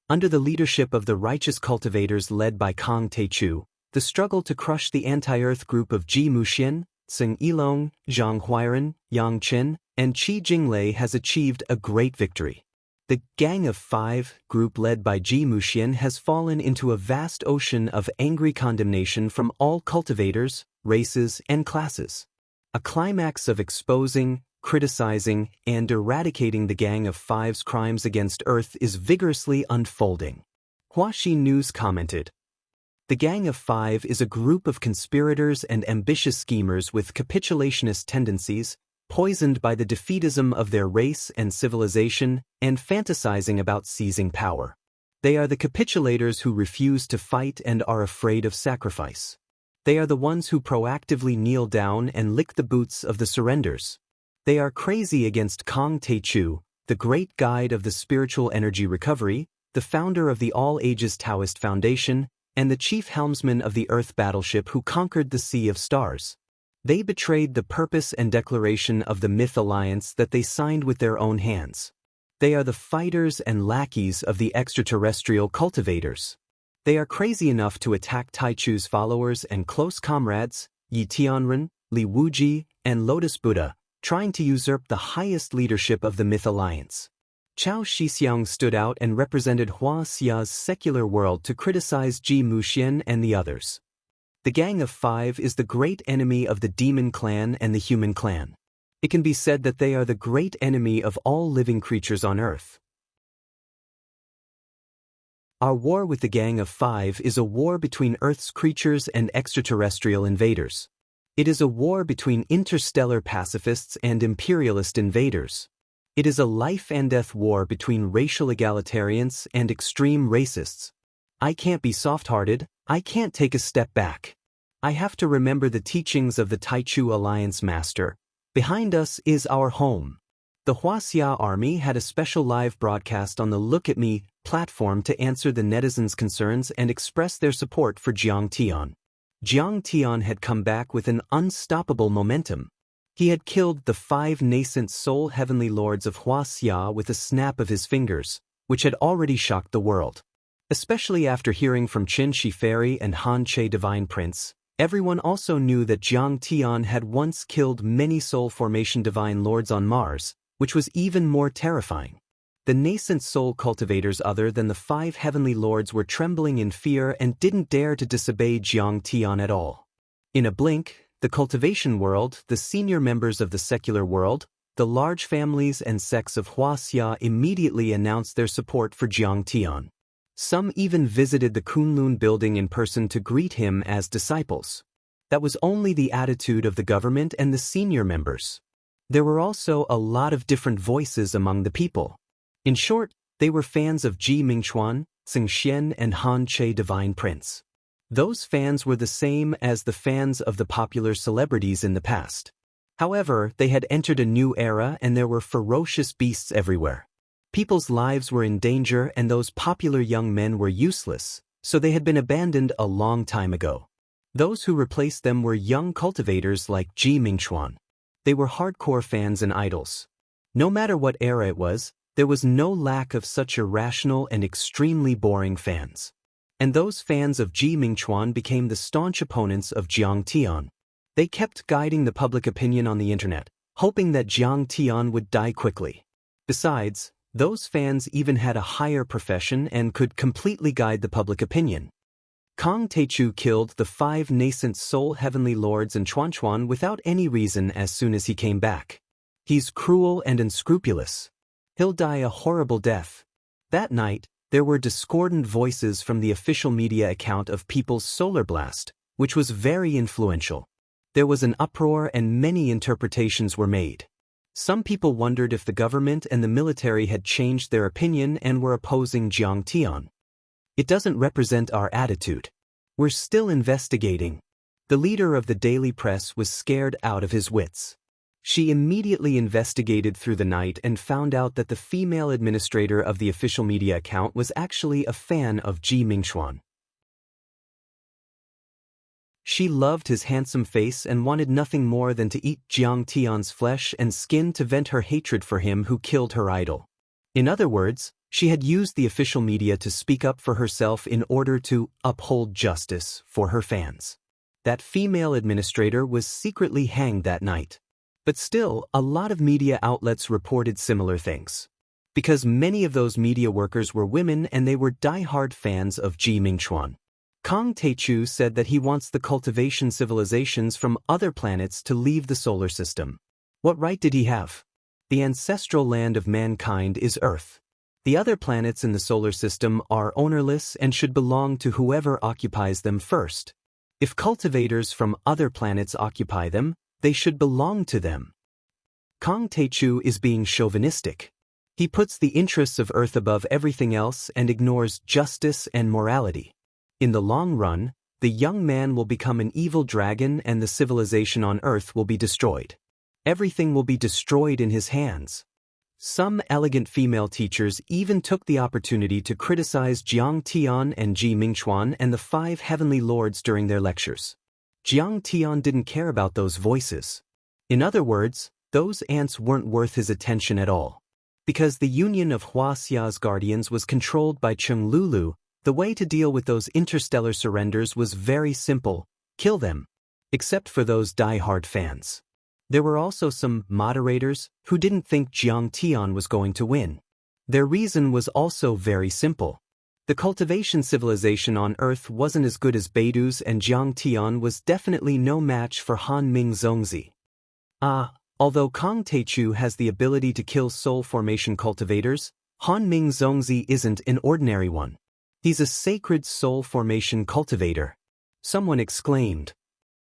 Under the leadership of the righteous cultivators led by Kang Taichu, the struggle to crush the anti-earth group of Ji Muxian, Tseng Yilong, Zhang Huairan, Yang Chen, and Qi Jinglei has achieved a great victory. The Gang of Five group led by Ji Muxian has fallen into a vast ocean of angry condemnation from all cultivators, races, and classes. A climax of exposing, criticizing, and eradicating the Gang of Five's crimes against Earth is vigorously unfolding. Huaxi News commented, "The Gang of Five is a group of conspirators and ambitious schemers with capitulationist tendencies, poisoned by the defeatism of their race and civilization, and fantasizing about seizing power. They are the capitulators who refuse to fight and are afraid of sacrifice. They are the ones who proactively kneel down and lick the boots of the surrenders. They are crazy against Kang Taichu, the great guide of the spiritual energy recovery, the founder of the All Ages Daoist Foundation, and the chief helmsman of the Earth battleship who conquered the Sea of Stars. They betrayed the purpose and declaration of the Myth Alliance that they signed with their own hands. They are the fighters and lackeys of the extraterrestrial cultivators. They are crazy enough to attack Taichu's followers and close comrades, Yi Tianren, Li Wuji, and Lotus Buddha, trying to usurp the highest leadership of the Myth Alliance." Chao Shixiang stood out and represented Huaxia's secular world to criticize Ji Muxian and the others. The Gang of Five is the great enemy of the demon clan and the human clan. It can be said that they are the great enemy of all living creatures on Earth. Our war with the Gang of Five is a war between Earth's creatures and extraterrestrial invaders. It is a war between interstellar pacifists and imperialist invaders. It is a life-and-death war between racial egalitarians and extreme racists. I can't be soft-hearted, I can't take a step back. I have to remember the teachings of the Taichu Alliance Master. Behind us is our home. The Huaxia Army had a special live broadcast on the Look at Me platform to answer the netizens' concerns and express their support for Jiang Tian. Jiang Tian had come back with an unstoppable momentum. He had killed the 5 nascent soul heavenly lords of Huaxia with a snap of his fingers, which had already shocked the world. Especially after hearing from Qin Shi Fairy and Han Che Divine Prince, everyone also knew that Jiang Tian had once killed many soul formation divine lords on Mars, which was even more terrifying. The nascent soul cultivators other than the 5 heavenly lords were trembling in fear and didn't dare to disobey Jiang Tian at all. In a blink, the cultivation world, the senior members of the secular world, the large families and sects of Huaxia immediately announced their support for Jiang Tian. Some even visited the Kunlun building in person to greet him as disciples. That was only the attitude of the government and the senior members. There were also a lot of different voices among the people. In short, they were fans of Ji Mingchuan, Xing Xian and Han Che Divine Prince. Those fans were the same as the fans of the popular celebrities in the past. However, they had entered a new era and there were ferocious beasts everywhere. People's lives were in danger and those popular young men were useless, so they had been abandoned a long time ago. Those who replaced them were young cultivators like Ji Mingchuan. They were hardcore fans and idols. No matter what era it was, there was no lack of such irrational and extremely boring fans. And those fans of Ji Mingchuan became the staunch opponents of Jiang Tian. They kept guiding the public opinion on the internet, hoping that Jiang Tian would die quickly. Besides, those fans even had a higher profession and could completely guide the public opinion. Kang Taichu killed the 5 nascent soul heavenly lords and Chuan without any reason as soon as he came back. He's cruel and unscrupulous. He'll die a horrible death. That night, there were discordant voices from the official media account of People's Solar Blast, which was very influential. There was an uproar and many interpretations were made. Some people wondered if the government and the military had changed their opinion and were opposing Jiang Tian. It doesn't represent our attitude. We're still investigating. The leader of the daily press was scared out of his wits. She immediately investigated through the night and found out that the female administrator of the official media account was actually a fan of Ji Mingchuan. She loved his handsome face and wanted nothing more than to eat Jiang Tian's flesh and skin to vent her hatred for him who killed her idol. In other words, she had used the official media to speak up for herself in order to uphold justice for her fans. That female administrator was secretly hanged that night. But still, a lot of media outlets reported similar things. Because many of those media workers were women and they were die-hard fans of Ji Mingchuan. Kang Teichu said that he wants the cultivation civilizations from other planets to leave the solar system. What right did he have? The ancestral land of mankind is Earth. The other planets in the solar system are ownerless and should belong to whoever occupies them first. If cultivators from other planets occupy them, they should belong to them. Kang Teichu is being chauvinistic. He puts the interests of Earth above everything else and ignores justice and morality. In the long run, the young man will become an evil dragon and the civilization on Earth will be destroyed. Everything will be destroyed in his hands. Some elegant female teachers even took the opportunity to criticize Jiang Tian and Ji Mingchuan and the 5 heavenly lords during their lectures. Jiang Tian didn't care about those voices. In other words, those ants weren't worth his attention at all. Because the union of Wuxia's guardians was controlled by Cheng Lulu, the way to deal with those interstellar surrenders was very simple: kill them. Except for those die-hard fans. There were also some moderators who didn't think Jiang Tian was going to win. Their reason was also very simple. The cultivation civilization on Earth wasn't as good as Beidu's and Jiang Tian was definitely no match for Han Ming Zongzi. Although Kang Teichu has the ability to kill soul formation cultivators, Han Ming Zongzi isn't an ordinary one. He's a sacred soul formation cultivator. Someone exclaimed.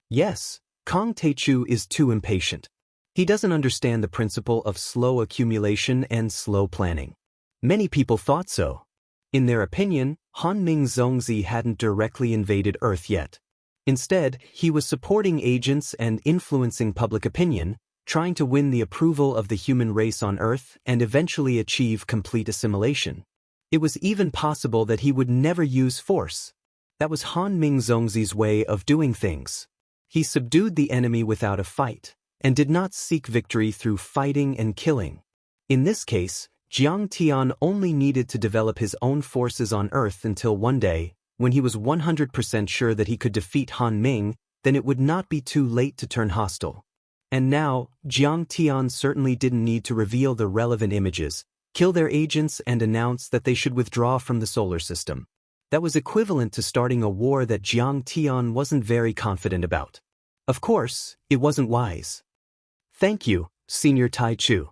Yes, Kang Teichu is too impatient. He doesn't understand the principle of slow accumulation and slow planning. Many people thought so. In their opinion, Han Ming Zongzi hadn't directly invaded Earth yet. Instead, he was supporting agents and influencing public opinion, trying to win the approval of the human race on Earth and eventually achieve complete assimilation. It was even possible that he would never use force. That was Han Ming Zongzi's way of doing things. He subdued the enemy without a fight, and did not seek victory through fighting and killing. In this case, Jiang Tian only needed to develop his own forces on Earth until one day, when he was 100% sure that he could defeat Han Ming, then it would not be too late to turn hostile. And now, Jiang Tian certainly didn't need to reveal the relevant images, kill their agents and announce that they should withdraw from the solar system. That was equivalent to starting a war that Jiang Tian wasn't very confident about. Of course, it wasn't wise. Thank you, Senior Tai Chu.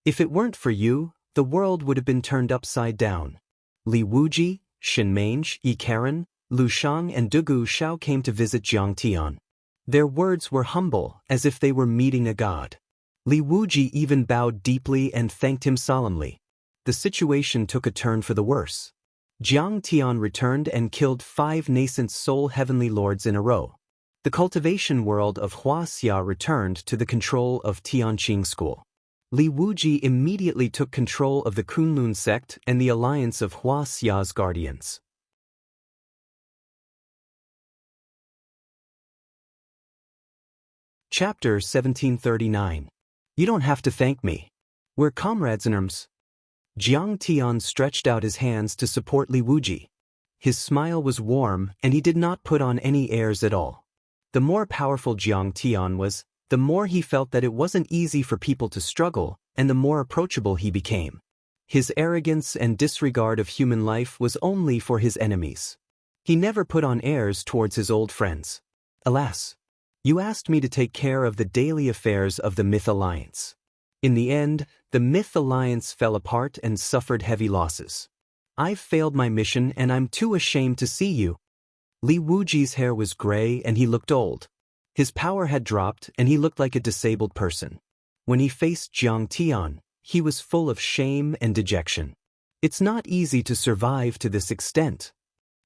If it weren't for you, the world would have been turned upside down. Li Wuji, Xin Mange, Yi Karen, Lu Shang and Dugu Xiao came to visit Jiang Tian. Their words were humble, as if they were meeting a god. Li Wuji even bowed deeply and thanked him solemnly. The situation took a turn for the worse. Jiang Tian returned and killed 5 nascent soul heavenly lords in a row. The cultivation world of Wuxia returned to the control of Tianqing school. Li Wuji immediately took control of the Kunlun sect and the alliance of Wuxia's guardians. Chapter 1739. You don't have to thank me. We're comrades in arms. Jiang Tian stretched out his hands to support Li Wuji. His smile was warm and he did not put on any airs at all. The more powerful Jiang Tian was, the more he felt that it wasn't easy for people to struggle, and the more approachable he became. His arrogance and disregard of human life was only for his enemies. He never put on airs towards his old friends. Alas, you asked me to take care of the daily affairs of the Myth Alliance. In the end, the Myth Alliance fell apart and suffered heavy losses. I've failed my mission and I'm too ashamed to see you. Li Wuji's hair was gray and he looked old. His power had dropped and he looked like a disabled person. When he faced Jiang Tian, he was full of shame and dejection. It's not easy to survive to this extent.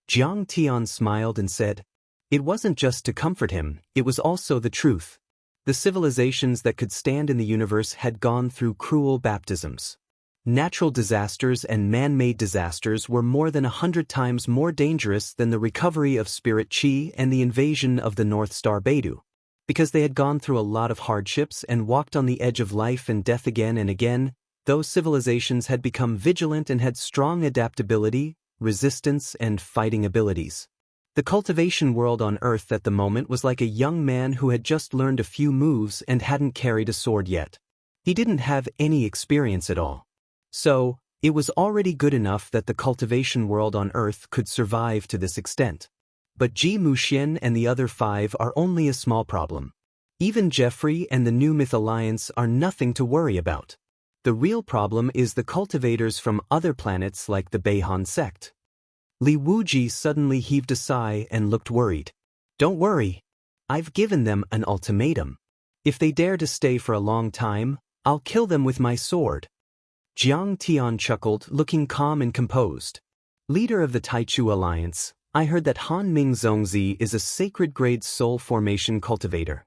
Jiang Tian smiled and said, it wasn't just to comfort him, it was also the truth. The civilizations that could stand in the universe had gone through cruel baptisms. Natural disasters and man-made disasters were more than 100 times more dangerous than the recovery of spirit chi and the invasion of the North Star Beidou. Because they had gone through a lot of hardships and walked on the edge of life and death again and again, those civilizations had become vigilant and had strong adaptability, resistance, and fighting abilities. The cultivation world on Earth at the moment was like a young man who had just learned a few moves and hadn't carried a sword yet. He didn't have any experience at all. So, it was already good enough that the cultivation world on Earth could survive to this extent. But Ji Muxian and the other 5 are only a small problem. Even Jeffrey and the New Myth Alliance are nothing to worry about. The real problem is the cultivators from other planets like the Beihan sect. Li Wuji suddenly heaved a sigh and looked worried. Don't worry. I've given them an ultimatum. If they dare to stay for a long time, I'll kill them with my sword. Jiang Tian chuckled, looking calm and composed. Leader of the Taichu Alliance, I heard that Han Ming Zongzi is a sacred grade soul formation cultivator.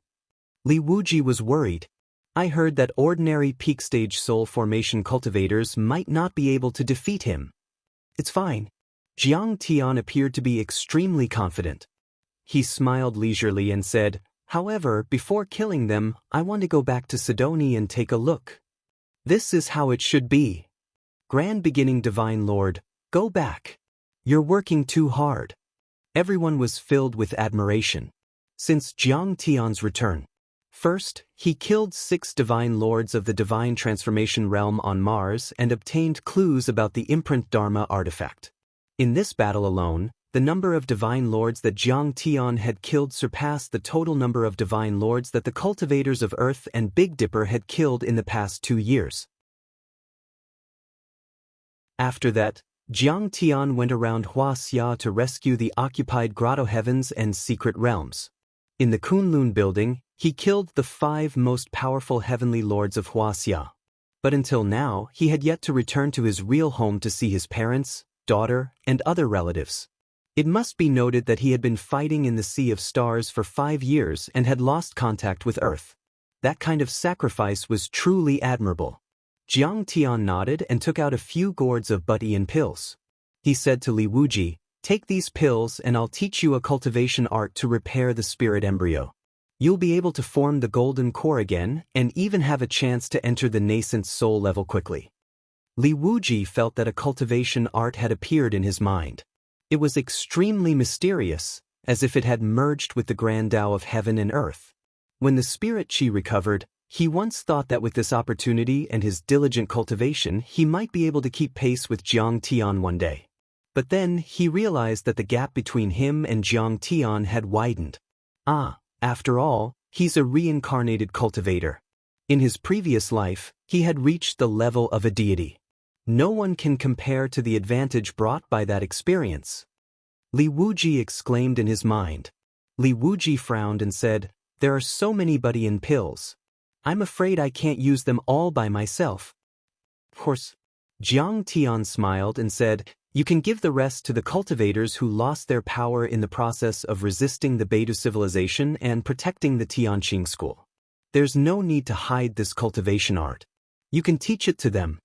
Li Wuji was worried. I heard that ordinary peak stage soul formation cultivators might not be able to defeat him. It's fine. Jiang Tian appeared to be extremely confident. He smiled leisurely and said, however, before killing them, I want to go back to Sidoni and take a look. This is how it should be. Grand Beginning Divine Lord, go back. You're working too hard. Everyone was filled with admiration. Since Jiang Tian's return, first, he killed 6 divine lords of the divine transformation realm on Mars and obtained clues about the imprint Dharma artifact. In this battle alone, the number of divine lords that Jiang Tian had killed surpassed the total number of divine lords that the cultivators of Earth and Big Dipper had killed in the past 2 years. After that, Jiang Tian went around Wuxia to rescue the occupied grotto heavens and secret realms. In the Kunlun building, he killed the 5 most powerful heavenly lords of Wuxia. But until now, he had yet to return to his real home to see his parents, daughter, and other relatives. It must be noted that he had been fighting in the Sea of Stars for 5 years and had lost contact with Earth. That kind of sacrifice was truly admirable. Jiang Tian nodded and took out a few gourds of Butian pills. He said to Li Wuji, take these pills and I'll teach you a cultivation art to repair the spirit embryo. You'll be able to form the golden core again and even have a chance to enter the nascent soul level quickly. Li Wuji felt that a cultivation art had appeared in his mind. It was extremely mysterious, as if it had merged with the grand Tao of heaven and earth. When the spirit chi recovered, he once thought that with this opportunity and his diligent cultivation he might be able to keep pace with Jiang Tian one day. But then he realized that the gap between him and Jiang Tian had widened. After all, he's a reincarnated cultivator. In his previous life, he had reached the level of a deity. No one can compare to the advantage brought by that experience. Li Wuji exclaimed in his mind. Li Wuji frowned and said, there are so many Butian pills. I'm afraid I can't use them all by myself. Of course. Jiang Tian smiled and said, you can give the rest to the cultivators who lost their power in the process of resisting the Beidou civilization and protecting the Tianqing school. There's no need to hide this cultivation art. You can teach it to them.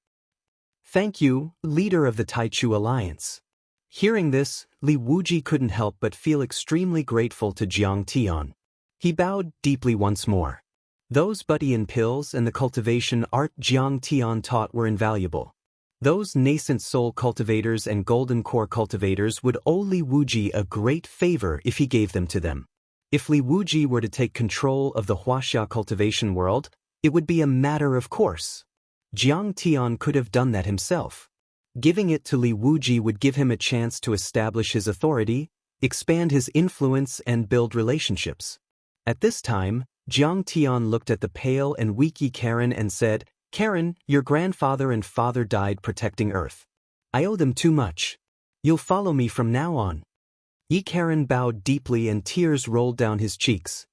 Thank you, leader of the Taichu Alliance. Hearing this, Li Wuji couldn't help but feel extremely grateful to Jiang Tian. He bowed deeply once more. Those Butian pills and the cultivation art Jiang Tian taught were invaluable. Those nascent soul cultivators and golden core cultivators would owe Li Wuji a great favor if he gave them to them. If Li Wuji were to take control of the Wuxia cultivation world, it would be a matter of course. Jiang Tian could have done that himself. Giving it to Li Wuji would give him a chance to establish his authority, expand his influence, and build relationships. At this time, Jiang Tian looked at the pale and weak Yi Karen and said, Karen, your grandfather and father died protecting Earth. I owe them too much. You'll follow me from now on. Yi Karen bowed deeply and tears rolled down his cheeks.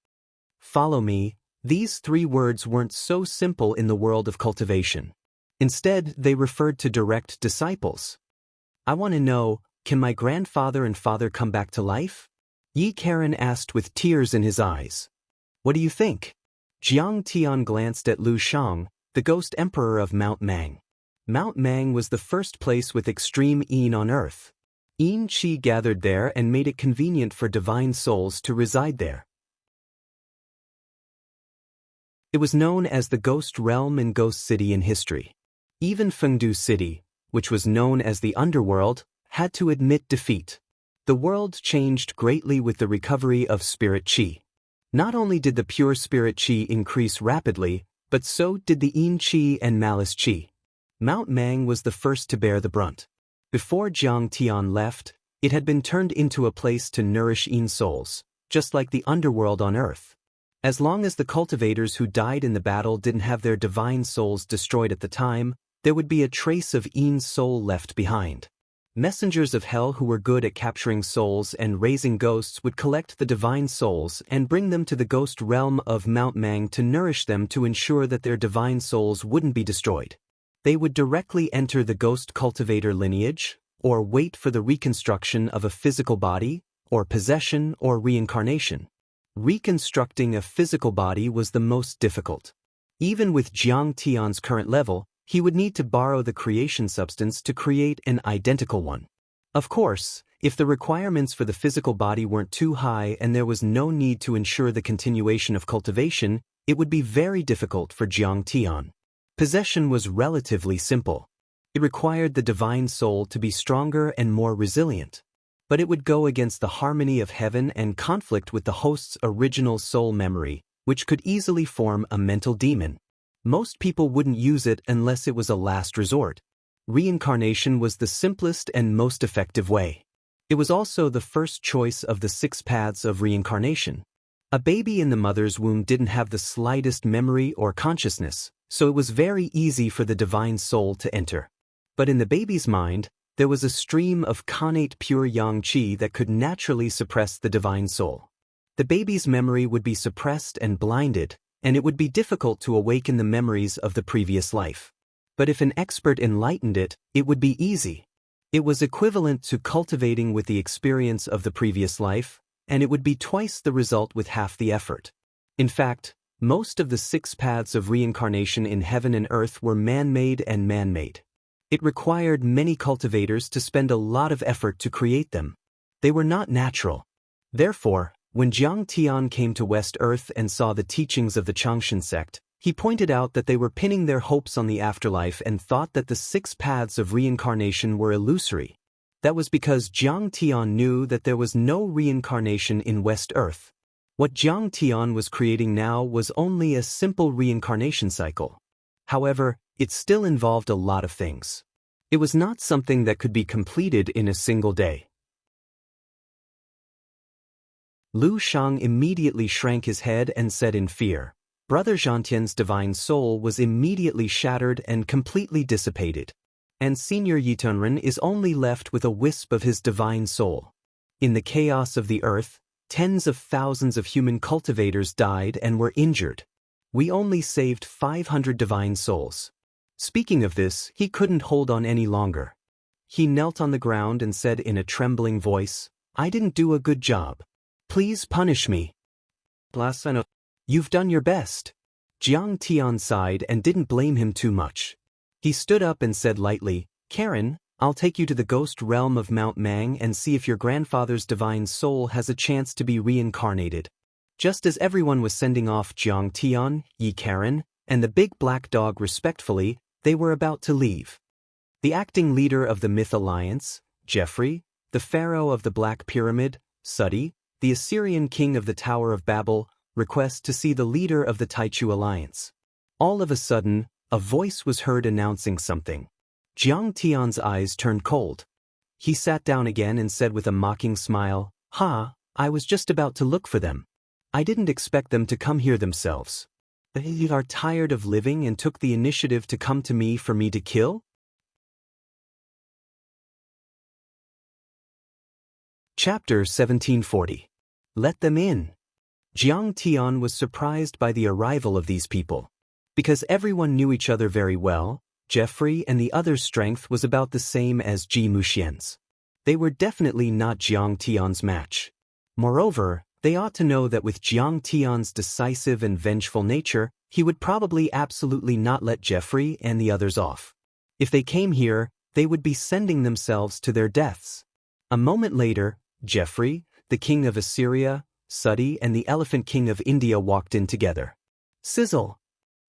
Follow me. These 3 words weren't so simple in the world of cultivation. Instead, they referred to direct disciples. I want to know, can my grandfather and father come back to life? Yi Karen asked with tears in his eyes. What do you think? Jiang Tian glanced at Lu Shang, the ghost emperor of Mount Mang. Mount Mang was the first place with extreme yin on earth. Yin qi gathered there and made it convenient for divine souls to reside there. It was known as the Ghost Realm and Ghost City in history. Even Fengdu City, which was known as the Underworld, had to admit defeat. The world changed greatly with the recovery of spirit qi. Not only did the pure spirit qi increase rapidly, but so did the yin qi and malice qi. Mount Mang was the first to bear the brunt. Before Jiang Tian left, it had been turned into a place to nourish yin souls, just like the underworld on earth. As long as the cultivators who died in the battle didn't have their divine souls destroyed at the time, there would be a trace of yin's soul left behind. Messengers of hell who were good at capturing souls and raising ghosts would collect the divine souls and bring them to the ghost realm of Mount Mang to nourish them to ensure that their divine souls wouldn't be destroyed. They would directly enter the ghost cultivator lineage, or wait for the reconstruction of a physical body, or possession or reincarnation. Reconstructing a physical body was the most difficult. Even with Jiang Tian's current level, he would need to borrow the creation substance to create an identical one. Of course, if the requirements for the physical body weren't too high and there was no need to ensure the continuation of cultivation, it would be very difficult for Jiang Tian. Possession was relatively simple. It required the divine soul to be stronger and more resilient. But it would go against the harmony of heaven and conflict with the host's original soul memory, which could easily form a mental demon. Most people wouldn't use it unless it was a last resort. Reincarnation was the simplest and most effective way. It was also the first choice of the 6 paths of reincarnation. A baby in the mother's womb didn't have the slightest memory or consciousness, so it was very easy for the divine soul to enter. But in the baby's mind, there was a stream of connate pure yang qi that could naturally suppress the divine soul. The baby's memory would be suppressed and blinded, and it would be difficult to awaken the memories of the previous life. But if an expert enlightened it, it would be easy. It was equivalent to cultivating with the experience of the previous life, and it would be twice the result with half the effort. In fact, most of the 6 paths of reincarnation in heaven and earth were man-made and man-made. It required many cultivators to spend a lot of effort to create them. They were not natural. Therefore, when Jiang Tian came to West Earth and saw the teachings of the Changshan sect, he pointed out that they were pinning their hopes on the afterlife and thought that the 6 paths of reincarnation were illusory. That was because Jiang Tian knew that there was no reincarnation in West Earth. What Jiang Tian was creating now was only a simple reincarnation cycle. However, it still involved a lot of things. It was not something that could be completed in a single day. Lu Shang immediately shrank his head and said in fear, Brother Zhantian's divine soul was immediately shattered and completely dissipated, and Senior Yitunren is only left with a wisp of his divine soul. In the chaos of the earth, tens of thousands of human cultivators died and were injured. We only saved 500 divine souls. Speaking of this, he couldn't hold on any longer. He knelt on the ground and said in a trembling voice, I didn't do a good job. Please punish me. You've done your best. Jiang Tian sighed and didn't blame him too much. He stood up and said lightly, Karen, I'll take you to the ghost realm of Mount Mang and see if your grandfather's divine soul has a chance to be reincarnated. Just as everyone was sending off Jiang Tian, Yi Karen, and the big black dog respectfully, they were about to leave. The acting leader of the Myth Alliance, Jeffrey, the pharaoh of the Black Pyramid, Sudi, the Assyrian king of the Tower of Babel, request to see the leader of the Taichu Alliance. All of a sudden, a voice was heard announcing something. Jiang Tian's eyes turned cold. He sat down again and said with a mocking smile, I was just about to look for them. I didn't expect them to come here themselves. They are tired of living and took the initiative to come to me for me to kill? Chapter 1740. Let them in. Jiang Tian was surprised by the arrival of these people. Because everyone knew each other very well, Jeffrey and the other's strength was about the same as Ji Muxian's. They were definitely not Jiang Tian's match. Moreover, they ought to know that with Jiang Tian's decisive and vengeful nature, he would probably absolutely not let Jeffrey and the others off. If they came here, they would be sending themselves to their deaths. A moment later, Geoffrey, the king of Assyria, Sudi, and the elephant king of India walked in together. Sizzle!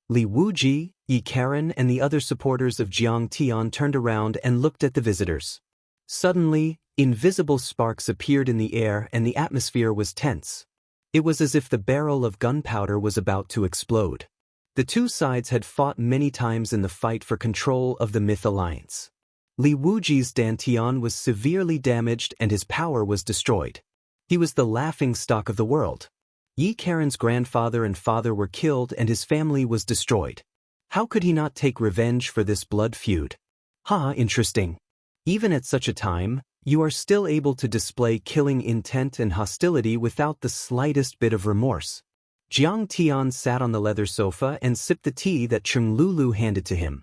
Li Wuji, Yi Karen, and the other supporters of Jiang Tian turned around and looked at the visitors. Suddenly, invisible sparks appeared in the air and the atmosphere was tense. It was as if the barrel of gunpowder was about to explode. The two sides had fought many times in the fight for control of the Myth Alliance. Li Wuji's dantian was severely damaged and his power was destroyed. He was the laughingstock of the world. Yi Karen's grandfather and father were killed and his family was destroyed. How could he not take revenge for this blood feud? Interesting. Even at such a time, you are still able to display killing intent and hostility without the slightest bit of remorse. Jiang Tian sat on the leather sofa and sipped the tea that Chung Lulu handed to him.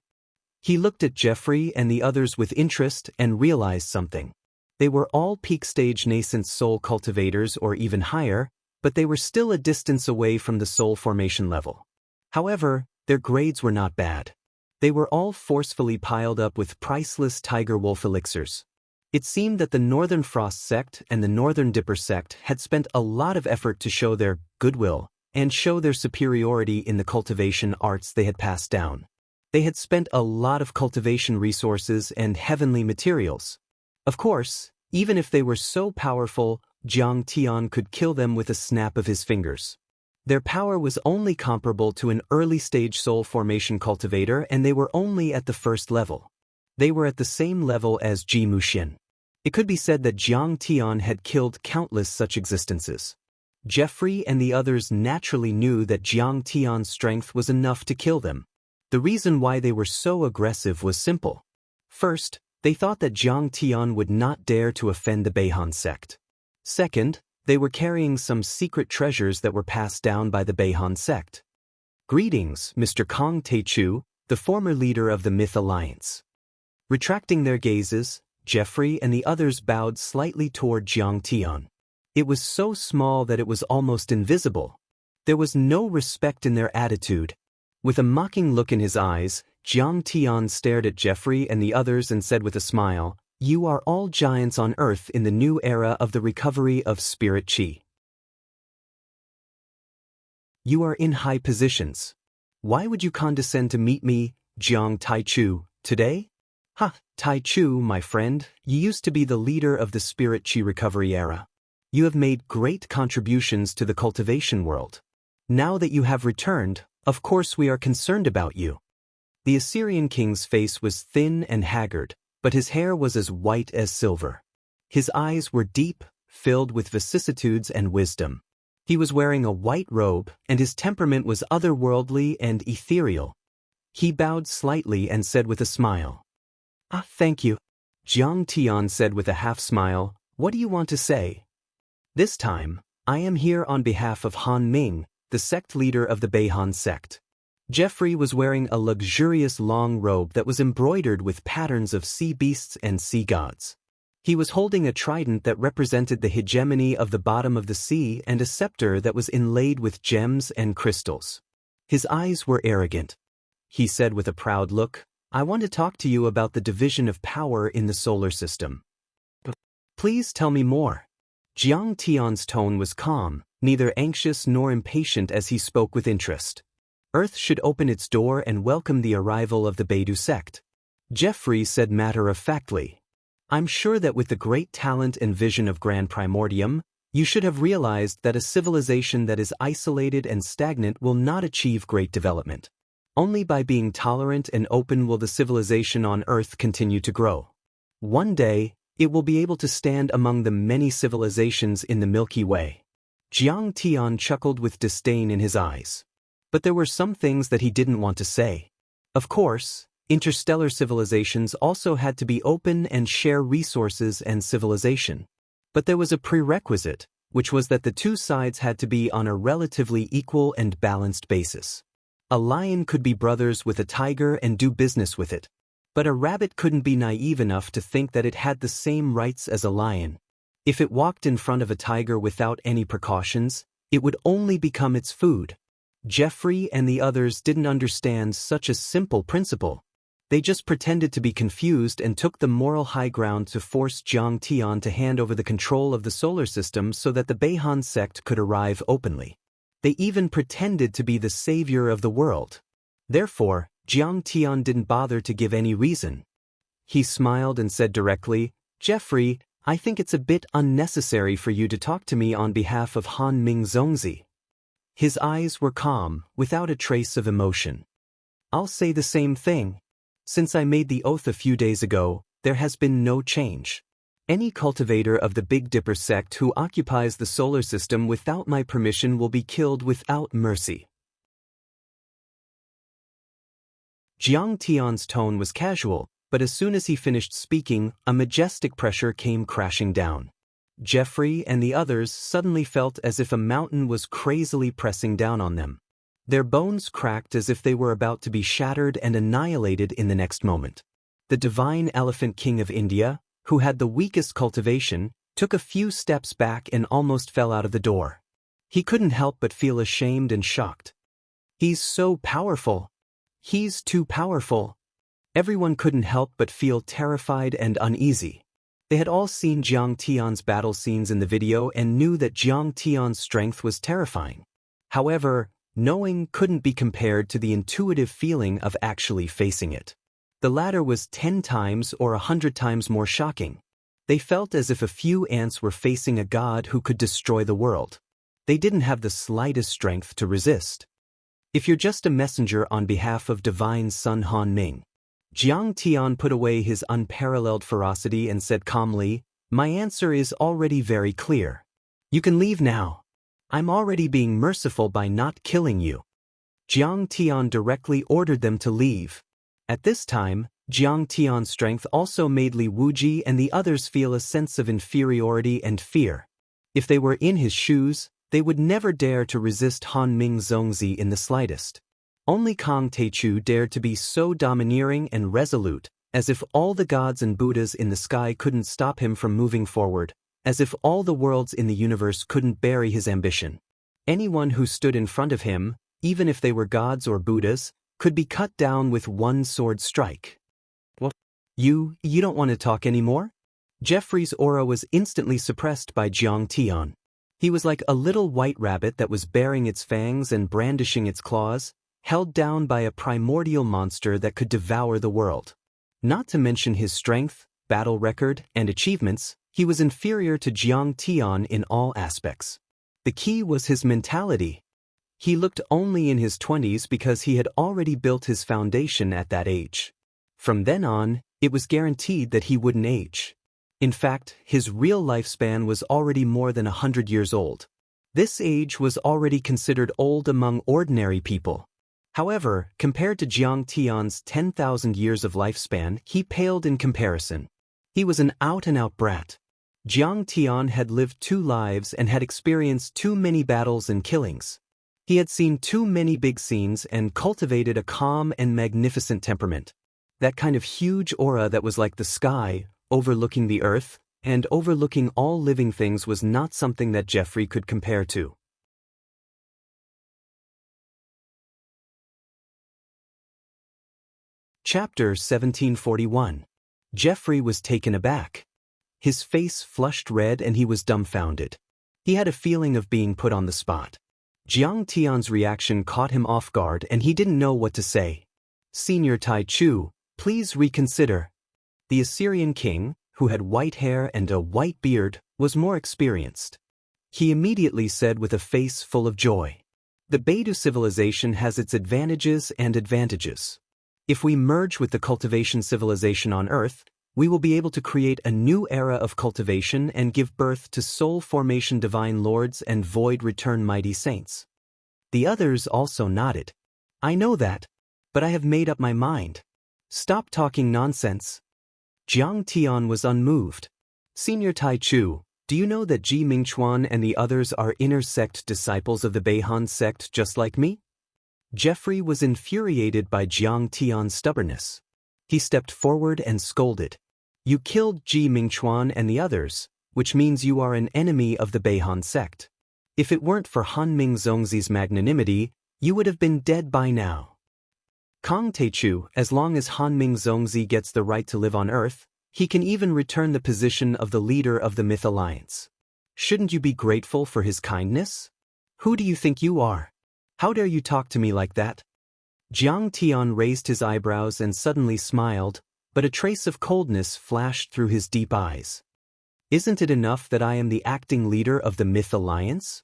He looked at Geoffrey and the others with interest and realized something. They were all peak-stage nascent soul cultivators or even higher, but they were still a distance away from the soul formation level. However, their grades were not bad. They were all forcefully piled up with priceless tiger wolf elixirs. It seemed that the Northern Frost sect and the Northern Dipper sect had spent a lot of effort to show their goodwill and show their superiority in the cultivation arts they had passed down. They had spent a lot of cultivation resources and heavenly materials. Of course, even if they were so powerful, Jiang Tian could kill them with a snap of his fingers. Their power was only comparable to an early-stage soul formation cultivator and they were only at the first level. They were at the same level as Ji Muxin. It could be said that Jiang Tian had killed countless such existences. Geoffrey and the others naturally knew that Jiang Tian's strength was enough to kill them. The reason why they were so aggressive was simple. First, they thought that Jiang Tian would not dare to offend the Beihan sect. Second, they were carrying some secret treasures that were passed down by the Beihan sect. Greetings, Mr. Kong Teichu, the former leader of the Myth Alliance. Retracting their gazes, Geoffrey and the others bowed slightly toward Jiang Tian. It was so small that it was almost invisible. There was no respect in their attitude. With a mocking look in his eyes, Jiang Tian stared at Geoffrey and the others and said with a smile, "You are all giants on Earth in the new era of the recovery of spirit qi. You are in high positions. Why would you condescend to meet me, Jiang Taichu, today? Taichu, my friend, you used to be the leader of the spirit qi recovery era. You have made great contributions to the cultivation world. Now that you have returned, of course we are concerned about you." The Assyrian king's face was thin and haggard, but his hair was as white as silver. His eyes were deep, filled with vicissitudes and wisdom. He was wearing a white robe, and his temperament was otherworldly and ethereal. He bowed slightly and said with a smile, "Thank you." Jiang Tian said with a half-smile, "What do you want to say?" "This time, I am here on behalf of Han Ming, the sect leader of the Beihan sect." Geoffrey was wearing a luxurious long robe that was embroidered with patterns of sea beasts and sea gods. He was holding a trident that represented the hegemony of the bottom of the sea and a scepter that was inlaid with gems and crystals. His eyes were arrogant. He said with a proud look, "I want to talk to you about the division of power in the solar system." "Please tell me more." Jiang Tian's tone was calm, neither anxious nor impatient as he spoke with interest. Earth should open its door and welcome the arrival of the Beidu sect. Geoffrey said matter-of-factly, "I'm sure that with the great talent and vision of Grand Primordium, you should have realized that a civilization that is isolated and stagnant will not achieve great development. Only by being tolerant and open will the civilization on Earth continue to grow. One day, it will be able to stand among the many civilizations in the Milky Way." Jiang Tian chuckled with disdain in his eyes. But there were some things that he didn't want to say. Of course, interstellar civilizations also had to be open and share resources and civilization. But there was a prerequisite, which was that the two sides had to be on a relatively equal and balanced basis. A lion could be brothers with a tiger and do business with it. But a rabbit couldn't be naive enough to think that it had the same rights as a lion. If it walked in front of a tiger without any precautions, it would only become its food. Geoffrey and the others didn't understand such a simple principle. They just pretended to be confused and took the moral high ground to force Jiang Tian to hand over the control of the solar system so that the Beihan sect could arrive openly. They even pretended to be the savior of the world. Therefore, Jiang Tian didn't bother to give any reason. He smiled and said directly, "Jeffrey, I think it's a bit unnecessary for you to talk to me on behalf of Han Ming Zongzi." His eyes were calm, without a trace of emotion. "I'll say the same thing. Since I made the oath a few days ago, there has been no change. Any cultivator of the Big Dipper sect who occupies the solar system without my permission will be killed without mercy." Jiang Tian's tone was casual, but as soon as he finished speaking, a majestic pressure came crashing down. Jeffrey and the others suddenly felt as if a mountain was crazily pressing down on them. Their bones cracked as if they were about to be shattered and annihilated in the next moment. The divine Elephant King of India, who had the weakest cultivation, took a few steps back and almost fell out of the door. He couldn't help but feel ashamed and shocked. "He's so powerful. He's too powerful." Everyone couldn't help but feel terrified and uneasy. They had all seen Jiang Tian's battle scenes in the video and knew that Jiang Tian's strength was terrifying. However, knowing couldn't be compared to the intuitive feeling of actually facing it. The latter was 10 times or 100 times more shocking. They felt as if a few ants were facing a god who could destroy the world. They didn't have the slightest strength to resist. "If you're just a messenger on behalf of Divine Sun Han Ming." Jiang Tian put away his unparalleled ferocity and said calmly, "My answer is already very clear. You can leave now. I'm already being merciful by not killing you." Jiang Tian directly ordered them to leave. At this time, Jiang Tian's strength also made Li Wuji and the others feel a sense of inferiority and fear. If they were in his shoes, they would never dare to resist Han Ming Zongzi in the slightest. Only Kang Teichu dared to be so domineering and resolute, as if all the gods and Buddhas in the sky couldn't stop him from moving forward, as if all the worlds in the universe couldn't bury his ambition. Anyone who stood in front of him, even if they were gods or Buddhas, could be cut down with one sword strike. "What? You don't want to talk anymore?" Jeffrey's aura was instantly suppressed by Jiang Tian. He was like a little white rabbit that was baring its fangs and brandishing its claws, held down by a primordial monster that could devour the world. Not to mention his strength, battle record, and achievements, he was inferior to Jiang Tian in all aspects. The key was his mentality. He looked only in his 20s because he had already built his foundation at that age. From then on, it was guaranteed that he wouldn't age. In fact, his real lifespan was already more than 100 years old. This age was already considered old among ordinary people. However, compared to Jiang Tian's 10,000 years of lifespan, he paled in comparison. He was an out-and-out brat. Jiang Tian had lived 2 lives and had experienced too many battles and killings. He had seen too many big scenes and cultivated a calm and magnificent temperament. That kind of huge aura that was like the sky, overlooking the earth, and overlooking all living things was not something that Jeffrey could compare to. Chapter 1741. Jeffrey was taken aback. His face flushed red and he was dumbfounded. He had a feeling of being put on the spot. Jiang Tian's reaction caught him off guard and he didn't know what to say. "Senior Tai Chu, please reconsider." The Assyrian king, who had white hair and a white beard, was more experienced. He immediately said with a face full of joy, "The Baidu civilization has its advantages and advantages. If we merge with the cultivation civilization on Earth, we will be able to create a new era of cultivation and give birth to soul formation divine lords and void return mighty saints." The others also nodded. "I know that, but I have made up my mind. Stop talking nonsense." Jiang Tian was unmoved. "Senior Tai Chu, do you know that Ji Mingchuan and the others are inner sect disciples of the Beihan sect just like me?" Jeffrey was infuriated by Jiang Tian's stubbornness. He stepped forward and scolded. "You killed Ji Mingchuan and the others, which means you are an enemy of the Beihan sect. If it weren't for Han Ming Zongzi's magnanimity, you would have been dead by now." Kong Teichu, as long as Hanming Zongzi gets the right to live on Earth, he can even return the position of the leader of the Myth Alliance. Shouldn't you be grateful for his kindness? Who do you think you are? How dare you talk to me like that? Jiang Tian raised his eyebrows and suddenly smiled, but a trace of coldness flashed through his deep eyes. Isn't it enough that I am the acting leader of the Myth Alliance?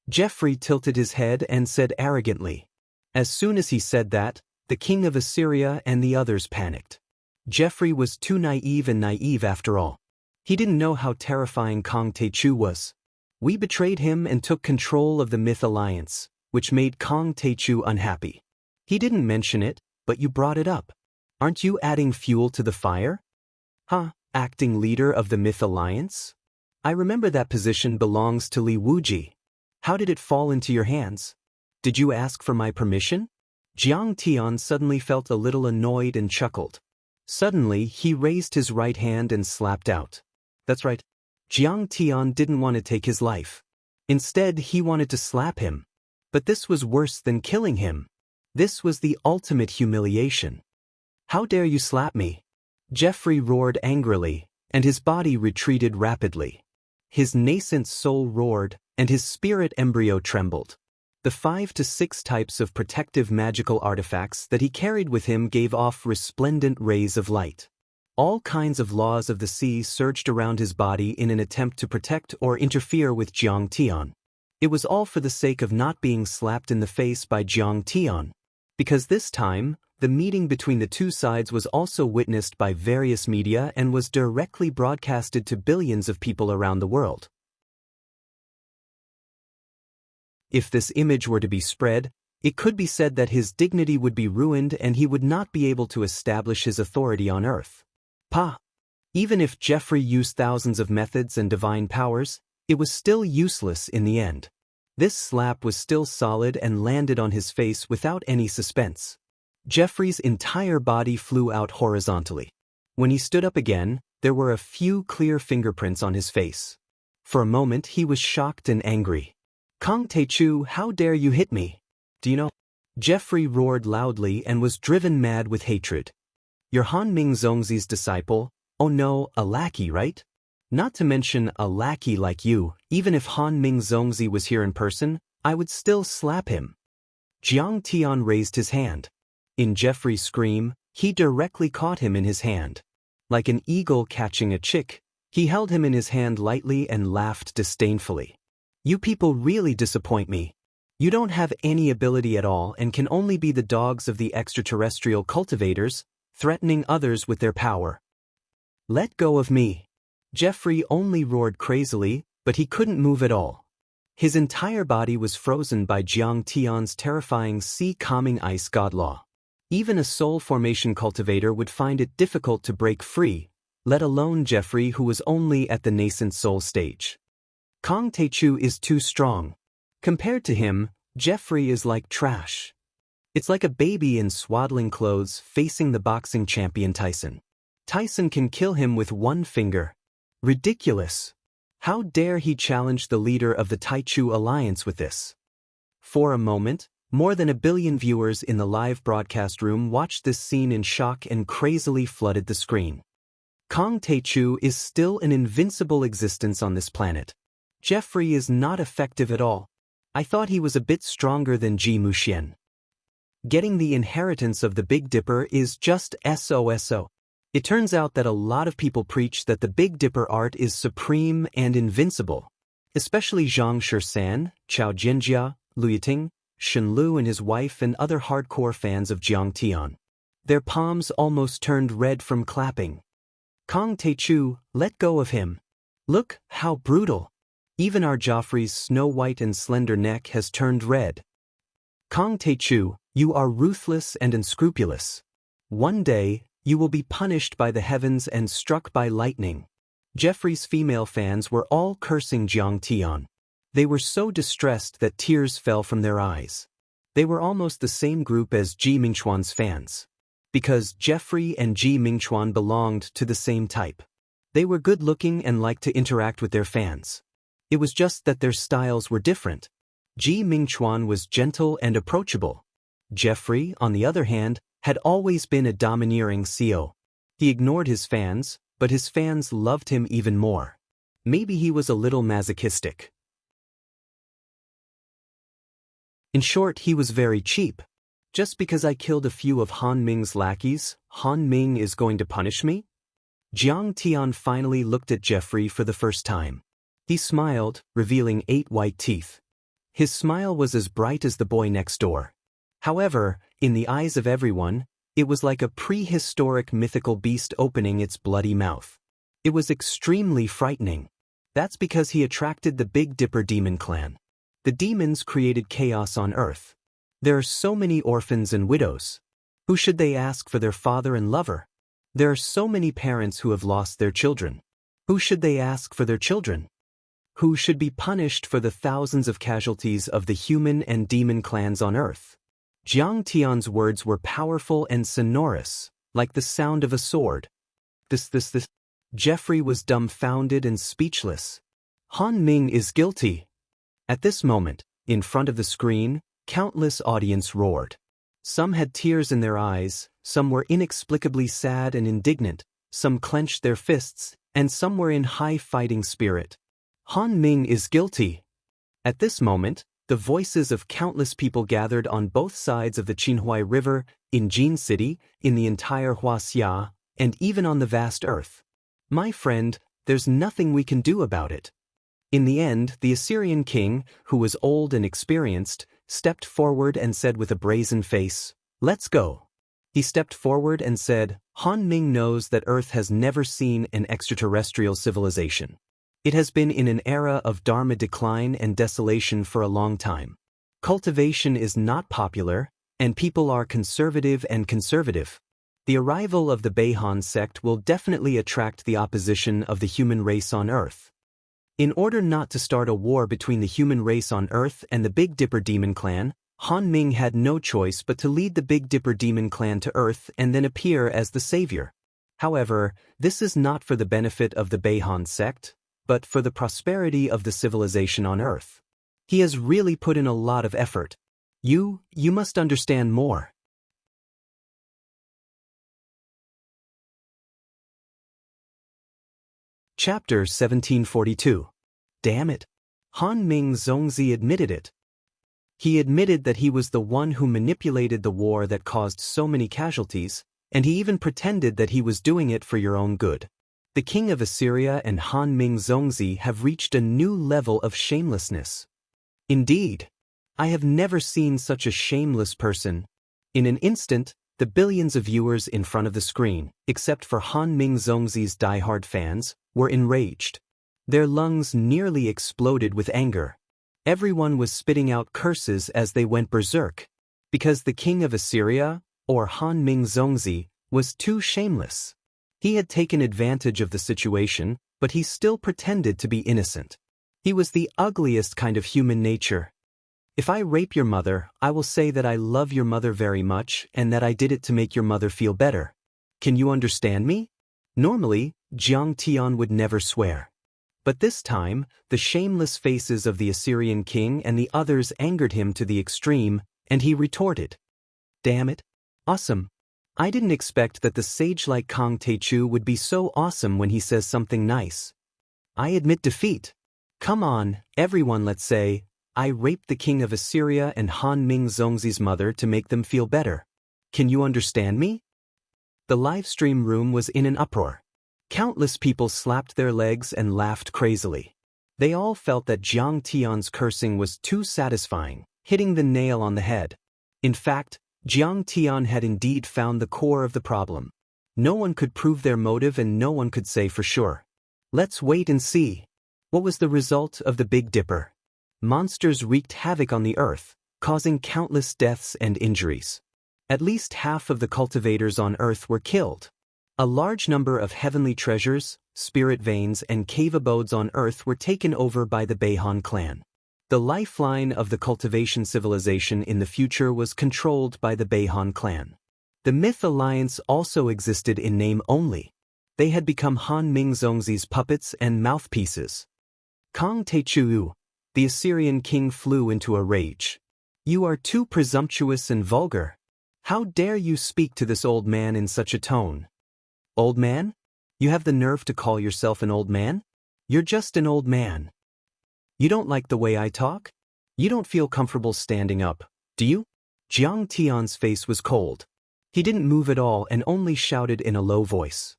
Geoffrey tilted his head and said arrogantly. As soon as he said that, the king of Assyria and the others panicked. Geoffrey was too naive after all. He didn't know how terrifying Kong Teichu was. We betrayed him and took control of the Myth Alliance, which made Kong Teichu unhappy. He didn't mention it, but you brought it up. Aren't you adding fuel to the fire? Huh, acting leader of the Myth Alliance? I remember that position belongs to Li Wuji. How did it fall into your hands? Did you ask for my permission? Jiang Tian suddenly felt a little annoyed and chuckled. Suddenly, he raised his right hand and slapped out. That's right. Jiang Tian didn't want to take his life. Instead, he wanted to slap him. But this was worse than killing him. This was the ultimate humiliation. How dare you slap me? Geoffrey roared angrily, and his body retreated rapidly. His nascent soul roared, and his spirit embryo trembled. The 5 to 6 types of protective magical artifacts that he carried with him gave off resplendent rays of light. All kinds of laws of the sea surged around his body in an attempt to protect or interfere with Jiang Tian. It was all for the sake of not being slapped in the face by Jiang Tian. Because this time, the meeting between the two sides was also witnessed by various media and was directly broadcasted to billions of people around the world. If this image were to be spread, it could be said that his dignity would be ruined and he would not be able to establish his authority on Earth. Even if Geoffrey used thousands of methods and divine powers, it was still useless in the end. This slap was still solid and landed on his face without any suspense. Geoffrey's entire body flew out horizontally. When he stood up again, there were a few clear fingerprints on his face. For a moment he was shocked and angry. Kong Teichu, how dare you hit me? Do you know? Geoffrey roared loudly and was driven mad with hatred. You're Hanming Zongzi's disciple? Oh no, a lackey, right? Not to mention a lackey like you. Even if Hanming Zongzi was here in person, I would still slap him. Jiang Tian raised his hand. In Geoffrey's scream, he directly caught him in his hand. Like an eagle catching a chick, he held him in his hand lightly and laughed disdainfully. You people really disappoint me. You don't have any ability at all and can only be the dogs of the extraterrestrial cultivators, threatening others with their power. Let go of me. Geoffrey only roared crazily, but he couldn't move at all. His entire body was frozen by Jiang Tian's terrifying sea-calming ice god law. Even a soul formation cultivator would find it difficult to break free, let alone Geoffrey, who was only at the nascent soul stage. Kong Teichu is too strong. Compared to him, Geoffrey is like trash. It's like a baby in swaddling clothes facing the boxing champion Tyson. Tyson can kill him with one finger. Ridiculous. How dare he challenge the leader of the Taichu Alliance with this? For a moment, more than 1 billion viewers in the live broadcast room watched this scene in shock and crazily flooded the screen. Kong Teichu is still an invincible existence on this planet. Geoffrey is not effective at all. I thought he was a bit stronger than Ji Muxian. Getting the inheritance of the Big Dipper is just SOSO. It turns out that a lot of people preach that the Big Dipper art is supreme and invincible. Especially Zhang Shersan, Chao Jinjia, Lu Yiting, Shen Lu and his wife and other hardcore fans of Jiang Tian. Their palms almost turned red from clapping. Kong Teichu, let go of him. Look, how brutal. Even our Joffrey's snow-white and slender neck has turned red. Kong Teichu, you are ruthless and unscrupulous. One day, you will be punished by the heavens and struck by lightning. Geoffrey's female fans were all cursing Jiang Tian. They were so distressed that tears fell from their eyes. They were almost the same group as Ji Mingchuan's fans. Because Geoffrey and Ji Mingchuan belonged to the same type. They were good-looking and liked to interact with their fans. It was just that their styles were different. Ji Mingchuan was gentle and approachable. Geoffrey, on the other hand, had always been a domineering CEO. He ignored his fans, but his fans loved him even more. Maybe he was a little masochistic. In short, he was very cheap. Just because I killed a few of Han Ming's lackeys, Han Ming is going to punish me? Jiang Tian finally looked at Jeffrey for the first time. He smiled, revealing 8 white teeth. His smile was as bright as the boy next door. However, in the eyes of everyone, it was like a prehistoric mythical beast opening its bloody mouth. It was extremely frightening. That's because he attracted the Big Dipper demon clan. The demons created chaos on Earth. There are so many orphans and widows. Who should they ask for their father and lover? There are so many parents who have lost their children. Who should they ask for their children? Who should be punished for the thousands of casualties of the human and demon clans on Earth? Jiang Tian's words were powerful and sonorous, like the sound of a sword. This. Jeffrey was dumbfounded and speechless. Han Ming is guilty. At this moment, in front of the screen, countless audience roared. Some had tears in their eyes, some were inexplicably sad and indignant, some clenched their fists, and some were in high fighting spirit. Han Ming is guilty. At this moment, the voices of countless people gathered on both sides of the Qinhuai River, in Jin City, in the entire Huaxia, and even on the vast earth. My friend, there's nothing we can do about it. In the end, the Assyrian king, who was old and experienced, stepped forward and said with a brazen face, "Let's go." He stepped forward and said, Han Ming knows that Earth has never seen an extraterrestrial civilization. It has been in an era of Dharma decline and desolation for a long time. Cultivation is not popular, and people are conservative and conservative. The arrival of the Beihan sect will definitely attract the opposition of the human race on Earth. In order not to start a war between the human race on Earth and the Big Dipper demon clan, Han Ming had no choice but to lead the Big Dipper demon clan to Earth and then appear as the savior. However, this is not for the benefit of the Beihan sect, but for the prosperity of the civilization on Earth. He has really put in a lot of effort. You must understand more. Chapter 1742. Damn it. Han Ming Zongzi admitted it. He admitted that he was the one who manipulated the war that caused so many casualties, and he even pretended that he was doing it for your own good. The king of Assyria and Han Ming Zongzi have reached a new level of shamelessness. Indeed, I have never seen such a shameless person. In an instant, the billions of viewers in front of the screen, except for Han Ming Zongzi's diehard fans, were enraged. Their lungs nearly exploded with anger. Everyone was spitting out curses as they went berserk, because the king of Assyria, or Han Ming Zongzi, was too shameless. He had taken advantage of the situation, but he still pretended to be innocent. He was the ugliest kind of human nature. If I rape your mother, I will say that I love your mother very much and that I did it to make your mother feel better. Can you understand me? Normally, Jiang Tian would never swear. But this time, the shameless faces of the Assyrian king and the others angered him to the extreme, and he retorted. Damn it. Awesome. I didn't expect that the sage like Kang Techu would be so awesome when he says something nice. I admit defeat. Come on, everyone, let's say, I raped the king of Assyria and Han Ming Zongzi's mother to make them feel better. Can you understand me? The live stream room was in an uproar. Countless people slapped their legs and laughed crazily. They all felt that Jiang Tian's cursing was too satisfying, hitting the nail on the head. In fact, Jiang Tian had indeed found the core of the problem. No one could prove their motive and no one could say for sure. Let's wait and see. What was the result of the Big Dipper? Monsters wreaked havoc on the earth, causing countless deaths and injuries. At least half of the cultivators on Earth were killed. A large number of heavenly treasures, spirit veins, and cave abodes on Earth were taken over by the Beihan clan. The lifeline of the cultivation civilization in the future was controlled by the Beihan clan. The Myth Alliance also existed in name only. They had become Han Ming Zongzi's puppets and mouthpieces. Kang Techu, the Assyrian king, flew into a rage. You are too presumptuous and vulgar. How dare you speak to this old man in such a tone? Old man? You have the nerve to call yourself an old man? You're just an old man. You don't like the way I talk? You don't feel comfortable standing up, do you? Jiang Tian's face was cold. He didn't move at all and only shouted in a low voice.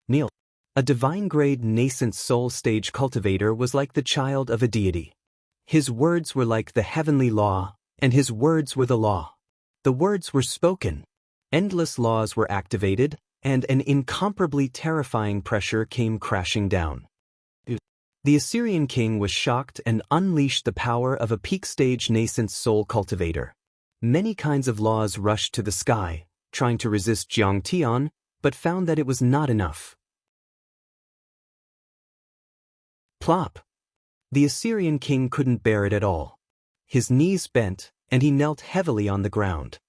Kneel. A divine-grade nascent soul stage cultivator was like the child of a deity. His words were like the heavenly law, and his words were the law. The words were spoken. Endless laws were activated, and an incomparably terrifying pressure came crashing down. The Assyrian king was shocked and unleashed the power of a peak-stage nascent soul cultivator. Many kinds of laws rushed to the sky, trying to resist Jiang Tian, but found that it was not enough. Plop! The Assyrian king couldn't bear it at all. His knees bent, and he knelt heavily on the ground.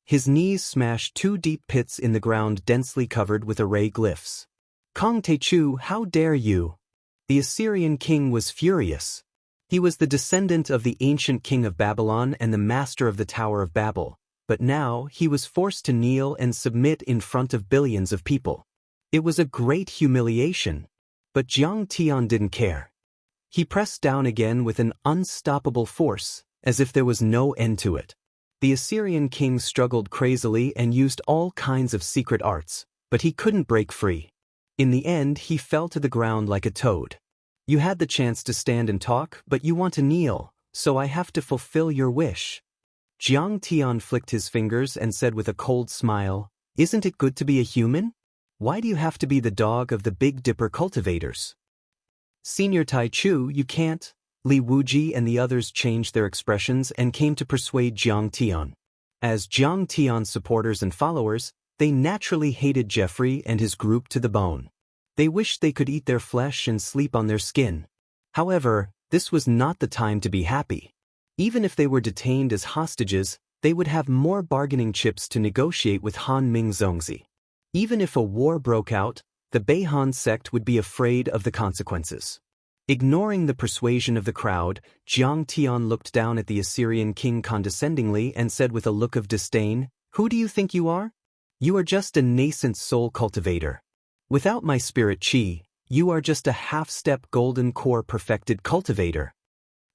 His knees smashed 2 deep pits in the ground densely covered with array glyphs. Kong Techu, how dare you! The Assyrian king was furious. He was the descendant of the ancient king of Babylon and the master of the Tower of Babel, but now he was forced to kneel and submit in front of billions of people. It was a great humiliation, but Jiang Tian didn't care. He pressed down again with an unstoppable force, as if there was no end to it. The Assyrian king struggled crazily and used all kinds of secret arts, but he couldn't break free. In the end, he fell to the ground like a toad. You had the chance to stand and talk, but you want to kneel, so I have to fulfill your wish. Jiang Tian flicked his fingers and said with a cold smile, "Isn't it good to be a human? Why do you have to be the dog of the Big Dipper cultivators?" Senior Tai Chu, you can't. Li Wuji and the others changed their expressions and came to persuade Jiang Tian. As Jiang Tian's supporters and followers, they naturally hated Jeffrey and his group to the bone. They wished they could eat their flesh and sleep on their skin. However, this was not the time to be happy. Even if they were detained as hostages, they would have more bargaining chips to negotiate with Han Ming Zongzi. Even if a war broke out, the Beihan sect would be afraid of the consequences. Ignoring the persuasion of the crowd, Jiang Tian looked down at the Assyrian king condescendingly and said with a look of disdain, "Who do you think you are? You are just a nascent soul cultivator. Without my spirit chi, you are just a half-step golden core perfected cultivator.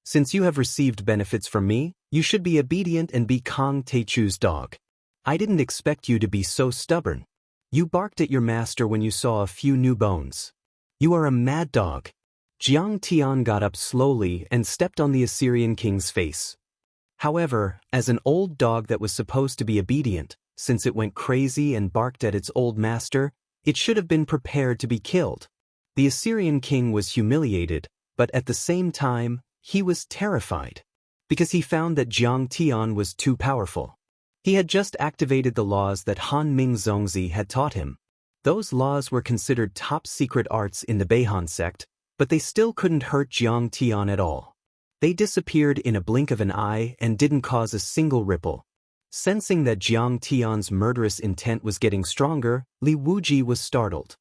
Since you have received benefits from me, you should be obedient and be Kong Techu's dog. I didn't expect you to be so stubborn. You barked at your master when you saw a few new bones. You are a mad dog." Jiang Tian got up slowly and stepped on the Assyrian king's face. However, as an old dog that was supposed to be obedient, since it went crazy and barked at its old master, it should have been prepared to be killed. The Assyrian king was humiliated, but at the same time, he was terrified, because he found that Jiang Tian was too powerful. He had just activated the laws that Han Ming Zongzi had taught him. Those laws were considered top-secret arts in the Beihan sect, but they still couldn't hurt Jiang Tian at all. They disappeared in a blink of an eye and didn't cause a single ripple. Sensing that Jiang Tian's murderous intent was getting stronger, Li Wuji was startled.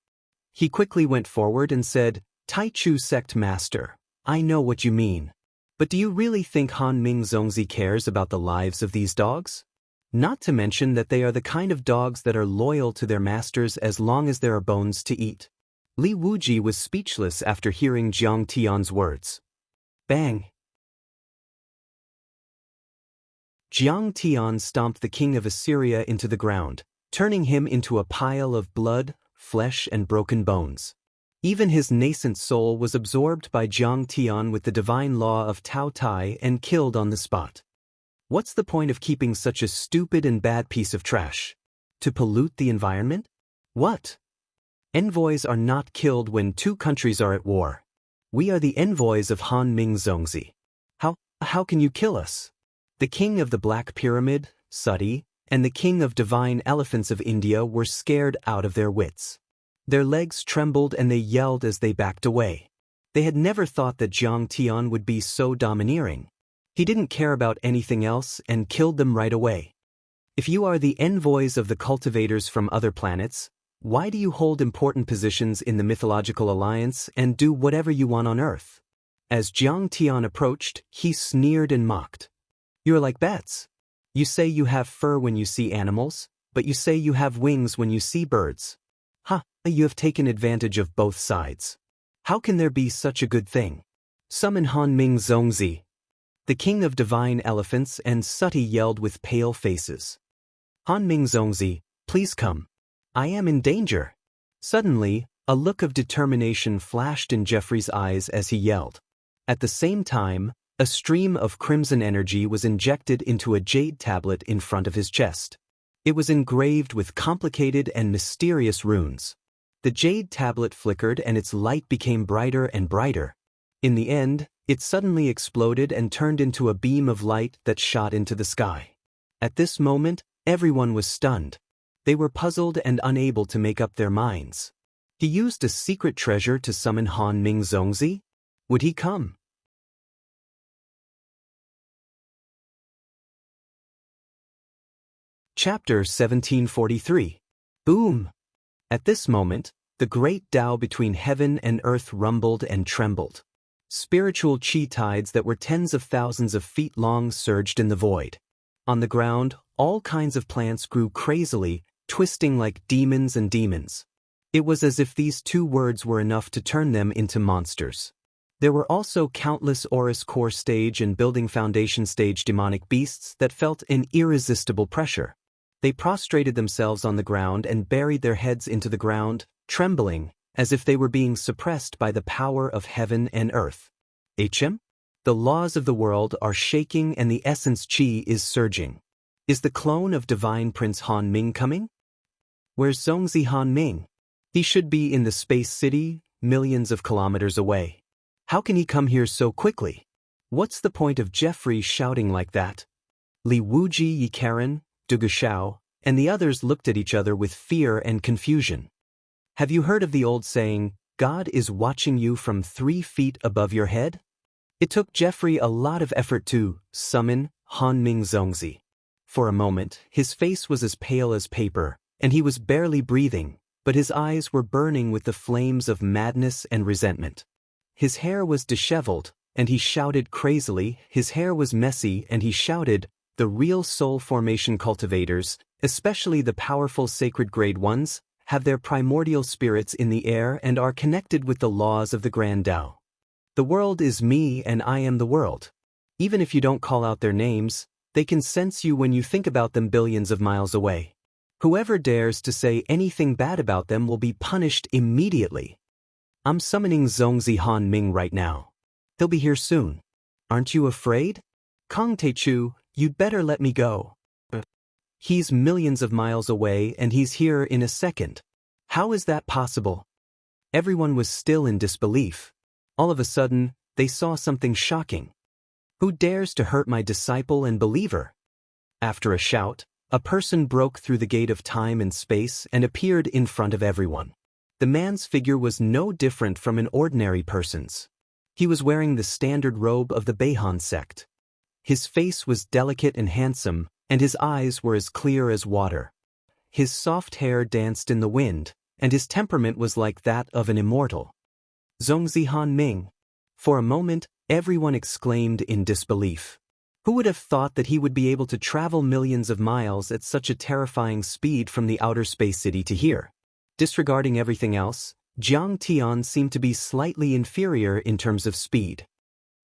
He quickly went forward and said, "Tai Chu sect master, I know what you mean. But do you really think Han Ming Zongzi cares about the lives of these dogs? Not to mention that they are the kind of dogs that are loyal to their masters as long as there are bones to eat." Li Wuji was speechless after hearing Jiang Tian's words. Bang! Jiang Tian stomped the king of Assyria into the ground, turning him into a pile of blood, flesh and broken bones. Even his nascent soul was absorbed by Jiang Tian with the divine law of Tao Tai and killed on the spot. What's the point of keeping such a stupid and bad piece of trash? To pollute the environment? What? Envoys are not killed when 2 countries are at war. We are the envoys of Han Ming Zongzi. How can you kill us? The king of the Black Pyramid, Sati, and the king of divine elephants of India were scared out of their wits. Their legs trembled and they yelled as they backed away. They had never thought that Jiang Tian would be so domineering. He didn't care about anything else and killed them right away. If you are the envoys of the cultivators from other planets, why do you hold important positions in the mythological alliance and do whatever you want on Earth? As Jiang Tian approached, he sneered and mocked. You're like bats. You say you have fur when you see animals, but you say you have wings when you see birds. Ha, you have taken advantage of both sides. How can there be such a good thing? Summon Han Ming Zongzi. The king of divine elephants and Sooty yelled with pale faces. Han Ming Zongzi, please come. I am in danger. Suddenly, a look of determination flashed in Jeffrey's eyes as he yelled. At the same time, a stream of crimson energy was injected into a jade tablet in front of his chest. It was engraved with complicated and mysterious runes. The jade tablet flickered and its light became brighter and brighter. In the end, it suddenly exploded and turned into a beam of light that shot into the sky. At this moment, everyone was stunned. They were puzzled and unable to make up their minds. He used a secret treasure to summon Han Ming Zongzi? Would he come? Chapter 1743. Boom! At this moment, the great Tao between heaven and earth rumbled and trembled. Spiritual chi tides that were tens of thousands of feet long surged in the void. On the ground, all kinds of plants grew crazily, twisting like demons and demons. It was as if these two words were enough to turn them into monsters. There were also countless Aurus core stage and building foundation stage demonic beasts that felt an irresistible pressure. They prostrated themselves on the ground and buried their heads into the ground, trembling, as if they were being suppressed by the power of heaven and earth. HM? The laws of the world are shaking and the essence chi is surging. Is the clone of Divine Prince Han Ming coming? Where's Zongzi Han Ming? He should be in the space city, millions of kilometers away. How can he come here so quickly? What's the point of Jeffrey shouting like that? Li Wuji Yikaran, Dugu Shao, and the others looked at each other with fear and confusion. Have you heard of the old saying, God is watching you from 3 feet above your head? It took Jeffrey a lot of effort to summon Han Ming Zongzi. For a moment, his face was as pale as paper, and he was barely breathing, but his eyes were burning with the flames of madness and resentment. His hair was disheveled, and he shouted crazily. His hair was messy, and he shouted, the real soul formation cultivators, especially the powerful sacred grade ones, have their primordial spirits in the air and are connected with the laws of the Grand Tao. The world is me and I am the world. Even if you don't call out their names, they can sense you when you think about them billions of miles away. Whoever dares to say anything bad about them will be punished immediately. I'm summoning Zongzi Han Ming right now. He'll be here soon. Aren't you afraid? Kong Teichu, you'd better let me go. He's millions of miles away and he's here in a second. How is that possible? Everyone was still in disbelief. All of a sudden, they saw something shocking. Who dares to hurt my disciple and believer? After a shout, a person broke through the gate of time and space and appeared in front of everyone. The man's figure was no different from an ordinary person's. He was wearing the standard robe of the Beihan sect. His face was delicate and handsome, and his eyes were as clear as water. His soft hair danced in the wind, and his temperament was like that of an immortal. Zongzi Han Ming. For a moment, everyone exclaimed in disbelief. Who would have thought that he would be able to travel millions of miles at such a terrifying speed from the outer space city to here? Disregarding everything else, Jiang Tian seemed to be slightly inferior in terms of speed.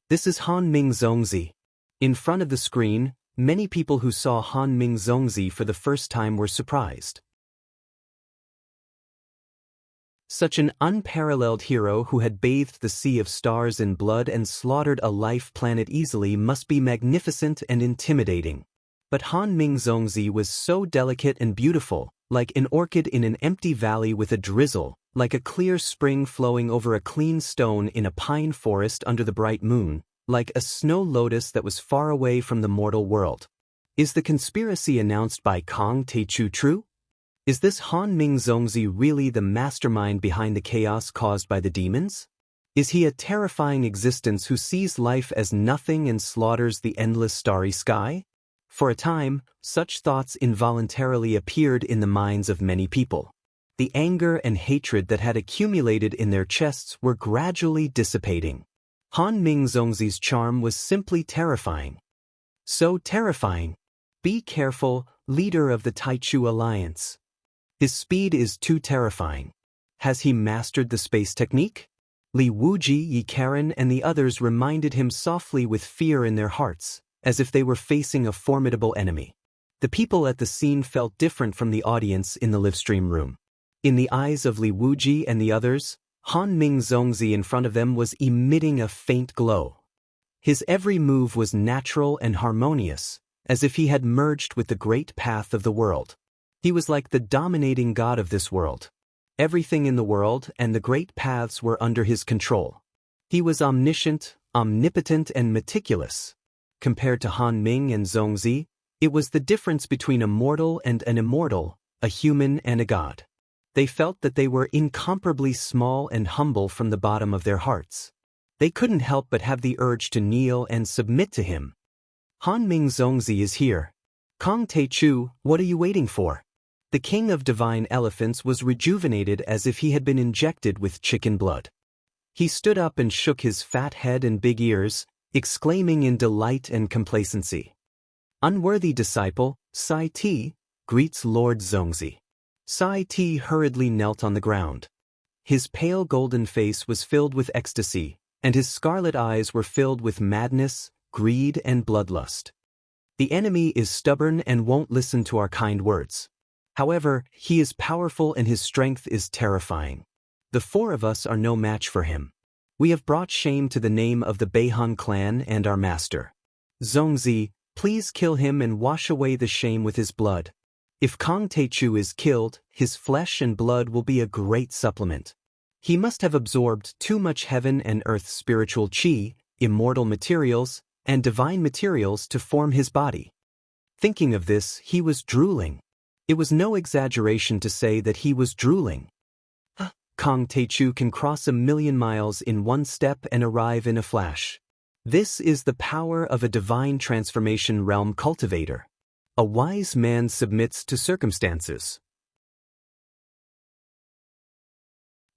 This is Han Ming Zongzi. In front of the screen, many people who saw Han Ming Zongzi for the first time were surprised. Such an unparalleled hero who had bathed the sea of stars in blood and slaughtered a life planet easily must be magnificent and intimidating. But Han Ming Zongzi was so delicate and beautiful, like an orchid in an empty valley with a drizzle, like a clear spring flowing over a clean stone in a pine forest under the bright moon, like a snow lotus that was far away from the mortal world. Is the conspiracy announced by Kong Teichu true? Is this Han Ming Zongzi really the mastermind behind the chaos caused by the demons? Is he a terrifying existence who sees life as nothing and slaughters the endless starry sky? For a time, such thoughts involuntarily appeared in the minds of many people. The anger and hatred that had accumulated in their chests were gradually dissipating. Han Ming Zongzi's charm was simply terrifying. So terrifying. Be careful, leader of the Taichu Alliance. His speed is too terrifying. Has he mastered the space technique? Li Wuji, Yi Karen and the others reminded him softly with fear in their hearts, as if they were facing a formidable enemy. The people at the scene felt different from the audience in the livestream room. In the eyes of Li Wuji and the others, Han Ming Zongzi in front of them was emitting a faint glow. His every move was natural and harmonious, as if he had merged with the great path of the world. He was like the dominating god of this world. Everything in the world and the great paths were under his control. He was omniscient, omnipotent and meticulous. Compared to Han Ming and Zongzi, it was the difference between a mortal and an immortal, a human and a god. They felt that they were incomparably small and humble from the bottom of their hearts. They couldn't help but have the urge to kneel and submit to him. Han Ming Zongzi is here. Kong Taichu, what are you waiting for? The king of divine elephants was rejuvenated as if he had been injected with chicken blood. He stood up and shook his fat head and big ears, exclaiming in delight and complacency. Unworthy disciple, Sai Ti, greets Lord Zongzi. Sai Ti hurriedly knelt on the ground. His pale golden face was filled with ecstasy, and his scarlet eyes were filled with madness, greed and bloodlust. The enemy is stubborn and won't listen to our kind words. However, he is powerful and his strength is terrifying. The four of us are no match for him. We have brought shame to the name of the Beihan clan and our master. Zongzi, please kill him and wash away the shame with his blood. If Kong Taichu is killed, his flesh and blood will be a great supplement. He must have absorbed too much heaven and earth spiritual qi, immortal materials, and divine materials to form his body. Thinking of this, he was drooling. It was no exaggeration to say that he was drooling. Kong Taichu can cross 1,000,000 miles in one step and arrive in a flash. This is the power of a divine transformation realm cultivator. A wise man submits to circumstances.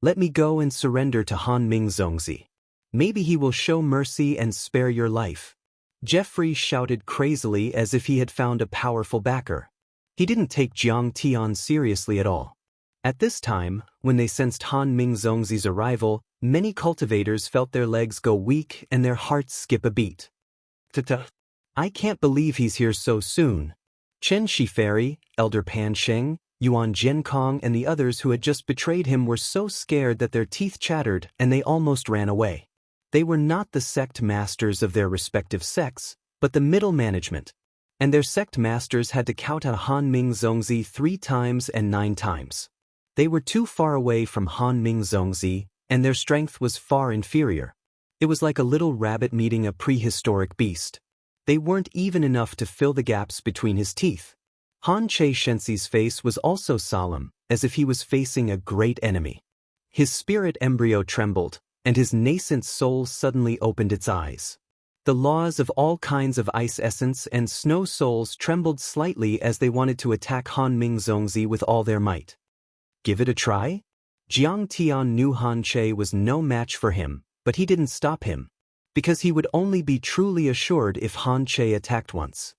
Let me go and surrender to Han Ming Zongzi. Maybe he will show mercy and spare your life. Jeffrey shouted crazily as if he had found a powerful backer. He didn't take Jiang Tian seriously at all. At this time, when they sensed Han Ming Zongzi's arrival, many cultivators felt their legs go weak and their hearts skip a beat. I can't believe he's here so soon. Chen Shiferi, Elder Pan Sheng, Yuan Jiankong and the others who had just betrayed him were so scared that their teeth chattered and they almost ran away. They were not the sect masters of their respective sects, but the middle management. And their sect masters had to count on Han Ming Zongzi 3 times and 9 times. They were too far away from Han Ming Zongzi, and their strength was far inferior. It was like a little rabbit meeting a prehistoric beast. They weren't even enough to fill the gaps between his teeth. Han Che Shenxi's face was also solemn, as if he was facing a great enemy. His spirit embryo trembled, and his nascent soul suddenly opened its eyes. The laws of all kinds of ice essence and snow souls trembled slightly as they wanted to attack Han Ming Zongzi with all their might. Give it a try? Jiang Tian knew Han Che was no match for him, but he didn't stop him, because he would only be truly assured if Han Che attacked once.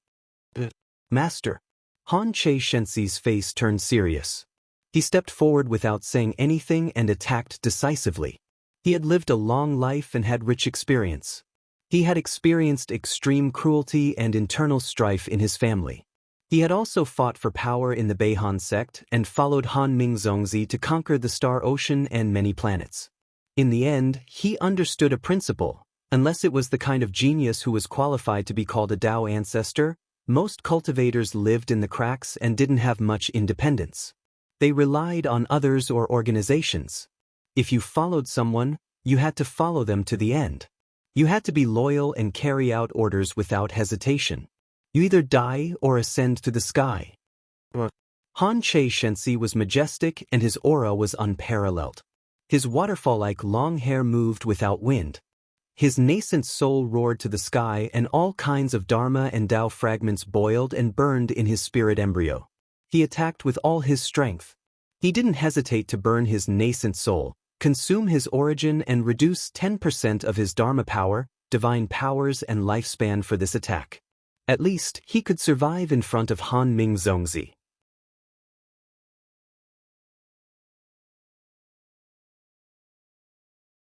Master. Han Che Shenxi's face turned serious. He stepped forward without saying anything and attacked decisively. He had lived a long life and had rich experience. He had experienced extreme cruelty and internal strife in his family. He had also fought for power in the Beihan sect and followed Han Ming Zongzi to conquer the Star Ocean and many planets. In the end, he understood a principle. Unless it was the kind of genius who was qualified to be called a Dao ancestor, most cultivators lived in the cracks and didn't have much independence. They relied on others or organizations. If you followed someone, you had to follow them to the end. You had to be loyal and carry out orders without hesitation. You either die or ascend to the sky. Han Che Shenxi was majestic and his aura was unparalleled. His waterfall-like long hair moved without wind. His nascent soul roared to the sky and all kinds of Dharma and Tao fragments boiled and burned in his spirit embryo. He attacked with all his strength. He didn't hesitate to burn his nascent soul, consume his origin and reduce 10% of his Dharma power, divine powers and lifespan for this attack. At least, he could survive in front of Han Ming Zongzi.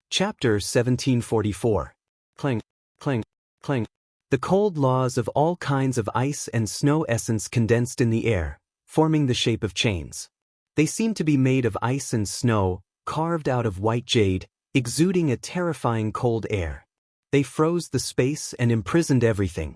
Chapter 1744. Cling, cling, cling. The cold laws of all kinds of ice and snow essence condensed in the air, forming the shape of chains. They seemed to be made of ice and snow, carved out of white jade, exuding a terrifying cold air. They froze the space and imprisoned everything.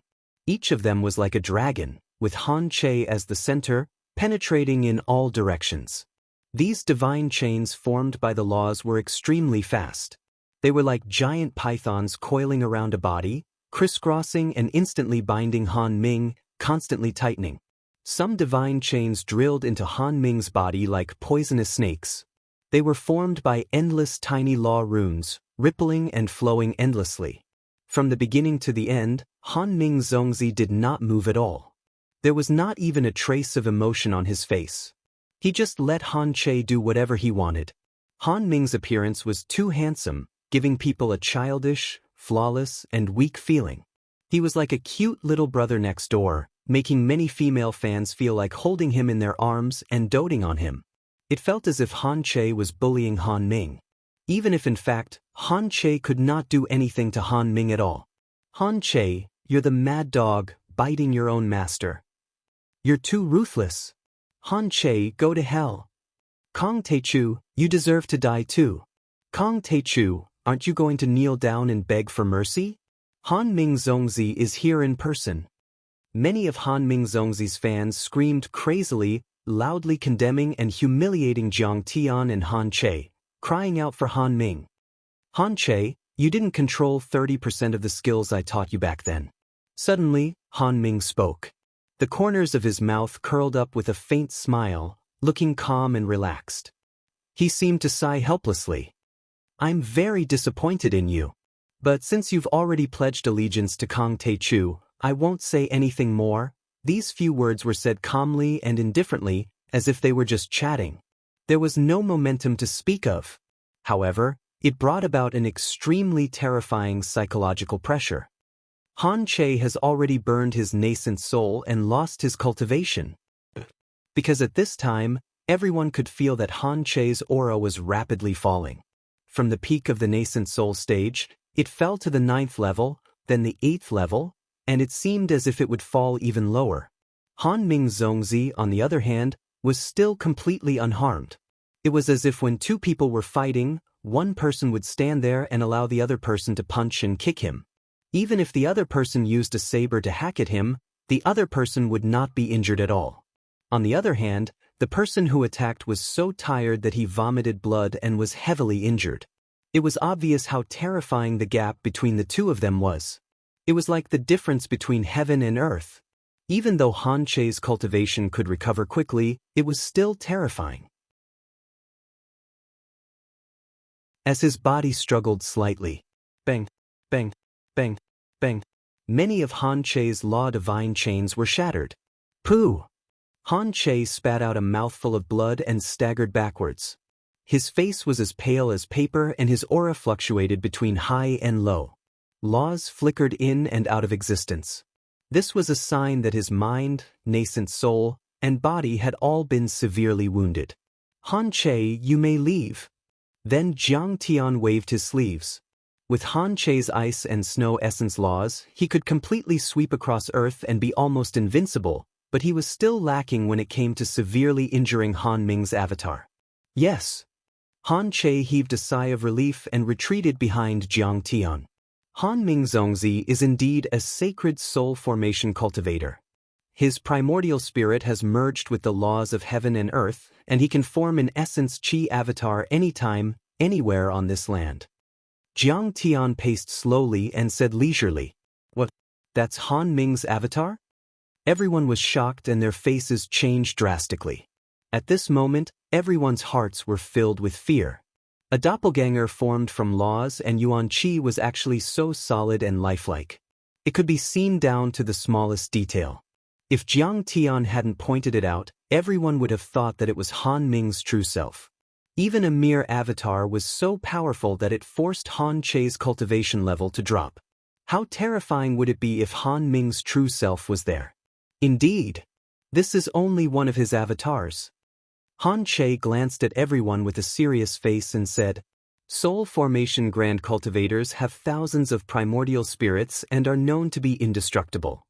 Each of them was like a dragon, with Han Che as the center, penetrating in all directions. These divine chains formed by the laws were extremely fast. They were like giant pythons coiling around a body, crisscrossing and instantly binding Han Ming, constantly tightening. Some divine chains drilled into Han Ming's body like poisonous snakes. They were formed by endless tiny law runes, rippling and flowing endlessly. From the beginning to the end, Han Ming Zongzi did not move at all. There was not even a trace of emotion on his face. He just let Han Che do whatever he wanted. Han Ming's appearance was too handsome, giving people a childish, flawless, and weak feeling. He was like a cute little brother next door, making many female fans feel like holding him in their arms and doting on him. It felt as if Han Che was bullying Han Ming. Even if in fact, Han Che could not do anything to Han Ming at all. Han Che, you're the mad dog, biting your own master. You're too ruthless. Han Che, go to hell. Kong Teichu, you deserve to die too. Kong Teichu, aren't you going to kneel down and beg for mercy? Han Ming Zongzi is here in person. Many of Han Ming Zongzi's fans screamed crazily, loudly condemning and humiliating Jiang Tian and Han Che, crying out for Han Ming. Han Che, you didn't control 30% of the skills I taught you back then. Suddenly, Han Ming spoke. The corners of his mouth curled up with a faint smile, looking calm and relaxed. He seemed to sigh helplessly. I'm very disappointed in you. But since you've already pledged allegiance to Kong Teichu, I won't say anything more. These few words were said calmly and indifferently, as if they were just chatting. There was no momentum to speak of. However, it brought about an extremely terrifying psychological pressure. Han Che has already burned his nascent soul and lost his cultivation. Because at this time, everyone could feel that Han Che's aura was rapidly falling. From the peak of the nascent soul stage, it fell to the 9th level, then the 8th level, and it seemed as if it would fall even lower. Han Ming Zongzi, on the other hand, was still completely unharmed. It was as if when two people were fighting, one person would stand there and allow the other person to punch and kick him. Even if the other person used a saber to hack at him, the other person would not be injured at all. On the other hand, the person who attacked was so tired that he vomited blood and was heavily injured. It was obvious how terrifying the gap between the two of them was. It was like the difference between heaven and earth. Even though Han Che's cultivation could recover quickly, it was still terrifying. As his body struggled slightly, bang, bang, bang, bang, many of Han Che's law divine chains were shattered. Pooh! Han Che spat out a mouthful of blood and staggered backwards. His face was as pale as paper and his aura fluctuated between high and low. Laws flickered in and out of existence. This was a sign that his mind, nascent soul, and body had all been severely wounded. Han Che, you may leave. Then Jiang Tian waved his sleeves. With Han Che's ice and snow essence laws, he could completely sweep across Earth and be almost invincible, but he was still lacking when it came to severely injuring Han Ming's avatar. Yes. Han Che heaved a sigh of relief and retreated behind Jiang Tian. Han Ming Zongzi is indeed a sacred soul formation cultivator. His primordial spirit has merged with the laws of heaven and earth, and he can form an essence chi avatar anytime, anywhere on this land. Jiang Tian paced slowly and said leisurely, "What? That's Han Ming's avatar?" Everyone was shocked and their faces changed drastically. At this moment, everyone's hearts were filled with fear. A doppelganger formed from laws and yuan qi was actually so solid and lifelike. It could be seen down to the smallest detail. If Jiang Tian hadn't pointed it out, everyone would have thought that it was Han Ming's true self. Even a mere avatar was so powerful that it forced Han Che's cultivation level to drop. How terrifying would it be if Han Ming's true self was there? Indeed. This is only one of his avatars. Han Che glanced at everyone with a serious face and said, Soul formation grand cultivators have thousands of primordial spirits and are known to be indestructible.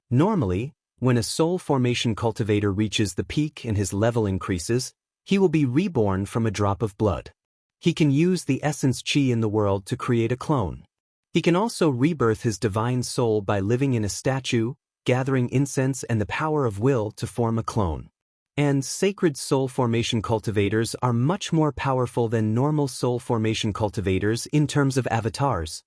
Normally, when a soul formation cultivator reaches the peak and his level increases, he will be reborn from a drop of blood. He can use the essence chi in the world to create a clone. He can also rebirth his divine soul by living in a statue, gathering incense and the power of will to form a clone. And sacred soul formation cultivators are much more powerful than normal soul formation cultivators in terms of avatars.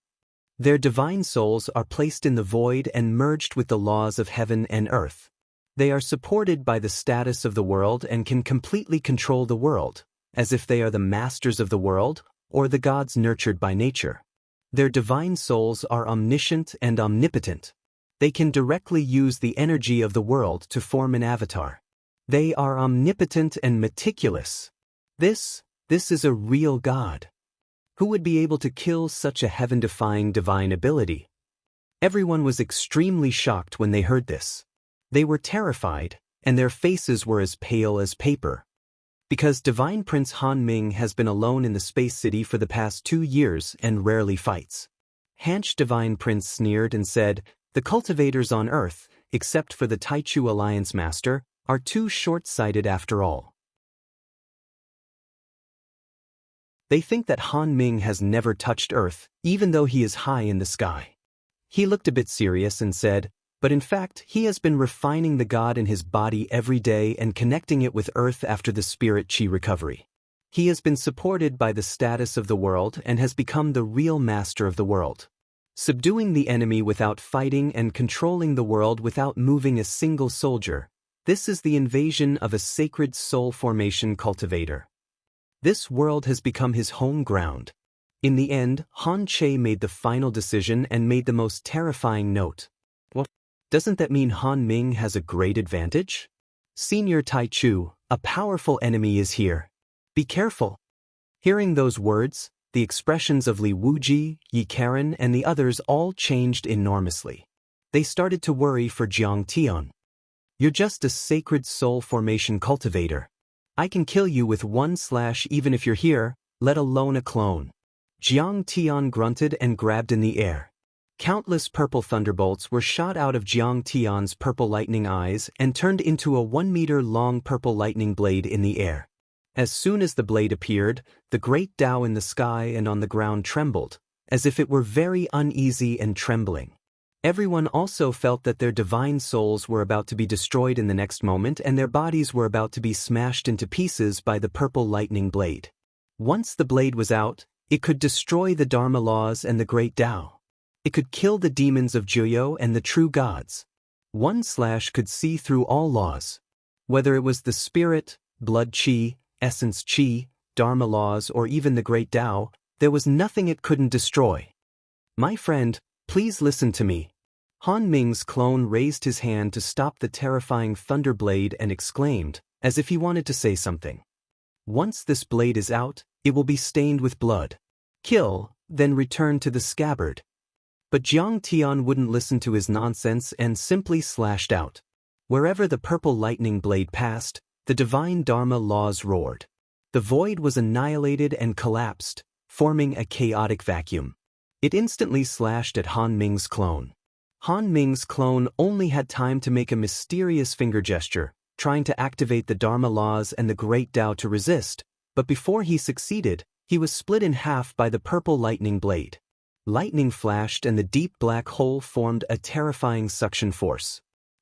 Their divine souls are placed in the void and merged with the laws of heaven and earth. They are supported by the status of the world and can completely control the world, as if they are the masters of the world or the gods nurtured by nature. Their divine souls are omniscient and omnipotent. They can directly use the energy of the world to form an avatar. They are omnipotent and meticulous. This is a real god. Who would be able to kill such a heaven-defying divine ability? Everyone was extremely shocked when they heard this. They were terrified, and their faces were as pale as paper. Because Divine Prince Han Ming has been alone in the Space City for the past 2 years and rarely fights. Hanch Divine Prince sneered and said, The cultivators on Earth, except for the Taichu Alliance Master, are too short-sighted after all. They think that Han Ming has never touched Earth, even though he is high in the sky. He looked a bit serious and said, But in fact, he has been refining the god in his body every day and connecting it with Earth after the spirit chi recovery. He has been supported by the status of the world and has become the real master of the world. Subduing the enemy without fighting and controlling the world without moving a single soldier. This is the invasion of a sacred soul formation cultivator. This world has become his home ground. In the end, Han Che made the final decision and made the most terrifying note. What? Doesn't that mean Han Ming has a great advantage? Senior Taichu, a powerful enemy is here. Be careful. Hearing those words, the expressions of Li Wuji, Yi Karen and the others all changed enormously. They started to worry for Jiang Tian. You're just a sacred soul formation cultivator. I can kill you with 1/ even if you're here, let alone a clone. Jiang Tian grunted and grabbed in the air. Countless purple thunderbolts were shot out of Jiang Tian's purple lightning eyes and turned into a 1-meter-long purple lightning blade in the air. As soon as the blade appeared, the great Tao in the sky and on the ground trembled, as if it were very uneasy and trembling. Everyone also felt that their divine souls were about to be destroyed in the next moment and their bodies were about to be smashed into pieces by the purple lightning blade. Once the blade was out, it could destroy the Dharma laws and the great Tao. It could kill the demons of Juyo and the true gods. 1/ could see through all laws. Whether it was the spirit, blood chi, essence chi, Dharma laws or even the great Tao, there was nothing it couldn't destroy. My friend, please listen to me. Han Ming's clone raised his hand to stop the terrifying thunder blade and exclaimed, as if he wanted to say something. Once this blade is out, it will be stained with blood. Kill, then return to the scabbard. But Jiang Tian wouldn't listen to his nonsense and simply slashed out. Wherever the purple lightning blade passed, the divine Dharma laws roared. The void was annihilated and collapsed, forming a chaotic vacuum. It instantly slashed at Han Ming's clone. Han Ming's clone only had time to make a mysterious finger gesture, trying to activate the Dharma laws and the great Tao to resist, but before he succeeded, he was split in half by the purple lightning blade. Lightning flashed and the deep black hole formed a terrifying suction force.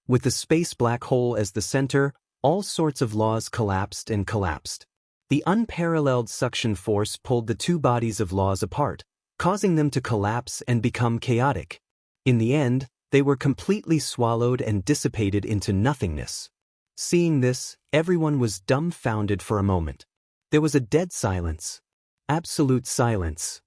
With the space black hole as the center, all sorts of laws collapsed and collapsed. The unparalleled suction force pulled the two bodies of laws apart, causing them to collapse and become chaotic. In the end, they were completely swallowed and dissipated into nothingness. Seeing this, everyone was dumbfounded for a moment. There was a dead silence. Absolute silence.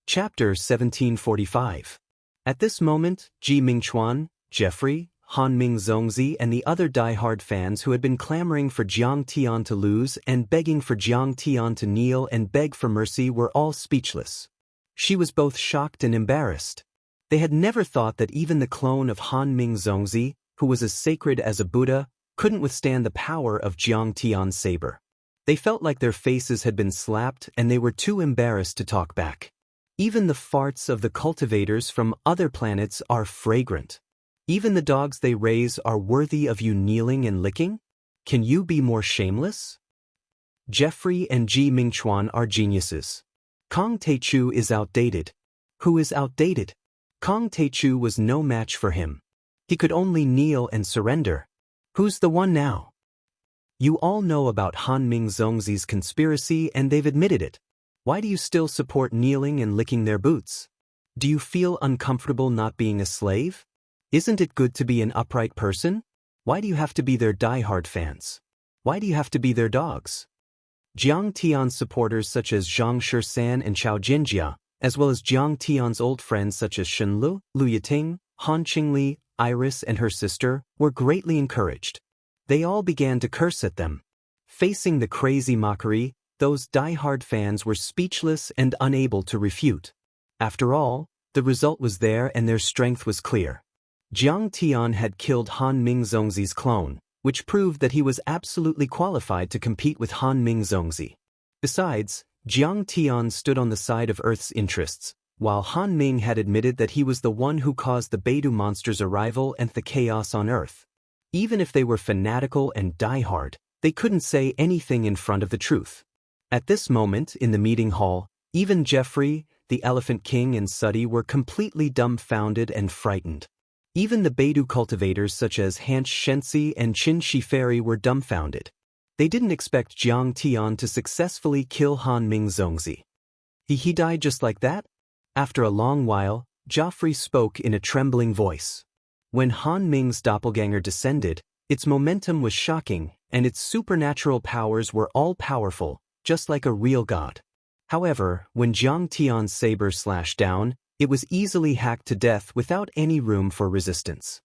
Chapter 1745. At this moment, Ji Mingchuan, Jeffrey, Han Ming Zongzi and the other die-hard fans who had been clamoring for Jiang Tian to lose and begging for Jiang Tian to kneel and beg for mercy were all speechless. She was both shocked and embarrassed. They had never thought that even the clone of Han Ming Zongzi, who was as sacred as a Buddha, couldn't withstand the power of Jiang Tian's saber. They felt like their faces had been slapped and they were too embarrassed to talk back. Even the farts of the cultivators from other planets are fragrant. Even the dogs they raise are worthy of you kneeling and licking? Can you be more shameless? Jeffrey and Ji Mingchuan are geniuses. Kong Taichu is outdated. Who is outdated? Kong Taichu was no match for him. He could only kneel and surrender. Who's the one now? You all know about Han Ming Zongzi's conspiracy and they've admitted it. Why do you still support kneeling and licking their boots? Do you feel uncomfortable not being a slave? Isn't it good to be an upright person? Why do you have to be their die-hard fans? Why do you have to be their dogs? Jiang Tian's supporters such as Zhang Shisan and Chao Jinjia, as well as Jiang Tian's old friends such as Shen Lu, Lu Yiting, Han Qingli, Iris and her sister, were greatly encouraged. They all began to curse at them. Facing the crazy mockery, those die-hard fans were speechless and unable to refute. After all, the result was there and their strength was clear. Jiang Tian had killed Han Ming Zongzi's clone, which proved that he was absolutely qualified to compete with Han Ming Zongzi. Besides, Jiang Tian stood on the side of Earth's interests, while Han Ming had admitted that he was the one who caused the Beidou monster's arrival and the chaos on Earth. Even if they were fanatical and die-hard, they couldn't say anything in front of the truth. At this moment in the meeting hall, even Jeffrey, the Elephant King and Suddy were completely dumbfounded and frightened. Even the Beidou cultivators such as Han Shenxi and Qin Shiferi were dumbfounded. They didn't expect Jiang Tian to successfully kill Han Ming Zongzi. He died just like that? After a long while, Joffrey spoke in a trembling voice. When Han Ming's doppelganger descended, its momentum was shocking, and its supernatural powers were all-powerful, just like a real god. However, when Jiang Tian's saber slashed down, it was easily hacked to death without any room for resistance.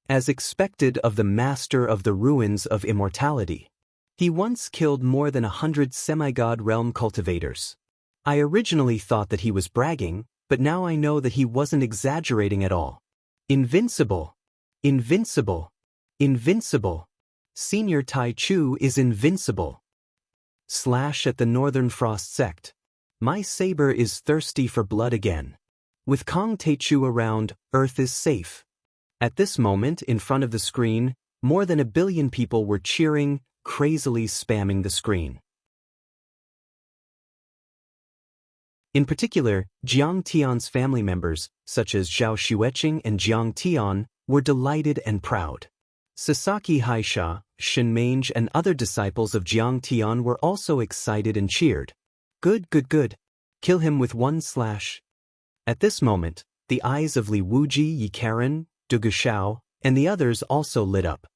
As expected of the master of the ruins of immortality, he once killed more than 100 semi-god realm cultivators. I originally thought that he was bragging, but now I know that he wasn't exaggerating at all. Invincible! Invincible! Invincible! Senior Tai Chu is invincible! Slash at the Northern Frost Sect. My saber is thirsty for blood again. With Kong Taichu around, Earth is safe. At this moment, in front of the screen, more than 1 billion people were cheering, crazily spamming the screen. In particular, Jiang Tian's family members, such as Zhao Xueqing and Jiang Tian, were delighted and proud. Sasaki Haisha, Shen Mange and other disciples of Jiang Tian were also excited and cheered. Good, good, good. Kill him with one slash. At this moment, the eyes of Li Wuji, Yi Karen, Du Gushao, and the others also lit up.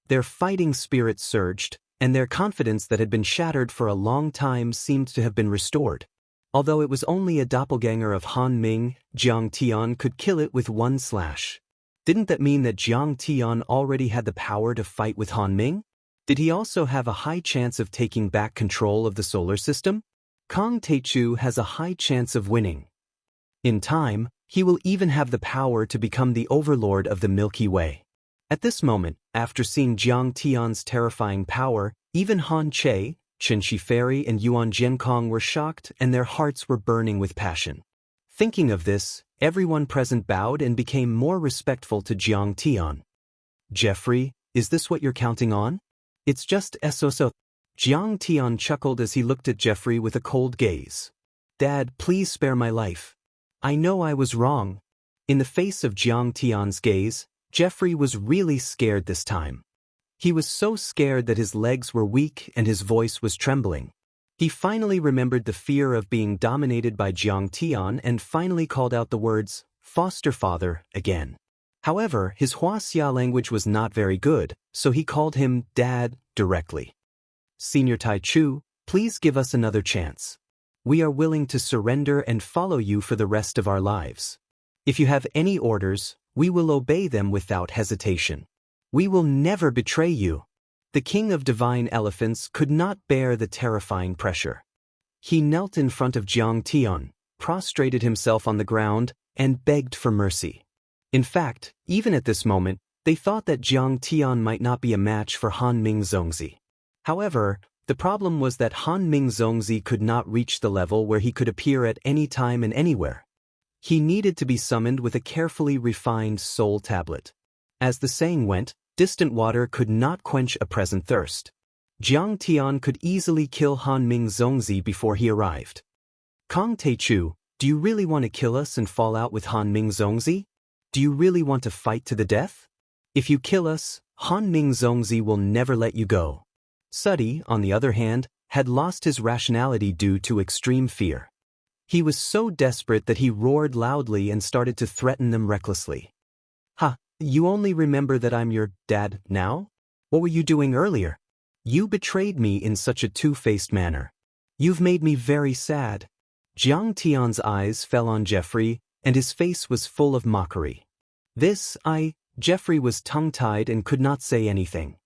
Their fighting spirit surged, and their confidence that had been shattered for a long time seemed to have been restored. Although it was only a doppelganger of Han Ming, Jiang Tian could kill it with one slash. Didn't that mean that Jiang Tian already had the power to fight with Han Ming? Did he also have a high chance of taking back control of the solar system? Kong Taichu has a high chance of winning. In time, he will even have the power to become the overlord of the Milky Way. At this moment, after seeing Jiang Tian's terrifying power, even Han Che, Qin Shiferi and Yuan Zhenkong were shocked and their hearts were burning with passion. Thinking of this, everyone present bowed and became more respectful to Jiang Tian. Jeffrey, is this what you're counting on? It's just so. Jiang Tian chuckled as he looked at Jeffrey with a cold gaze. Dad, please spare my life. I know I was wrong. In the face of Jiang Tian's gaze, Jeffrey was really scared this time. He was so scared that his legs were weak and his voice was trembling. He finally remembered the fear of being dominated by Jiang Tian and finally called out the words, foster father, again. However, his Huaxia language was not very good, so he called him Dad directly. Senior Tai Chu, please give us another chance. We are willing to surrender and follow you for the rest of our lives. If you have any orders, We will obey them without hesitation. We will never betray you. The king of divine elephants could not bear the terrifying pressure. He knelt in front of Jiang Tian, prostrated himself on the ground, and begged for mercy. In fact, even at this moment, they thought that Jiang Tian might not be a match for Han Ming Zongzi. However, the problem was that Han Ming Zongzi could not reach the level where he could appear at any time and anywhere. He needed to be summoned with a carefully refined soul tablet. As the saying went, distant water could not quench a present thirst. Jiang Tian could easily kill Han Ming Zongzi before he arrived. Kong Teichu, do you really want to kill us and fall out with Han Ming Zongzi? Do you really want to fight to the death? If you kill us, Han Ming Zongzi will never let you go. Sudi, on the other hand, had lost his rationality due to extreme fear. He was so desperate that he roared loudly and started to threaten them recklessly. Ha, you only remember that I'm your dad now? What were you doing earlier? You betrayed me in such a two-faced manner. You've made me very sad. Jiang Tian's eyes fell on Jeffrey, and his face was full of mockery. Jeffrey was tongue-tied and could not say anything.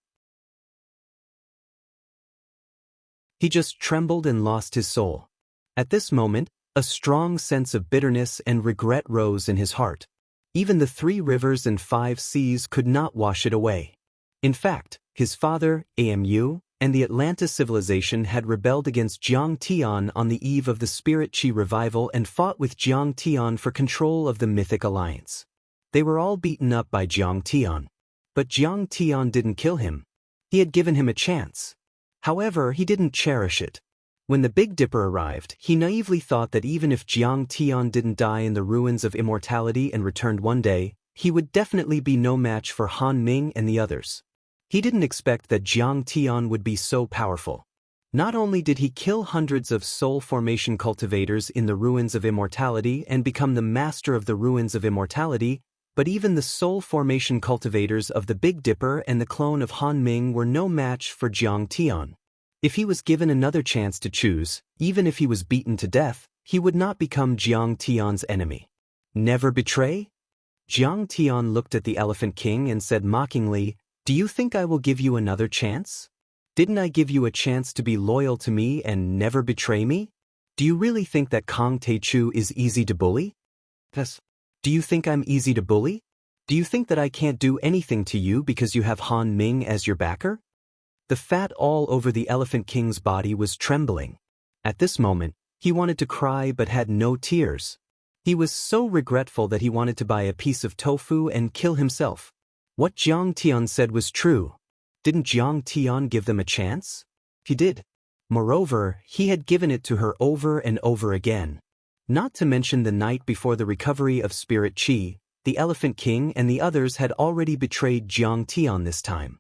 He just trembled and lost his soul. At this moment, a strong sense of bitterness and regret rose in his heart. Even the 3 rivers and 5 seas could not wash it away. In fact, his father, Amu, and the Atlantis civilization had rebelled against Jiang Tian on the eve of the Spirit Qi revival and fought with Jiang Tian for control of the mythic alliance. They were all beaten up by Jiang Tian. But Jiang Tian didn't kill him. He had given him a chance. However, he didn't cherish it. When the Big Dipper arrived, he naively thought that even if Jiang Tian didn't die in the ruins of immortality and returned one day, he would definitely be no match for Han Ming and the others. He didn't expect that Jiang Tian would be so powerful. Not only did he kill hundreds of soul formation cultivators in the ruins of immortality and become the master of the ruins of immortality, but even the soul formation cultivators of the Big Dipper and the clone of Han Ming were no match for Jiang Tian. If he was given another chance to choose, even if he was beaten to death, he would not become Jiang Tian's enemy. Never betray? Jiang Tian looked at the Elephant King and said mockingly, "Do you think I will give you another chance? Didn't I give you a chance to be loyal to me and never betray me? Do you really think that Kong Teichu is easy to bully? Yes. Do you think I'm easy to bully? Do you think that I can't do anything to you because you have Han Ming as your backer?" The fat all over the Elephant King's body was trembling. At this moment, he wanted to cry but had no tears. He was so regretful that he wanted to buy a piece of tofu and kill himself. What Jiang Tian said was true. Didn't Jiang Tian give them a chance? He did. Moreover, he had given it to her over and over again. Not to mention the night before the recovery of Spirit Qi, the Elephant King and the others had already betrayed Jiang Tian this time.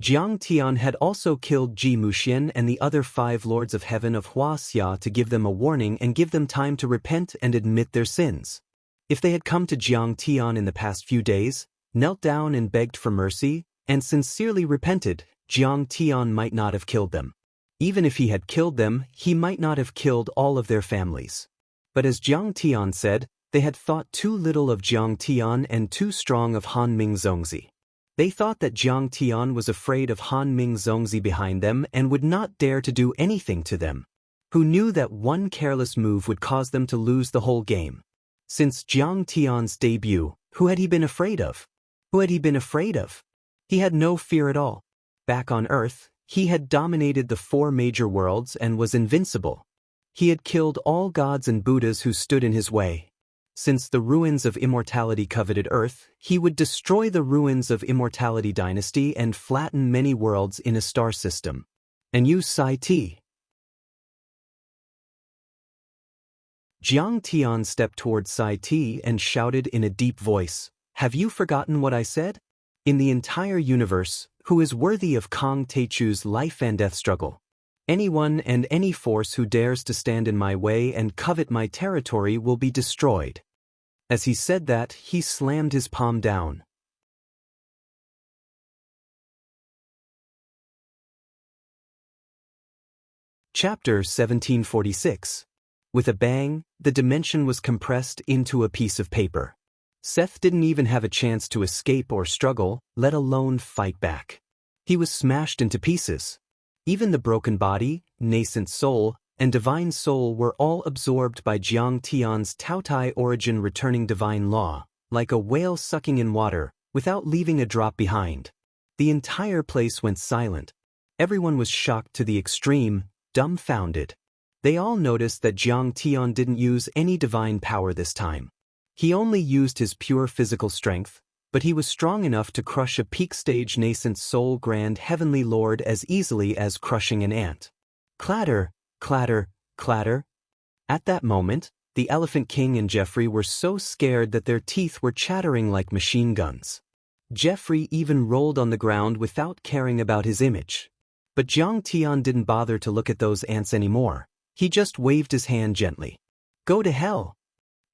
Jiang Tian had also killed Ji Muxian and the other 5 lords of heaven of Wuxia to give them a warning and give them time to repent and admit their sins. If they had come to Jiang Tian in the past few days, knelt down and begged for mercy, and sincerely repented, Jiang Tian might not have killed them. Even if he had killed them, he might not have killed all of their families. But as Jiang Tian said, they had thought too little of Jiang Tian and too strong of Han Ming Zongzi. They thought that Jiang Tian was afraid of Han Ming Zongzi behind them and would not dare to do anything to them. Who knew that one careless move would cause them to lose the whole game? Since Jiang Tian's debut, who had he been afraid of? Who had he been afraid of? He had no fear at all. Back on Earth, he had dominated the 4 major worlds and was invincible. He had killed all gods and Buddhas who stood in his way. Since the ruins of immortality coveted Earth, he would destroy the ruins of immortality dynasty and flatten many worlds in a star system. And use Sai Ti. Jiang Tian stepped toward Sai Ti and shouted in a deep voice, "Have you forgotten what I said? In the entire universe, who is worthy of Kong Teichu's life and death struggle? Anyone and any force who dares to stand in my way and covet my territory will be destroyed." As he said that, he slammed his palm down. Chapter 1746. With a bang, the dimension was compressed into a piece of paper. Seth didn't even have a chance to escape or struggle, let alone fight back. He was smashed into pieces. Even the broken body, nascent soul, and divine soul were all absorbed by Jiang Tian's Taotai origin returning divine law, like a whale sucking in water, without leaving a drop behind. The entire place went silent. Everyone was shocked to the extreme, dumbfounded. They all noticed that Jiang Tian didn't use any divine power this time. He only used his pure physical strength, but he was strong enough to crush a peak-stage nascent soul grand heavenly lord as easily as crushing an ant. Clatter, clatter, clatter. At that moment, the Elephant King and Jeffrey were so scared that their teeth were chattering like machine guns. Jeffrey even rolled on the ground without caring about his image. But Jiang Tian didn't bother to look at those ants anymore. He just waved his hand gently. Go to hell!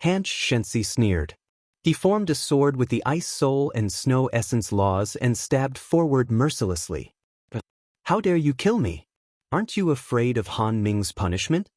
Xianxia sneered. He formed a sword with the ice soul and snow essence laws and stabbed forward mercilessly. But how dare you kill me? Aren't you afraid of Han Ming's punishment?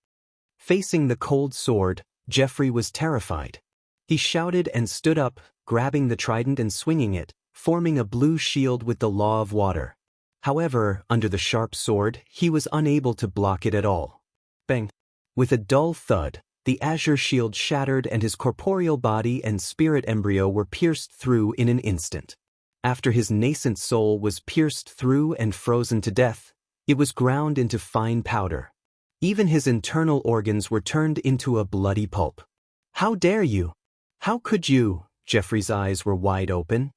Facing the cold sword, Jeffrey was terrified. He shouted and stood up, grabbing the trident and swinging it, forming a blue shield with the law of water. However, under the sharp sword, he was unable to block it at all. Bang! With a dull thud, the azure shield shattered and his corporeal body and spirit embryo were pierced through in an instant. After his nascent soul was pierced through and frozen to death, it was ground into fine powder. Even his internal organs were turned into a bloody pulp. How dare you? How could you? Jeffrey's eyes were wide open.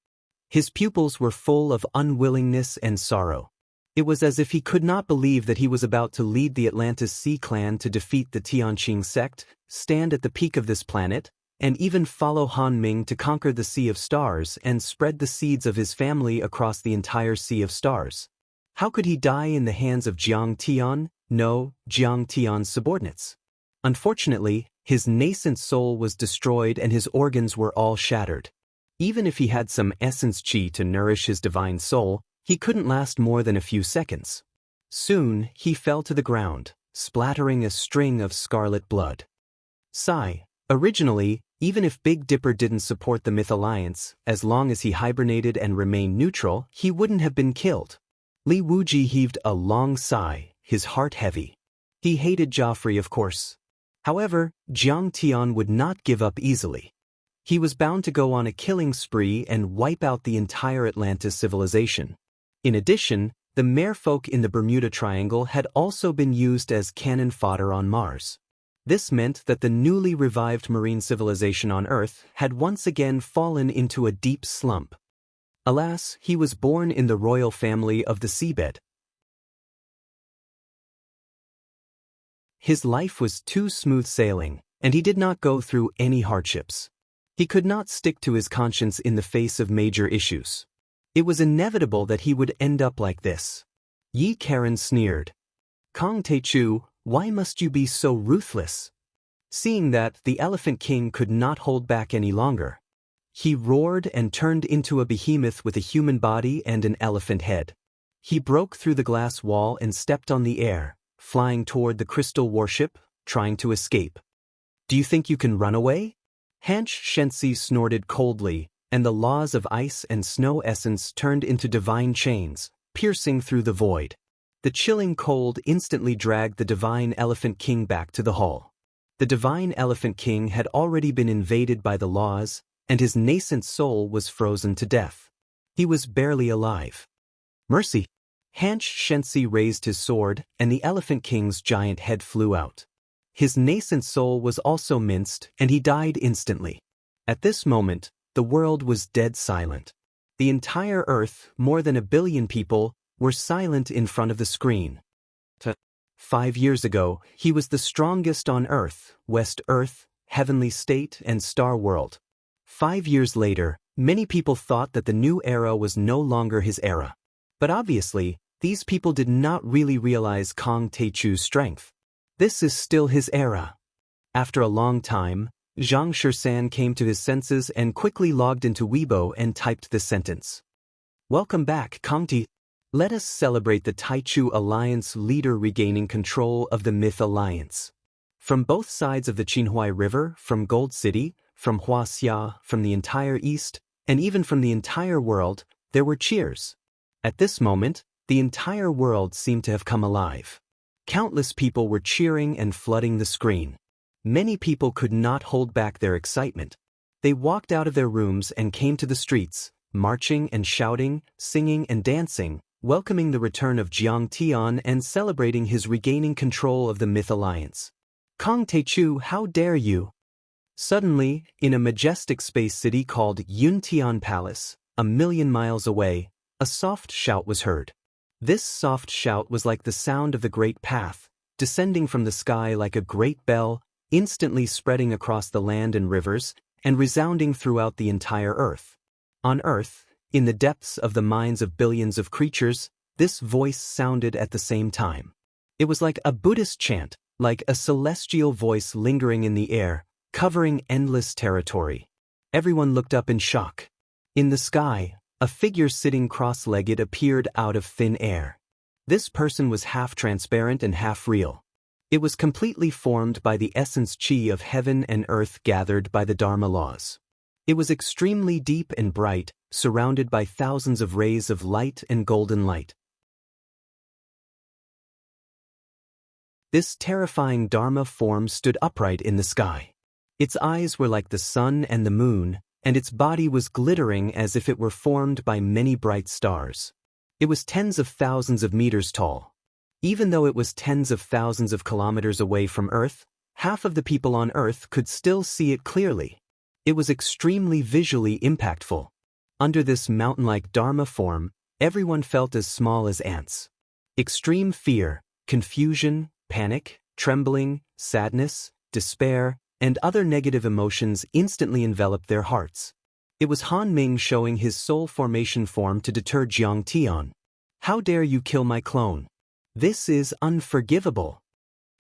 His pupils were full of unwillingness and sorrow. It was as if he could not believe that he was about to lead the Atlantis Sea Clan to defeat the Tianqing sect, stand at the peak of this planet, and even follow Han Ming to conquer the Sea of Stars and spread the seeds of his family across the entire Sea of Stars. How could he die in the hands of Jiang Tian? No, Jiang Tian's subordinates. Unfortunately, his nascent soul was destroyed and his organs were all shattered. Even if he had some essence qi to nourish his divine soul, he couldn't last more than a few seconds. Soon, he fell to the ground, splattering a string of scarlet blood. Sigh. Originally, even if Big Dipper didn't support the Myth Alliance, as long as he hibernated and remained neutral, he wouldn't have been killed. Li Wuji heaved a long sigh, his heart heavy. He hated Joffrey, of course. However, Jiang Tian would not give up easily. He was bound to go on a killing spree and wipe out the entire Atlantis civilization. In addition, the merfolk in the Bermuda Triangle had also been used as cannon fodder on Mars. This meant that the newly revived marine civilization on Earth had once again fallen into a deep slump. Alas, he was born in the royal family of the seabed. His life was too smooth sailing, and he did not go through any hardships. He could not stick to his conscience in the face of major issues. It was inevitable that he would end up like this. Yi Karen sneered. Kong Teichu, why must you be so ruthless? Seeing that, the Elephant King could not hold back any longer. He roared and turned into a behemoth with a human body and an elephant head. He broke through the glass wall and stepped on the air, flying toward the crystal warship, trying to escape. Do you think you can run away? Xianxia snorted coldly, and the laws of ice and snow essence turned into divine chains, piercing through the void. The chilling cold instantly dragged the divine Elephant King back to the hall. The divine Elephant King had already been invaded by the laws, and his nascent soul was frozen to death. He was barely alive. Mercy! Xianxia raised his sword, and the Elephant King's giant head flew out. His nascent soul was also minced, and he died instantly. At this moment, the world was dead silent. The entire Earth, more than 1 billion people, were silent in front of the screen. 5 years ago, he was the strongest on Earth, West Earth, Heavenly State, and Star World. 5 years later, many people thought that the new era was no longer his era. But obviously, these people did not really realize Kong Teichu's strength. This is still his era. After a long time, Zhang Shisan came to his senses and quickly logged into Weibo and typed this sentence. Welcome back, Kongti. Let us celebrate the Taichu Alliance leader regaining control of the Myth Alliance. From both sides of the Qinhuai River, from Gold City, from Wuxia, from the entire East, and even from the entire world, there were cheers. At this moment, the entire world seemed to have come alive. Countless people were cheering and flooding the screen. Many people could not hold back their excitement. They walked out of their rooms and came to the streets, marching and shouting, singing and dancing, welcoming the return of Jiang Tian and celebrating his regaining control of the Myth Alliance. Kong Teichu, how dare you! Suddenly, in a majestic space city called Yuntian Palace, 1,000,000 miles away, a soft shout was heard. This soft shout was like the sound of the great path, descending from the sky like a great bell, instantly spreading across the land and rivers, and resounding throughout the entire earth. On earth, in the depths of the minds of billions of creatures, this voice sounded at the same time. It was like a Buddhist chant, like a celestial voice lingering in the air, covering endless territory. Everyone looked up in shock. In the sky, a figure sitting cross-legged appeared out of thin air. This person was half transparent and half real. It was completely formed by the essence chi of heaven and earth gathered by the Dharma laws. It was extremely deep and bright, surrounded by thousands of rays of light and golden light. This terrifying Dharma form stood upright in the sky. Its eyes were like the sun and the moon, and its body was glittering as if it were formed by many bright stars. It was tens of thousands of meters tall. Even though it was tens of thousands of kilometers away from Earth, half of the people on Earth could still see it clearly. It was extremely visually impactful. Under this mountain-like Dharma form, everyone felt as small as ants. Extreme fear, confusion, panic, trembling, sadness, despair, and other negative emotions instantly enveloped their hearts. It was Han Ming showing his soul formation form to deter Jiang Tian. How dare you kill my clone? This is unforgivable.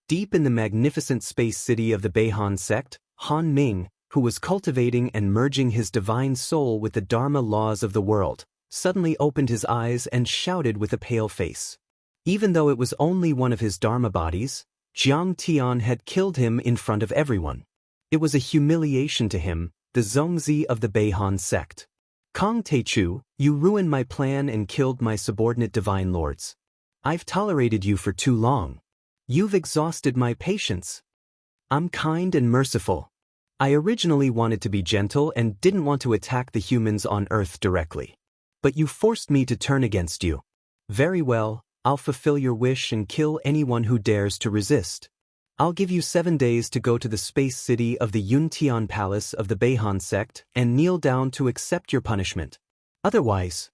Deep in the magnificent space city of the Beihan sect, Han Ming, who was cultivating and merging his divine soul with the Dharma laws of the world, suddenly opened his eyes and shouted with a pale face. Even though it was only one of his Dharma bodies, Jiang Tian had killed him in front of everyone. It was a humiliation to him, the Zongzi of the Beihan sect. Kong Teichu, you ruined my plan and killed my subordinate divine lords. I've tolerated you for too long. You've exhausted my patience. I'm kind and merciful. I originally wanted to be gentle and didn't want to attack the humans on Earth directly. But you forced me to turn against you. Very well, I'll fulfill your wish and kill anyone who dares to resist. I'll give you 7 days to go to the space city of the Yuntian Palace of the Beihan sect and kneel down to accept your punishment. Otherwise,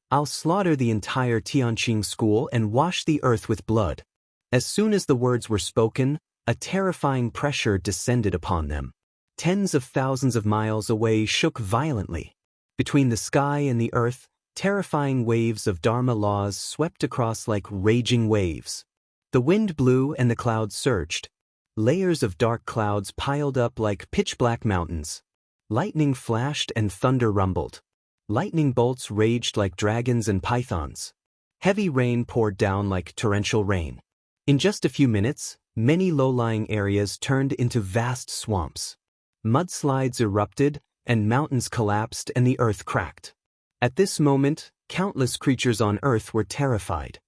I'll slaughter the entire Tianqing school and wash the earth with blood. As soon as the words were spoken, a terrifying pressure descended upon them. Tens of thousands of miles away shook violently. Between the sky and the earth, terrifying waves of Dharma laws swept across like raging waves. The wind blew and the clouds surged. Layers of dark clouds piled up like pitch-black mountains. Lightning flashed and thunder rumbled. Lightning bolts raged like dragons and pythons. Heavy rain poured down like torrential rain. In just a few minutes, many low-lying areas turned into vast swamps. Mudslides erupted, and mountains collapsed and the earth cracked. At this moment, countless creatures on Earth were terrified.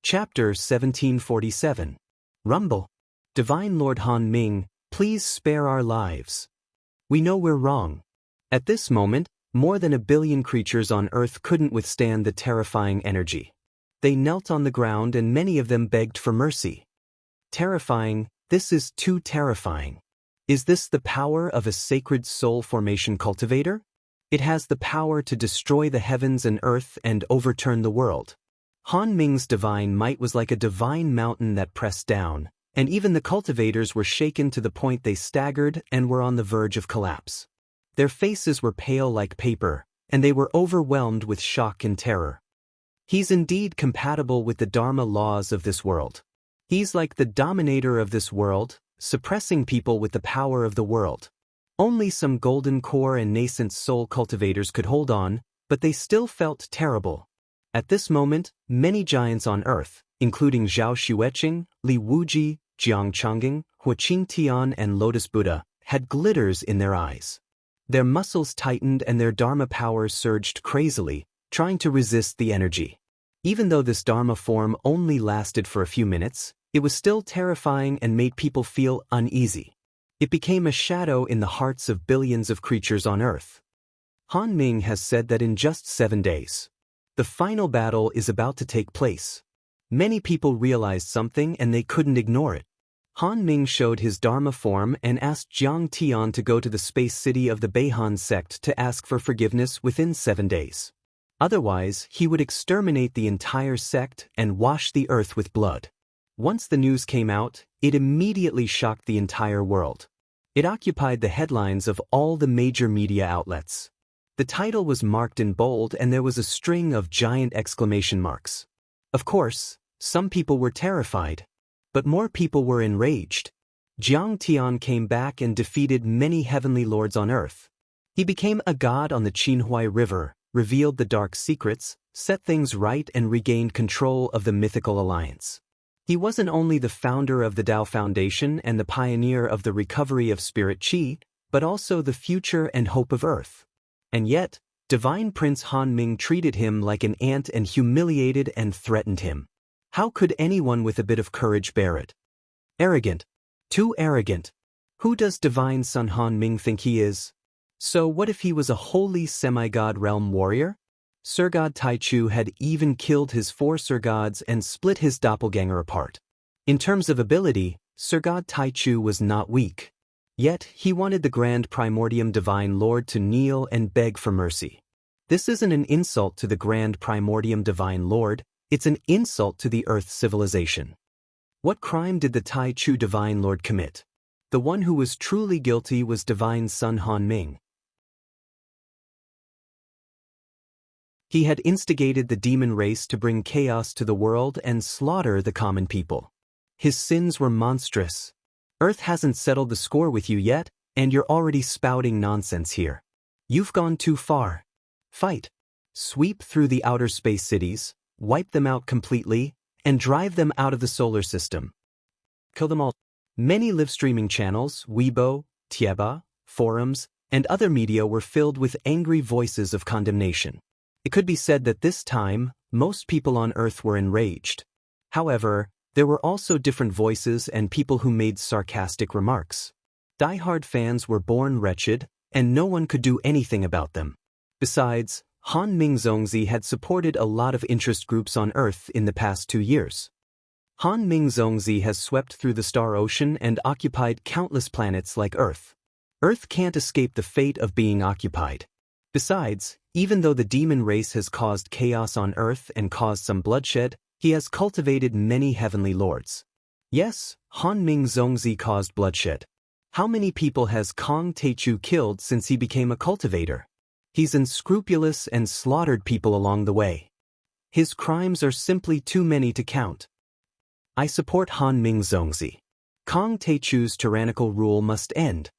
Chapter 1747. Rumble. Divine Lord Han Ming, please spare our lives. We know we're wrong. At this moment, more than 1 billion creatures on Earth couldn't withstand the terrifying energy. They knelt on the ground and many of them begged for mercy. Terrifying, this is too terrifying. Is this the power of a sacred soul formation cultivator? It has the power to destroy the heavens and earth and overturn the world. Han Ming's divine might was like a divine mountain that pressed down, and even the cultivators were shaken to the point they staggered and were on the verge of collapse. Their faces were pale like paper, and they were overwhelmed with shock and terror. He's indeed compatible with the Dharma laws of this world. He's like the dominator of this world, suppressing people with the power of the world. Only some golden core and nascent soul cultivators could hold on, but they still felt terrible. At this moment, many giants on Earth, including Zhao Xueqing, Li Wuji, Jiang Changing, Huaqing Tian and Lotus Buddha, had glitters in their eyes. Their muscles tightened and their Dharma power surged crazily, trying to resist the energy. Even though this Dharma form only lasted for a few minutes, it was still terrifying and made people feel uneasy. It became a shadow in the hearts of billions of creatures on Earth. Han Ming has said that in just 7 days, the final battle is about to take place. Many people realized something and they couldn't ignore it. Han Ming showed his Dharma form and asked Jiang Tian to go to the space city of the Beihan sect to ask for forgiveness within 7 days. Otherwise, he would exterminate the entire sect and wash the earth with blood. Once the news came out, it immediately shocked the entire world. It occupied the headlines of all the major media outlets. The title was marked in bold and there was a string of giant exclamation marks. Of course, some people were terrified, but more people were enraged. Jiang Tian came back and defeated many heavenly lords on earth. He became a god on the Qinhuai River, revealed the dark secrets, set things right and regained control of the mythical alliance. He wasn't only the founder of the Dao Foundation and the pioneer of the recovery of spirit qi, but also the future and hope of Earth. And yet, Divine Prince Han Ming treated him like an ant and humiliated and threatened him. How could anyone with a bit of courage bear it? Arrogant. Too arrogant. Who does Divine Son Han Ming think he is? So what if he was a holy semi-god realm warrior? Sir God Taichu had even killed his 4 Sir Gods and split his doppelganger apart. In terms of ability, Sir God Taichu was not weak. Yet, he wanted the Grand Primordium Divine Lord to kneel and beg for mercy. This isn't an insult to the Grand Primordium Divine Lord, it's an insult to the Earth civilization. What crime did the Taichu Divine Lord commit? The one who was truly guilty was Divine Son Han Ming. He had instigated the demon race to bring chaos to the world and slaughter the common people. His sins were monstrous. Earth hasn't settled the score with you yet, and you're already spouting nonsense here. You've gone too far. Fight. Sweep through the outer space cities, wipe them out completely, and drive them out of the solar system. Kill them all. Many live-streaming channels, Weibo, Tieba, forums, and other media were filled with angry voices of condemnation. It could be said that this time, most people on Earth were enraged. However, there were also different voices and people who made sarcastic remarks. Die-hard fans were born wretched, and no one could do anything about them. Besides, Han Ming Zongzi had supported a lot of interest groups on Earth in the past 2 years. Han Ming Zongzi has swept through the star ocean and occupied countless planets like Earth. Earth can't escape the fate of being occupied. Besides, even though the demon race has caused chaos on Earth and caused some bloodshed, he has cultivated many heavenly lords. Yes, Han Ming Zongzi caused bloodshed. How many people has Kong Taichu killed since he became a cultivator? He's unscrupulous and slaughtered people along the way. His crimes are simply too many to count. I support Han Ming Zongzi. Kong Taichu's tyrannical rule must end.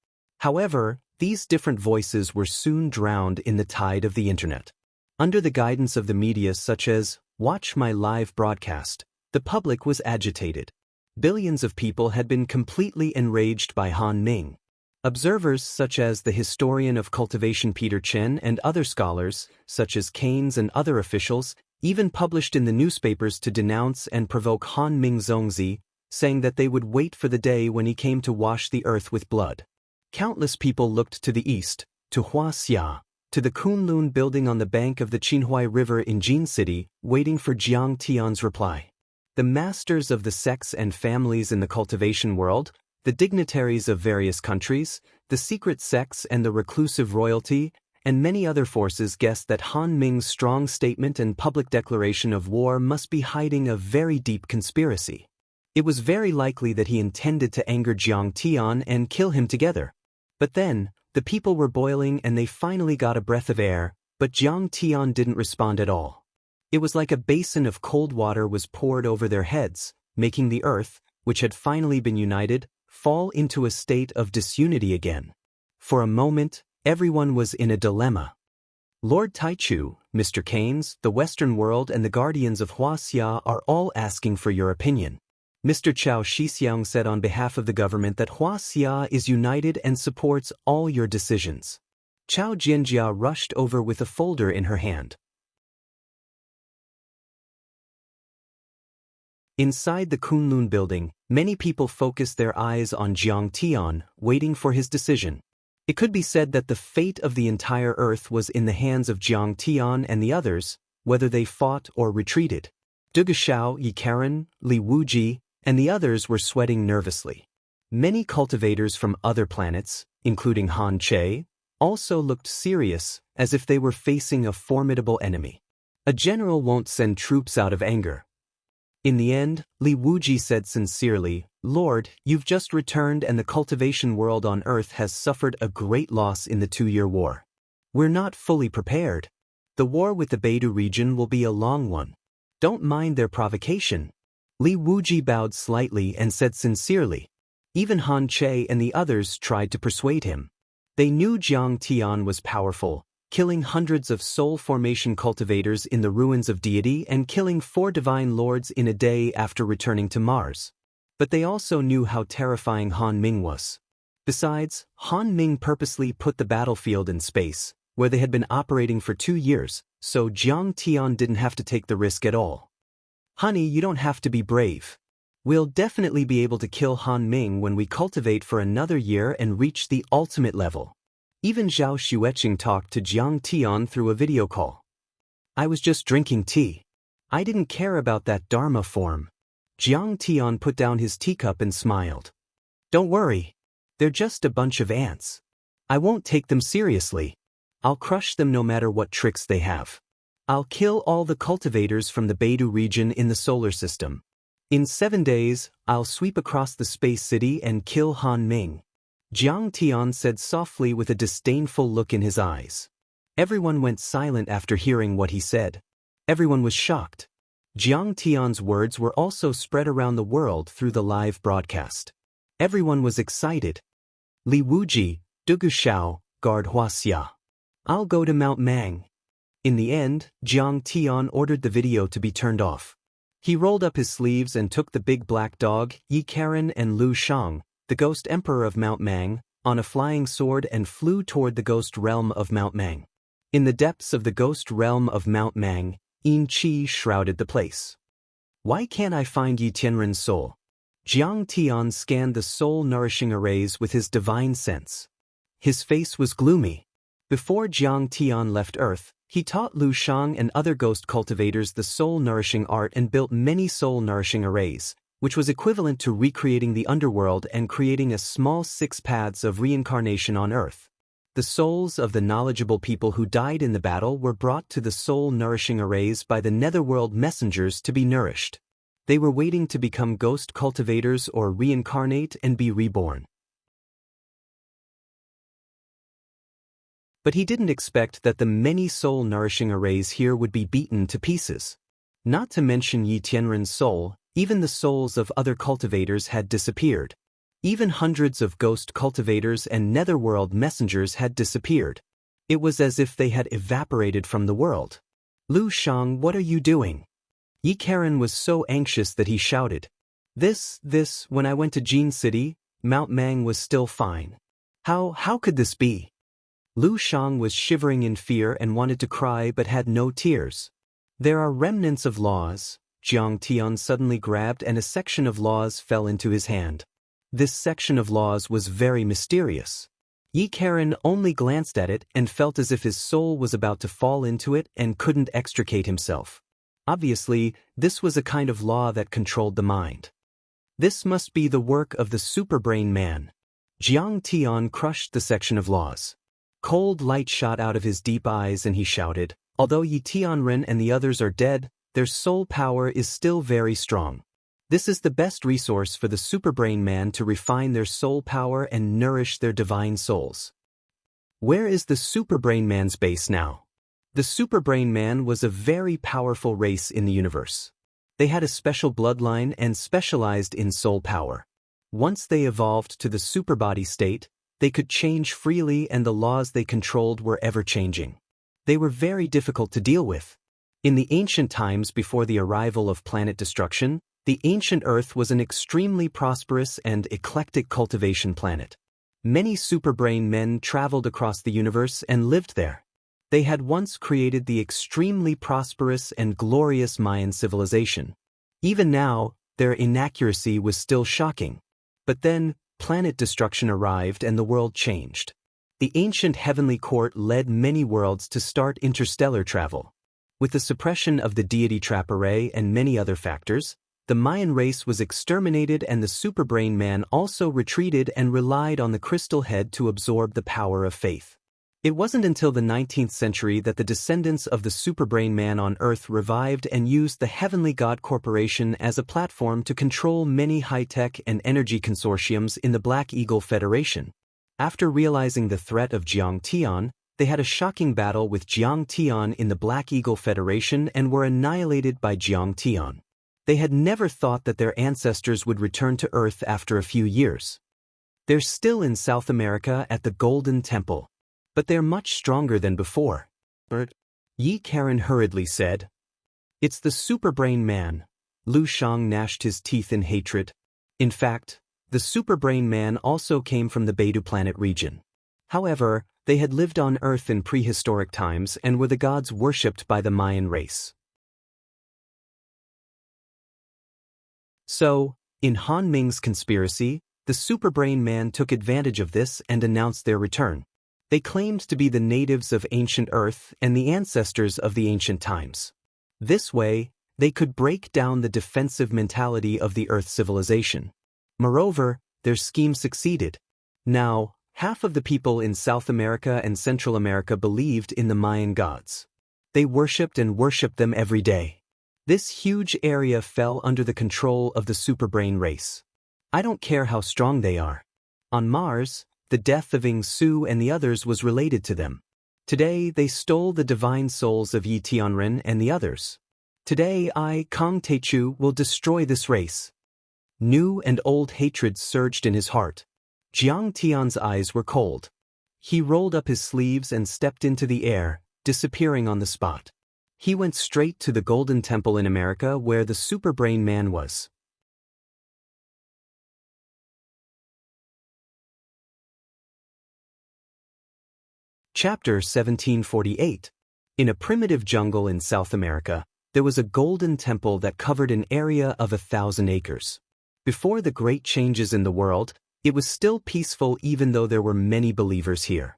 However, these different voices were soon drowned in the tide of the internet. Under the guidance of the media such as Watch My Live broadcast, the public was agitated. Billions of people had been completely enraged by Han Ming. Observers such as the historian of Cultivation Peter Chen and other scholars, such as Keynes and other officials, even published in the newspapers to denounce and provoke Han Ming Zongzi, saying that they would wait for the day when he came to wash the earth with blood. Countless people looked to the east, to Wuxia, to the Kunlun building on the bank of the Qinhuai River in Jin City, waiting for Jiang Tian's reply. The masters of the sects and families in the cultivation world, the dignitaries of various countries, the secret sects and the reclusive royalty, and many other forces guessed that Han Ming's strong statement and public declaration of war must be hiding a very deep conspiracy. It was very likely that he intended to anger Jiang Tian and kill him together. But then, the people were boiling and they finally got a breath of air, but Jiang Tian didn't respond at all. It was like a basin of cold water was poured over their heads, making the earth, which had finally been united, fall into a state of disunity again. For a moment, everyone was in a dilemma. Lord Taichu, Mr. Keynes, the Western world and the guardians of Wuxia are all asking for your opinion. Mr. Chao Shixiang said on behalf of the government that Wuxia is united and supports all your decisions. Chao Jianjia rushed over with a folder in her hand. Inside the Kunlun building, many people focused their eyes on Jiang Tian, waiting for his decision. It could be said that the fate of the entire earth was in the hands of Jiang Tian and the others, whether they fought or retreated. Du Gushao, Yi Karen, Li Wuji, and the others were sweating nervously. Many cultivators from other planets, including Han Che, also looked serious, as if they were facing a formidable enemy. A general won't send troops out of anger. In the end, Li Wuji said sincerely, Lord, you've just returned and the cultivation world on Earth has suffered a great loss in the 2-year war. We're not fully prepared. The war with the Beidou region will be a long one. Don't mind their provocation. Li Wuji bowed slightly and said sincerely. Even Han Che and the others tried to persuade him. They knew Jiang Tian was powerful, killing hundreds of soul formation cultivators in the ruins of deity and killing 4 divine lords in a day after returning to Mars. But they also knew how terrifying Han Ming was. Besides, Han Ming purposely put the battlefield in space, where they had been operating for 2 years, so Jiang Tian didn't have to take the risk at all. Honey, you don't have to be brave. We'll definitely be able to kill Han Ming when we cultivate for another year and reach the ultimate level. Even Zhao Xueqing talked to Jiang Tian through a video call. I was just drinking tea. I didn't care about that Dharma form. Jiang Tian put down his teacup and smiled. Don't worry. They're just a bunch of ants. I won't take them seriously. I'll crush them no matter what tricks they have. I'll kill all the cultivators from the Beidou region in the solar system. In 7 days, I'll sweep across the space city and kill Han Ming. Jiang Tian said softly with a disdainful look in his eyes. Everyone went silent after hearing what he said. Everyone was shocked. Jiang Tian's words were also spread around the world through the live broadcast. Everyone was excited. Li Wuji, Du Gushao, guard Wuxia. I'll go to Mount Mang. In the end, Jiang Tian ordered the video to be turned off. He rolled up his sleeves and took the big black dog, Yi Karen and Lu Shang, the ghost emperor of Mount Mang, on a flying sword and flew toward the ghost realm of Mount Mang. In the depths of the ghost realm of Mount Mang, Yin Qi shrouded the place. Why can't I find Yi Tianren's soul? Jiang Tian scanned the soul-nourishing arrays with his divine sense. His face was gloomy. Before Jiang Tian left Earth, he taught Lu Shang and other ghost cultivators the soul-nourishing art and built many soul-nourishing arrays, which was equivalent to recreating the underworld and creating a small 6 paths of reincarnation on Earth. The souls of the knowledgeable people who died in the battle were brought to the soul-nourishing arrays by the netherworld messengers to be nourished. They were waiting to become ghost cultivators or reincarnate and be reborn. But he didn't expect that the many soul-nourishing arrays here would be beaten to pieces. Not to mention Yi Tianren's soul, even the souls of other cultivators had disappeared. Even hundreds of ghost cultivators and netherworld messengers had disappeared. It was as if they had evaporated from the world. Lu Shang, what are you doing? Yi Karen was so anxious that he shouted. When I went to Jin City, Mount Mang was still fine. How could this be? Lu Shang was shivering in fear and wanted to cry but had no tears. There are remnants of laws. Jiang Tian suddenly grabbed and a section of laws fell into his hand. This section of laws was very mysterious. Yi Karen only glanced at it and felt as if his soul was about to fall into it and couldn't extricate himself. Obviously, this was a kind of law that controlled the mind. This must be the work of the superbrain man. Jiang Tian crushed the section of laws. Cold light shot out of his deep eyes and he shouted, although Yi Tianren and the others are dead, their soul power is still very strong. This is the best resource for the superbrain man to refine their soul power and nourish their divine souls. Where is the superbrain man's base now? The superbrain man was a very powerful race in the universe. They had a special bloodline and specialized in soul power. Once they evolved to the superbody state, they could change freely and the laws they controlled were ever-changing. They were very difficult to deal with. In the ancient times before the arrival of planet destruction, the ancient Earth was an extremely prosperous and eclectic cultivation planet. Many superbrain men traveled across the universe and lived there. They had once created the extremely prosperous and glorious Mayan civilization. Even now, their inaccuracy was still shocking. But then, planet destruction arrived and the world changed. The ancient heavenly court led many worlds to start interstellar travel. With the suppression of the deity trap array and many other factors, the Mayan race was exterminated and the superbrain man also retreated and relied on the crystal head to absorb the power of faith. It wasn't until the 19th century that the descendants of the superbrain man on Earth revived and used the Heavenly God Corporation as a platform to control many high-tech and energy consortiums in the Black Eagle Federation. After realizing the threat of Jiang Tian, they had a shocking battle with Jiang Tian in the Black Eagle Federation and were annihilated by Jiang Tian. They had never thought that their ancestors would return to Earth after a few years. They're still in South America at the Golden Temple. But they're much stronger than before. Yi Karen hurriedly said. It's the superbrain man. Lu Shang gnashed his teeth in hatred. In fact, the superbrain man also came from the Beidou planet region. However, they had lived on Earth in prehistoric times and were the gods worshipped by the Mayan race. So, in Han Ming's conspiracy, the superbrain man took advantage of this and announced their return. They claimed to be the natives of ancient Earth and the ancestors of the ancient times. This way, they could break down the defensive mentality of the Earth civilization. Moreover, their scheme succeeded. Now, half of the people in South America and Central America believed in the Mayan gods. They worshipped them every day. This huge area fell under the control of the superbrain race. I don't care how strong they are. On Mars, the death of Ying Su and the others was related to them. Today, they stole the divine souls of Yi Tianren and the others. Today, I, Kang Teichu, will destroy this race. New and old hatred surged in his heart. Jiang Tian's eyes were cold. He rolled up his sleeves and stepped into the air, disappearing on the spot. He went straight to the Golden Temple in America where the superbrain man was. Chapter 1748. In a primitive jungle in South America, there was a golden temple that covered an area of 1,000 acres. Before the great changes in the world, it was still peaceful even though there were many believers here.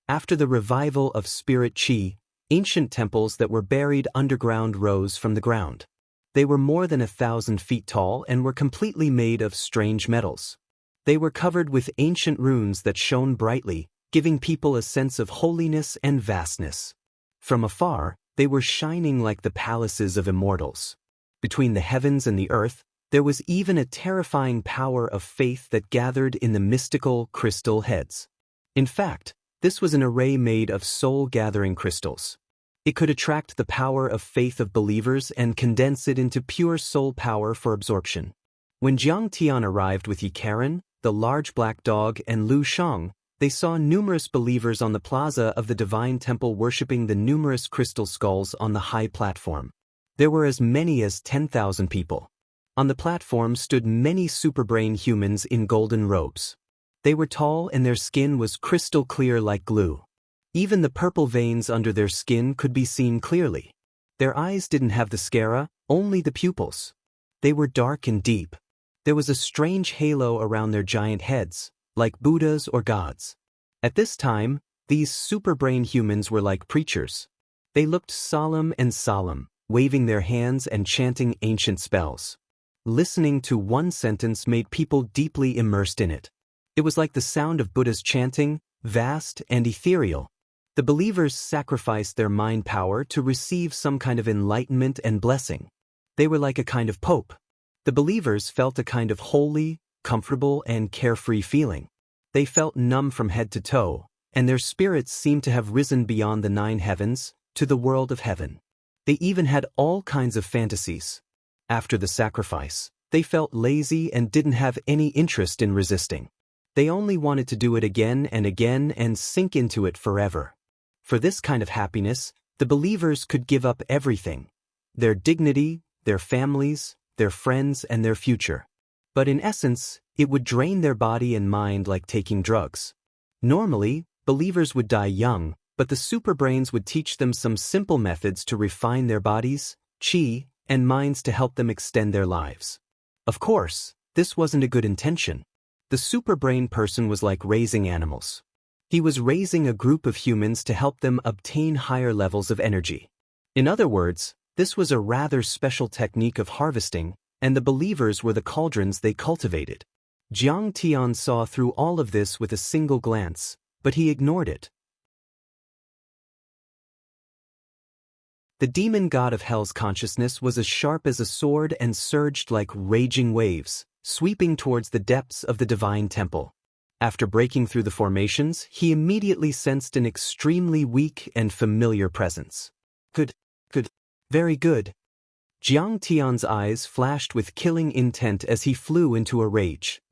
After the revival of spirit qi, ancient temples that were buried underground rose from the ground. They were more than 1,000 feet tall and were completely made of strange metals. They were covered with ancient runes that shone brightly, giving people a sense of holiness and vastness. From afar, they were shining like the palaces of immortals. Between the heavens and the earth, there was even a terrifying power of faith that gathered in the mystical crystal heads. In fact, this was an array made of soul-gathering crystals. It could attract the power of faith of believers and condense it into pure soul power for absorption. When Jiang Tian arrived with Yi Karen, the large black dog, and Lu Shang, they saw numerous believers on the plaza of the divine temple worshipping the numerous crystal skulls on the high platform. There were as many as 10,000 people. On the platform stood many superbrain humans in golden robes. They were tall and their skin was crystal clear like glue. Even the purple veins under their skin could be seen clearly. Their eyes didn't have the sclera, only the pupils. They were dark and deep. There was a strange halo around their giant heads, like Buddhas or gods. At this time, these superbrain humans were like preachers. They looked solemn, waving their hands and chanting ancient spells. Listening to one sentence made people deeply immersed in it. It was like the sound of Buddha's chanting, vast and ethereal. The believers sacrificed their mind power to receive some kind of enlightenment and blessing. They were like a kind of pope. The believers felt a kind of holy, comfortable, and carefree feeling. They felt numb from head to toe, and their spirits seemed to have risen beyond the 9 heavens, to the world of heaven. They even had all kinds of fantasies. After the sacrifice, they felt lazy and didn't have any interest in resisting. They only wanted to do it again and again and sink into it forever. For this kind of happiness, the believers could give up everything: their dignity, their families, their friends, and their future. But in essence, it would drain their body and mind like taking drugs. Normally, believers would die young, but the superbrains would teach them some simple methods to refine their bodies, chi, and minds to help them extend their lives. Of course, this wasn't a good intention. The superbrain person was like raising animals. He was raising a group of humans to help them obtain higher levels of energy. In other words, this was a rather special technique of harvesting, and the believers were the cauldrons they cultivated. Jiang Tian saw through all of this with a single glance, but he ignored it. The demon god of hell's consciousness was as sharp as a sword and surged like raging waves, sweeping towards the depths of the divine temple. After breaking through the formations, he immediately sensed an extremely weak and familiar presence. Good. Very good. Jiang Tian's eyes flashed with killing intent as he flew into a rage.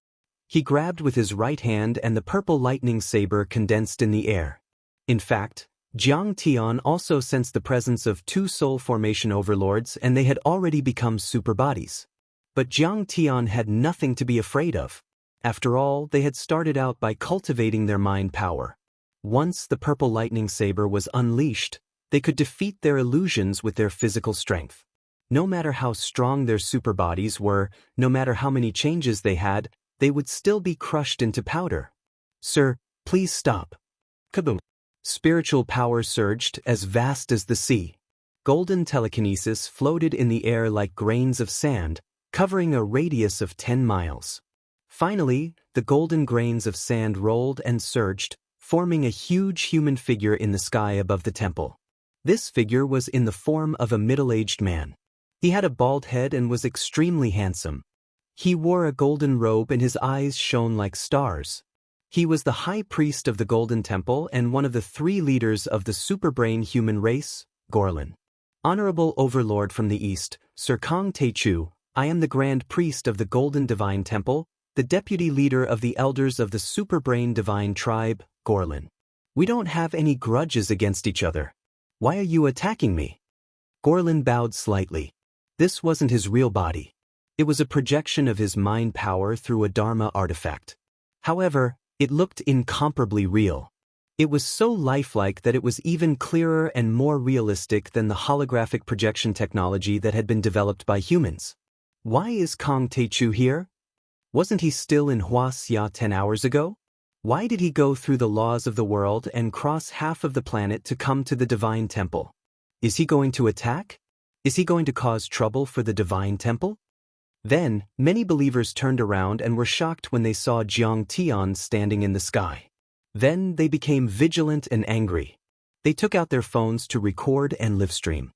He grabbed with his right hand and the purple lightning saber condensed in the air. In fact, Jiang Tian also sensed the presence of two soul formation overlords, and they had already become super bodies. But Jiang Tian had nothing to be afraid of. After all, they had started out by cultivating their mind power. Once the purple lightning saber was unleashed, they could defeat their illusions with their physical strength. No matter how strong their super bodies were, no matter how many changes they had, they would still be crushed into powder. Sir, please stop. Kaboom. Spiritual power surged as vast as the sea. Golden telekinesis floated in the air like grains of sand, covering a radius of 10 miles. Finally, the golden grains of sand rolled and surged, forming a huge human figure in the sky above the temple. This figure was in the form of a middle-aged man. He had a bald head and was extremely handsome. He wore a golden robe and his eyes shone like stars. He was the high priest of the Golden Temple and one of the 3 leaders of the superbrain human race, Gorlin. Honorable Overlord from the East, Sir Kong Teichu, I am the Grand Priest of the Golden Divine Temple, the Deputy Leader of the Elders of the Superbrain Divine Tribe, Gorlin. We don't have any grudges against each other. Why are you attacking me? Gorlin bowed slightly. This wasn't his real body. It was a projection of his mind power through a Dharma artifact. However, it looked incomparably real. It was so lifelike that it was even clearer and more realistic than the holographic projection technology that had been developed by humans. Why is Kong Teichu here? Wasn't he still in Wuxia 10 hours ago? Why did he go through the laws of the world and cross half of the planet to come to the Divine Temple? Is he going to attack? Is he going to cause trouble for the Divine Temple? Then, many believers turned around and were shocked when they saw Jiang Tian standing in the sky. Then they became vigilant and angry. They took out their phones to record and livestream.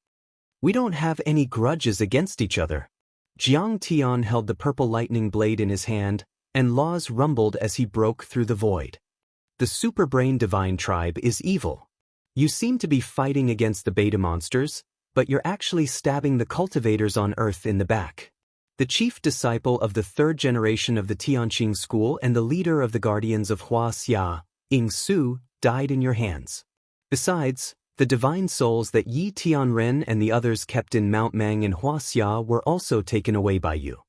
We don't have any grudges against each other. Jiang Tian held the purple lightning blade in his hand, and laws rumbled as he broke through the void. The Superbrain Divine Tribe is evil. You seem to be fighting against the beta monsters, but you're actually stabbing the cultivators on Earth in the back. The chief disciple of the 3rd generation of the Tianqing school and the leader of the guardians of Wuxia, Su, died in your hands. Besides, the divine souls that Yi Tianren and the others kept in Mount Mang in Wuxia were also taken away by you.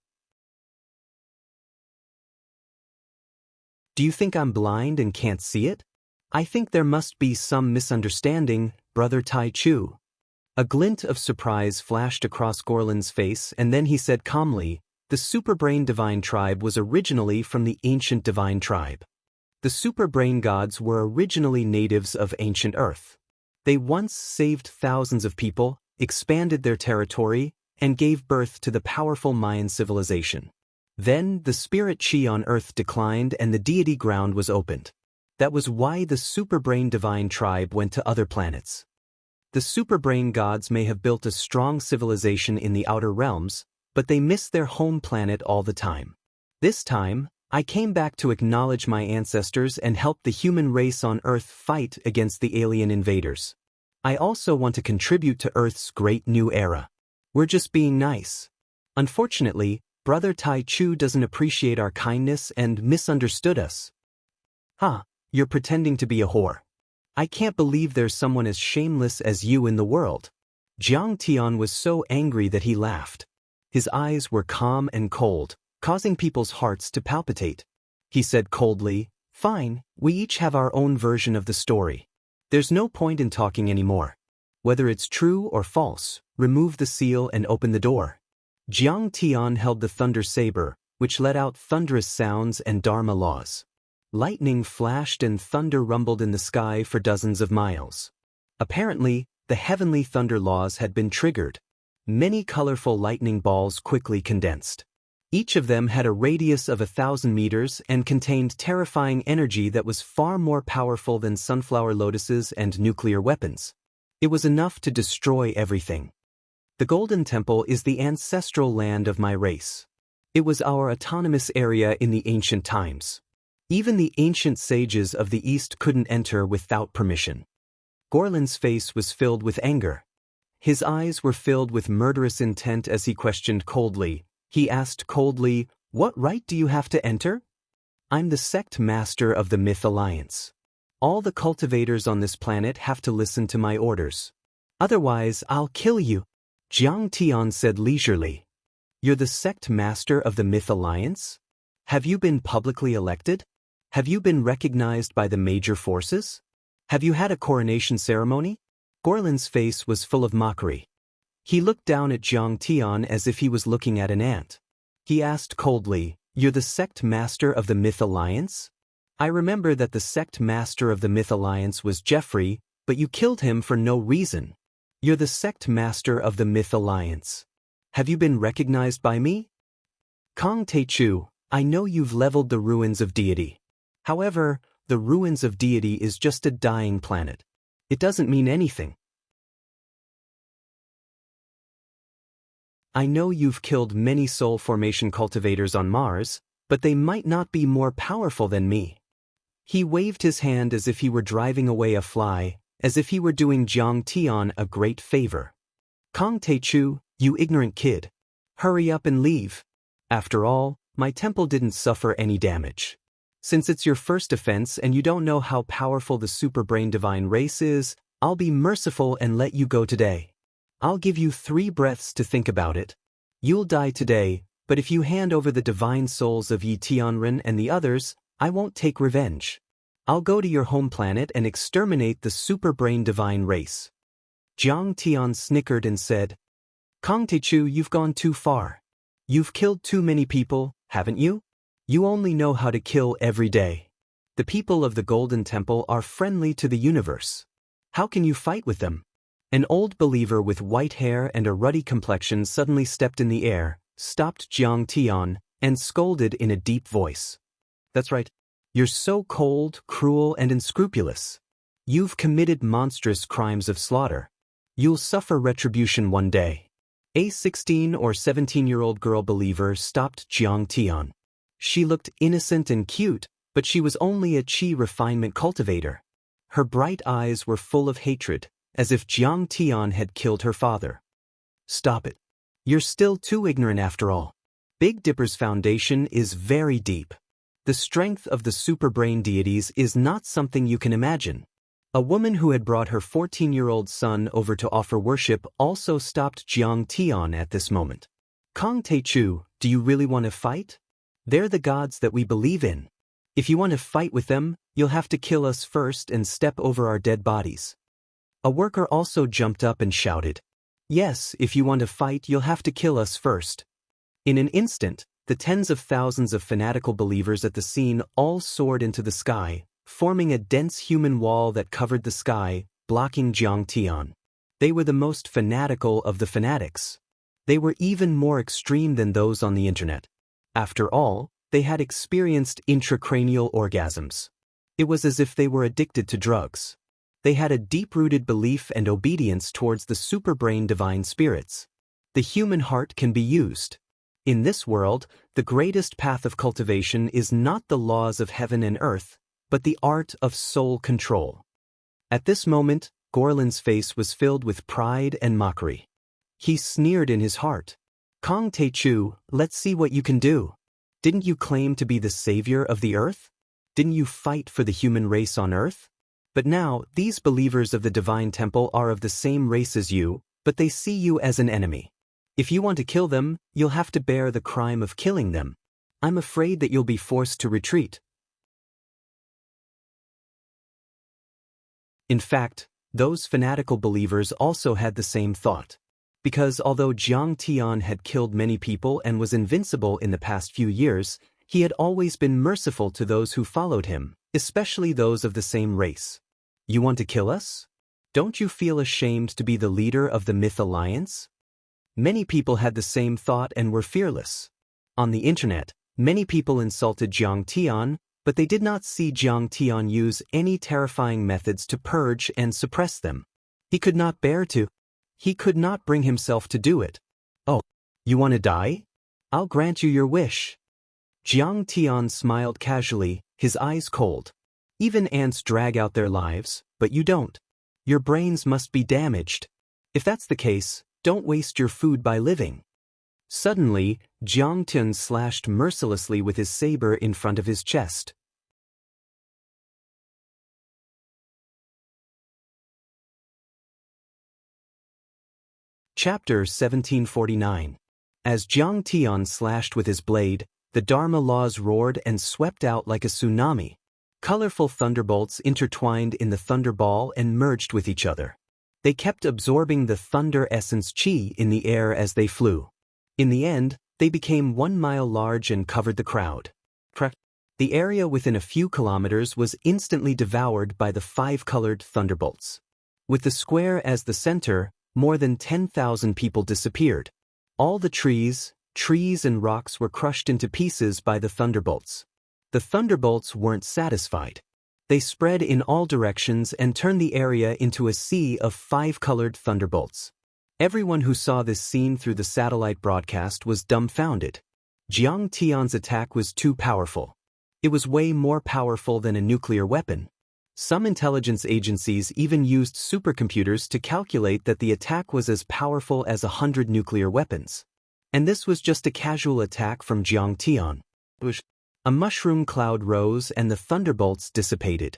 Do you think I'm blind and can't see it? I think there must be some misunderstanding, Brother Tai Chu. A glint of surprise flashed across Gorlin's face, and then he said calmly, the Superbrain Divine Tribe was originally from the ancient Divine Tribe. The Superbrain gods were originally natives of ancient Earth. They once saved thousands of people, expanded their territory, and gave birth to the powerful Mayan civilization. Then the spirit chi on Earth declined and the deity ground was opened. That was why the Superbrain Divine Tribe went to other planets. The Superbrain gods may have built a strong civilization in the outer realms, but they missed their home planet all the time. This time, I came back to acknowledge my ancestors and help the human race on Earth fight against the alien invaders. I also want to contribute to Earth's great new era. We're just being nice. Unfortunately, Brother Tai Chu doesn't appreciate our kindness and misunderstood us. You're pretending to be a whore. I can't believe there's someone as shameless as you in the world. Jiang Tian was so angry that he laughed. His eyes were calm and cold, causing people's hearts to palpitate. He said coldly, "Fine, we each have our own version of the story. There's no point in talking anymore. Whether it's true or false, remove the seal and open the door." Jiang Tian held the thunder saber, which let out thunderous sounds and Dharma laws. Lightning flashed and thunder rumbled in the sky for dozens of miles. Apparently, the heavenly thunder laws had been triggered. Many colorful lightning balls quickly condensed. Each of them had a radius of 1,000 meters and contained terrifying energy that was far more powerful than sunflower lotuses and nuclear weapons. It was enough to destroy everything. The Golden Temple is the ancestral land of my race. It was our autonomous area in the ancient times. Even the ancient sages of the East couldn't enter without permission. Gorlin's face was filled with anger. His eyes were filled with murderous intent as he questioned coldly. He asked coldly, "What right do you have to enter?" "I'm the sect master of the Myth Alliance. All the cultivators on this planet have to listen to my orders. Otherwise, I'll kill you," Jiang Tian said leisurely. "You're the sect master of the Myth Alliance? Have you been publicly elected? Have you been recognized by the major forces? Have you had a coronation ceremony?" Gorlin's face was full of mockery. He looked down at Jiang Tian as if he was looking at an ant. He asked coldly, "You're the sect master of the Myth Alliance? I remember that the sect master of the Myth Alliance was Jeffrey, but you killed him for no reason. You're the sect master of the Myth Alliance. Have you been recognized by me? Kong Teichu, I know you've leveled the ruins of deity. However, the ruins of deity is just a dying planet. It doesn't mean anything. I know you've killed many soul formation cultivators on Mars, but they might not be more powerful than me." He waved his hand as if he were driving away a fly, as if he were doing Jiang Tian a great favor. "Kong Teichu, you ignorant kid. Hurry up and leave. After all, my temple didn't suffer any damage. Since it's your first offense and you don't know how powerful the superbrain divine race is, I'll be merciful and let you go today. I'll give you 3 breaths to think about it. You'll die today, but if you hand over the divine souls of Yi Tianren and the others, I won't take revenge. I'll go to your home planet and exterminate the superbrain divine race." Jiang Tian snickered and said, "Kong Teichu, you've gone too far. You've killed too many people, haven't you? You only know how to kill every day. The people of the Golden Temple are friendly to the universe. How can you fight with them?" An old believer with white hair and a ruddy complexion suddenly stepped in the air, stopped Jiang Tian, and scolded in a deep voice. "That's right. You're so cold, cruel, and unscrupulous. You've committed monstrous crimes of slaughter. You'll suffer retribution one day." A 16 or 17-year-old girl believer stopped Jiang Tian. She looked innocent and cute, but she was only a chi refinement cultivator. Her bright eyes were full of hatred, as if Jiang Tian had killed her father. "Stop it. You're still too ignorant after all. Big Dipper's foundation is very deep. The strength of the superbrain deities is not something you can imagine." A woman who had brought her 14-year-old son over to offer worship also stopped Jiang Tian at this moment. "Kong Teichu, do you really want to fight? They're the gods that we believe in. If you want to fight with them, you'll have to kill us first and step over our dead bodies." A worker also jumped up and shouted, "Yes, if you want to fight, you'll have to kill us first." In an instant, the tens of thousands of fanatical believers at the scene all soared into the sky, forming a dense human wall that covered the sky, blocking Jiang Tian. They were the most fanatical of the fanatics. They were even more extreme than those on the internet. After all, they had experienced intracranial orgasms. It was as if they were addicted to drugs. They had a deep-rooted belief and obedience towards the superbrain divine spirits. The human heart can be used. In this world, the greatest path of cultivation is not the laws of heaven and earth, but the art of soul control. At this moment, Gorlin's face was filled with pride and mockery. He sneered in his heart. "Kong Teichu, let's see what you can do. Didn't you claim to be the savior of the earth? Didn't you fight for the human race on earth? But now, these believers of the divine temple are of the same race as you, but they see you as an enemy. If you want to kill them, you'll have to bear the crime of killing them. I'm afraid that you'll be forced to retreat. In fact, those fanatical believers also had the same thought. Because although Jiang Tian had killed many people and was invincible in the past few years, he had always been merciful to those who followed him, especially those of the same race. You want to kill us? Don't you feel ashamed to be the leader of the Myth Alliance? Many people had the same thought and were fearless. On the internet, many people insulted Jiang Tian, but they did not see Jiang Tian use any terrifying methods to purge and suppress them. He could not bring himself to do it. Oh, you want to die? I'll grant you your wish. Jiang Tian smiled casually, his eyes cold. Even ants drag out their lives, but you don't. Your brains must be damaged. If that's the case, don't waste your food by living. Suddenly, Jiang Tian slashed mercilessly with his saber in front of his chest. Chapter 1749. As Jiang Tian slashed with his blade, the Dharma laws roared and swept out like a tsunami. Colorful thunderbolts intertwined in the thunderball and merged with each other. They kept absorbing the thunder essence chi in the air as they flew. In the end, they became 1 mile large and covered the crowd. The area within a few kilometers was instantly devoured by the 5-colored thunderbolts. With the square as the center, more than 10,000 people disappeared. All the trees and rocks were crushed into pieces by the thunderbolts. The thunderbolts weren't satisfied. They spread in all directions and turned the area into a sea of 5-colored thunderbolts. Everyone who saw this scene through the satellite broadcast was dumbfounded. Jiang Tian's attack was too powerful. It was way more powerful than a nuclear weapon. Some intelligence agencies even used supercomputers to calculate that the attack was as powerful as 100 nuclear weapons. And this was just a casual attack from Jiang Tian. A mushroom cloud rose and the thunderbolts dissipated.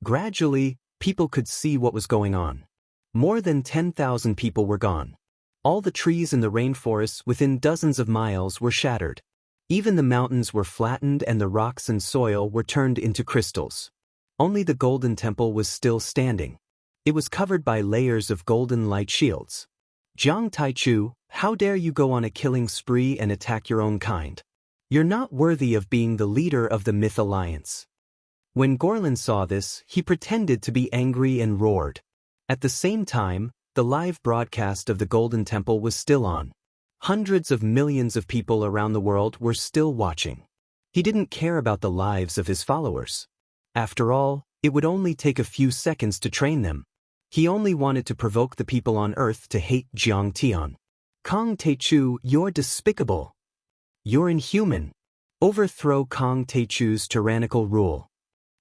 Gradually, people could see what was going on. More than 10,000 people were gone. All the trees in the rainforests within dozens of miles were shattered. Even the mountains were flattened and the rocks and soil were turned into crystals. Only the golden temple was still standing. It was covered by layers of golden light shields. Jiang Taichu, how dare you go on a killing spree and attack your own kind? You're not worthy of being the leader of the Myth Alliance. When Gorlin saw this, he pretended to be angry and roared. At the same time, the live broadcast of the Golden Temple was still on. Hundreds of millions of people around the world were still watching. He didn't care about the lives of his followers. After all, it would only take a few seconds to train them. He only wanted to provoke the people on Earth to hate Jiang Tian. Kong Taichu, you're despicable. You're inhuman. Overthrow Kong Taichu's tyrannical rule.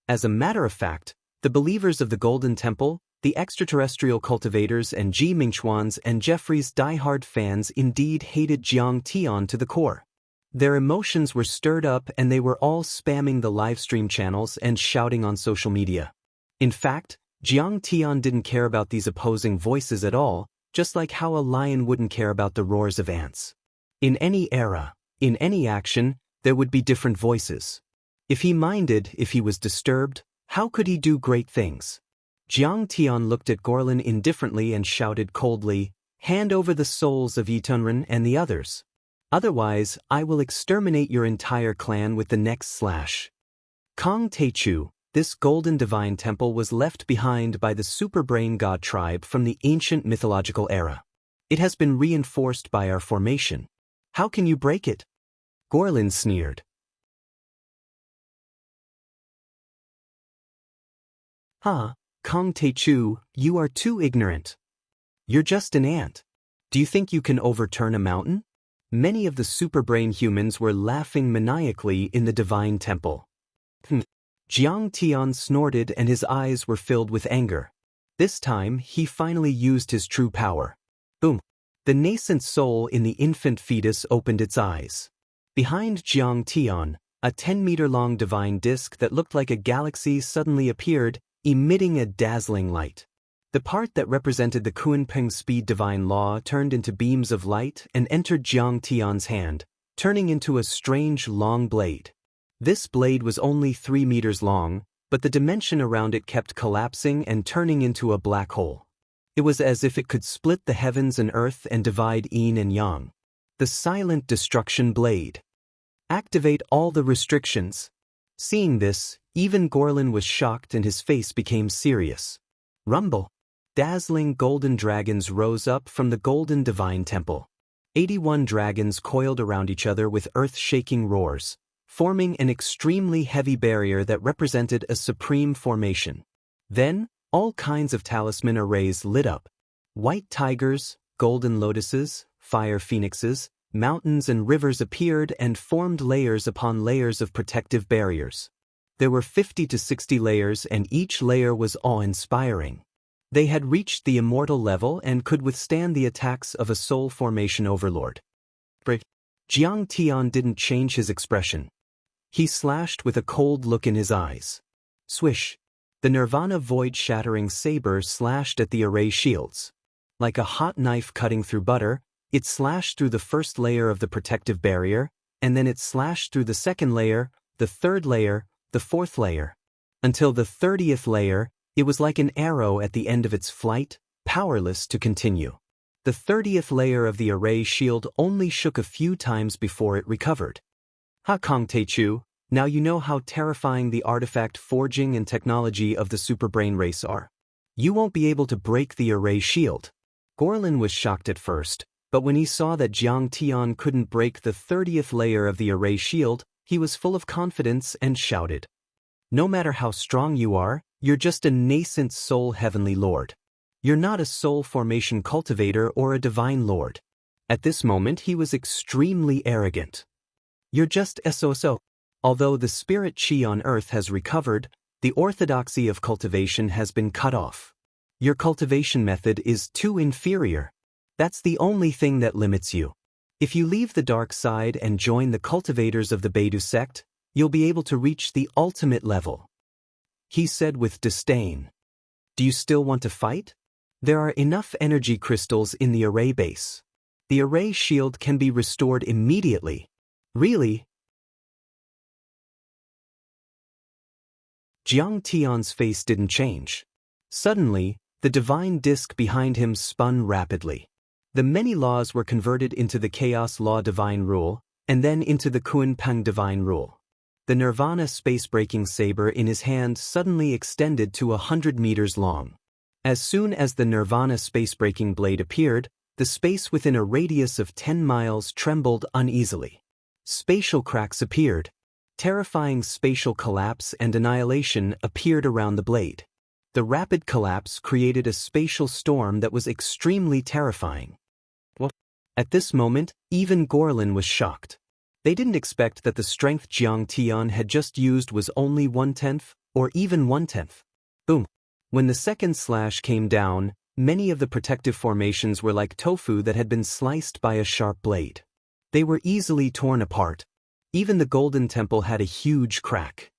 As a matter of fact, the believers of the Golden Temple, the extraterrestrial cultivators and Ji Mingchuan's and Jeffrey's die-hard fans indeed hated Jiang Tian to the core. Their emotions were stirred up and they were all spamming the livestream channels and shouting on social media. In fact, Jiang Tian didn't care about these opposing voices at all, just like how a lion wouldn't care about the roars of ants. In any era, in any action, there would be different voices. If he minded, if he was disturbed, how could he do great things? Jiang Tian looked at Gorlin indifferently and shouted coldly, "Hand over the souls of Yitunren and the others. Otherwise, I will exterminate your entire clan with the next slash." Kong Taichu, this golden divine temple was left behind by the superbrain god tribe from the ancient mythological era. It has been reinforced by our formation. How can you break it? Gorlin sneered. Kong Taichu, you are too ignorant. You're just an ant. Do you think you can overturn a mountain? Many of the superbrain humans were laughing maniacally in the divine temple. Jiang Tian snorted and his eyes were filled with anger. This time, he finally used his true power. Boom! The nascent soul in the infant fetus opened its eyes. Behind Jiang Tian, a 10-meter-long divine disk that looked like a galaxy suddenly appeared, emitting a dazzling light. The part that represented the Kunpeng speed divine law turned into beams of light and entered Jiang Tian's hand, turning into a strange long blade. This blade was only 3 meters long, but the dimension around it kept collapsing and turning into a black hole. It was as if it could split the heavens and earth and divide yin and yang. The silent destruction blade. Activate all the restrictions. Seeing this, even Gorlin was shocked and his face became serious. Rumble. Dazzling golden dragons rose up from the golden divine temple. 81 dragons coiled around each other with earth-shaking roars, forming an extremely heavy barrier that represented a supreme formation. Then, all kinds of talisman arrays lit up. White tigers, golden lotuses, fire phoenixes, mountains and rivers appeared and formed layers upon layers of protective barriers. There were 50 to 60 layers and each layer was awe-inspiring. They had reached the immortal level and could withstand the attacks of a soul formation overlord. Jiang Tian didn't change his expression. He slashed with a cold look in his eyes. Swish. The Nirvana void-shattering saber slashed at the array shields. Like a hot knife cutting through butter, it slashed through the first layer of the protective barrier, and then it slashed through the second layer, the third layer, the fourth layer. Until the 30th layer, it was like an arrow at the end of its flight, powerless to continue. The 30th layer of the array shield only shook a few times before it recovered. Ha Kong Teichu, now you know how terrifying the artifact forging and technology of the superbrain race are. You won't be able to break the array shield. Gorlin was shocked at first, but when he saw that Jiang Tian couldn't break the 30th layer of the array shield, he was full of confidence and shouted. No matter how strong you are, you're just a nascent soul heavenly lord. You're not a soul formation cultivator or a divine lord. At this moment he was extremely arrogant. You're just SOSO. Although the spirit chi on earth has recovered, the orthodoxy of cultivation has been cut off. Your cultivation method is too inferior. That's the only thing that limits you. If you leave the dark side and join the cultivators of the Beidou sect, you'll be able to reach the ultimate level. He said with disdain. Do you still want to fight? There are enough energy crystals in the array base. The array shield can be restored immediately. Really? Jiang Tian's face didn't change. Suddenly, the divine disk behind him spun rapidly. The many laws were converted into the chaos law divine rule, and then into the Kunpeng divine rule. The Nirvana space-breaking saber in his hand suddenly extended to 100 meters long. As soon as the Nirvana space-breaking blade appeared, the space within a radius of 10 miles trembled uneasily. Spatial cracks appeared. Terrifying spatial collapse and annihilation appeared around the blade. The rapid collapse created a spatial storm that was extremely terrifying. At this moment, even Gorlin was shocked. They didn't expect that the strength Jiang Tian had just used was only 1/10, or even 1/10. Boom. When the second slash came down, many of the protective formations were like tofu that had been sliced by a sharp blade. They were easily torn apart. Even the Golden Temple had a huge crack.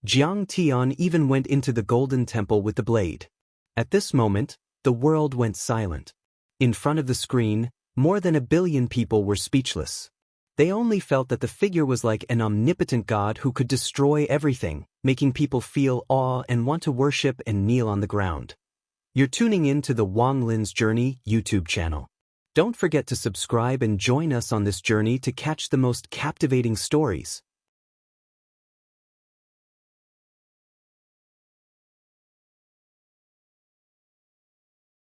Jiang Tian even went into the Golden Temple with the blade. At this moment, the world went silent. In front of the screen, more than 1 billion people were speechless. They only felt that the figure was like an omnipotent god who could destroy everything, making people feel awe and want to worship and kneel on the ground. You're tuning in to the Wang Lin's Journey YouTube channel. Don't forget to subscribe and join us on this journey to catch the most captivating stories.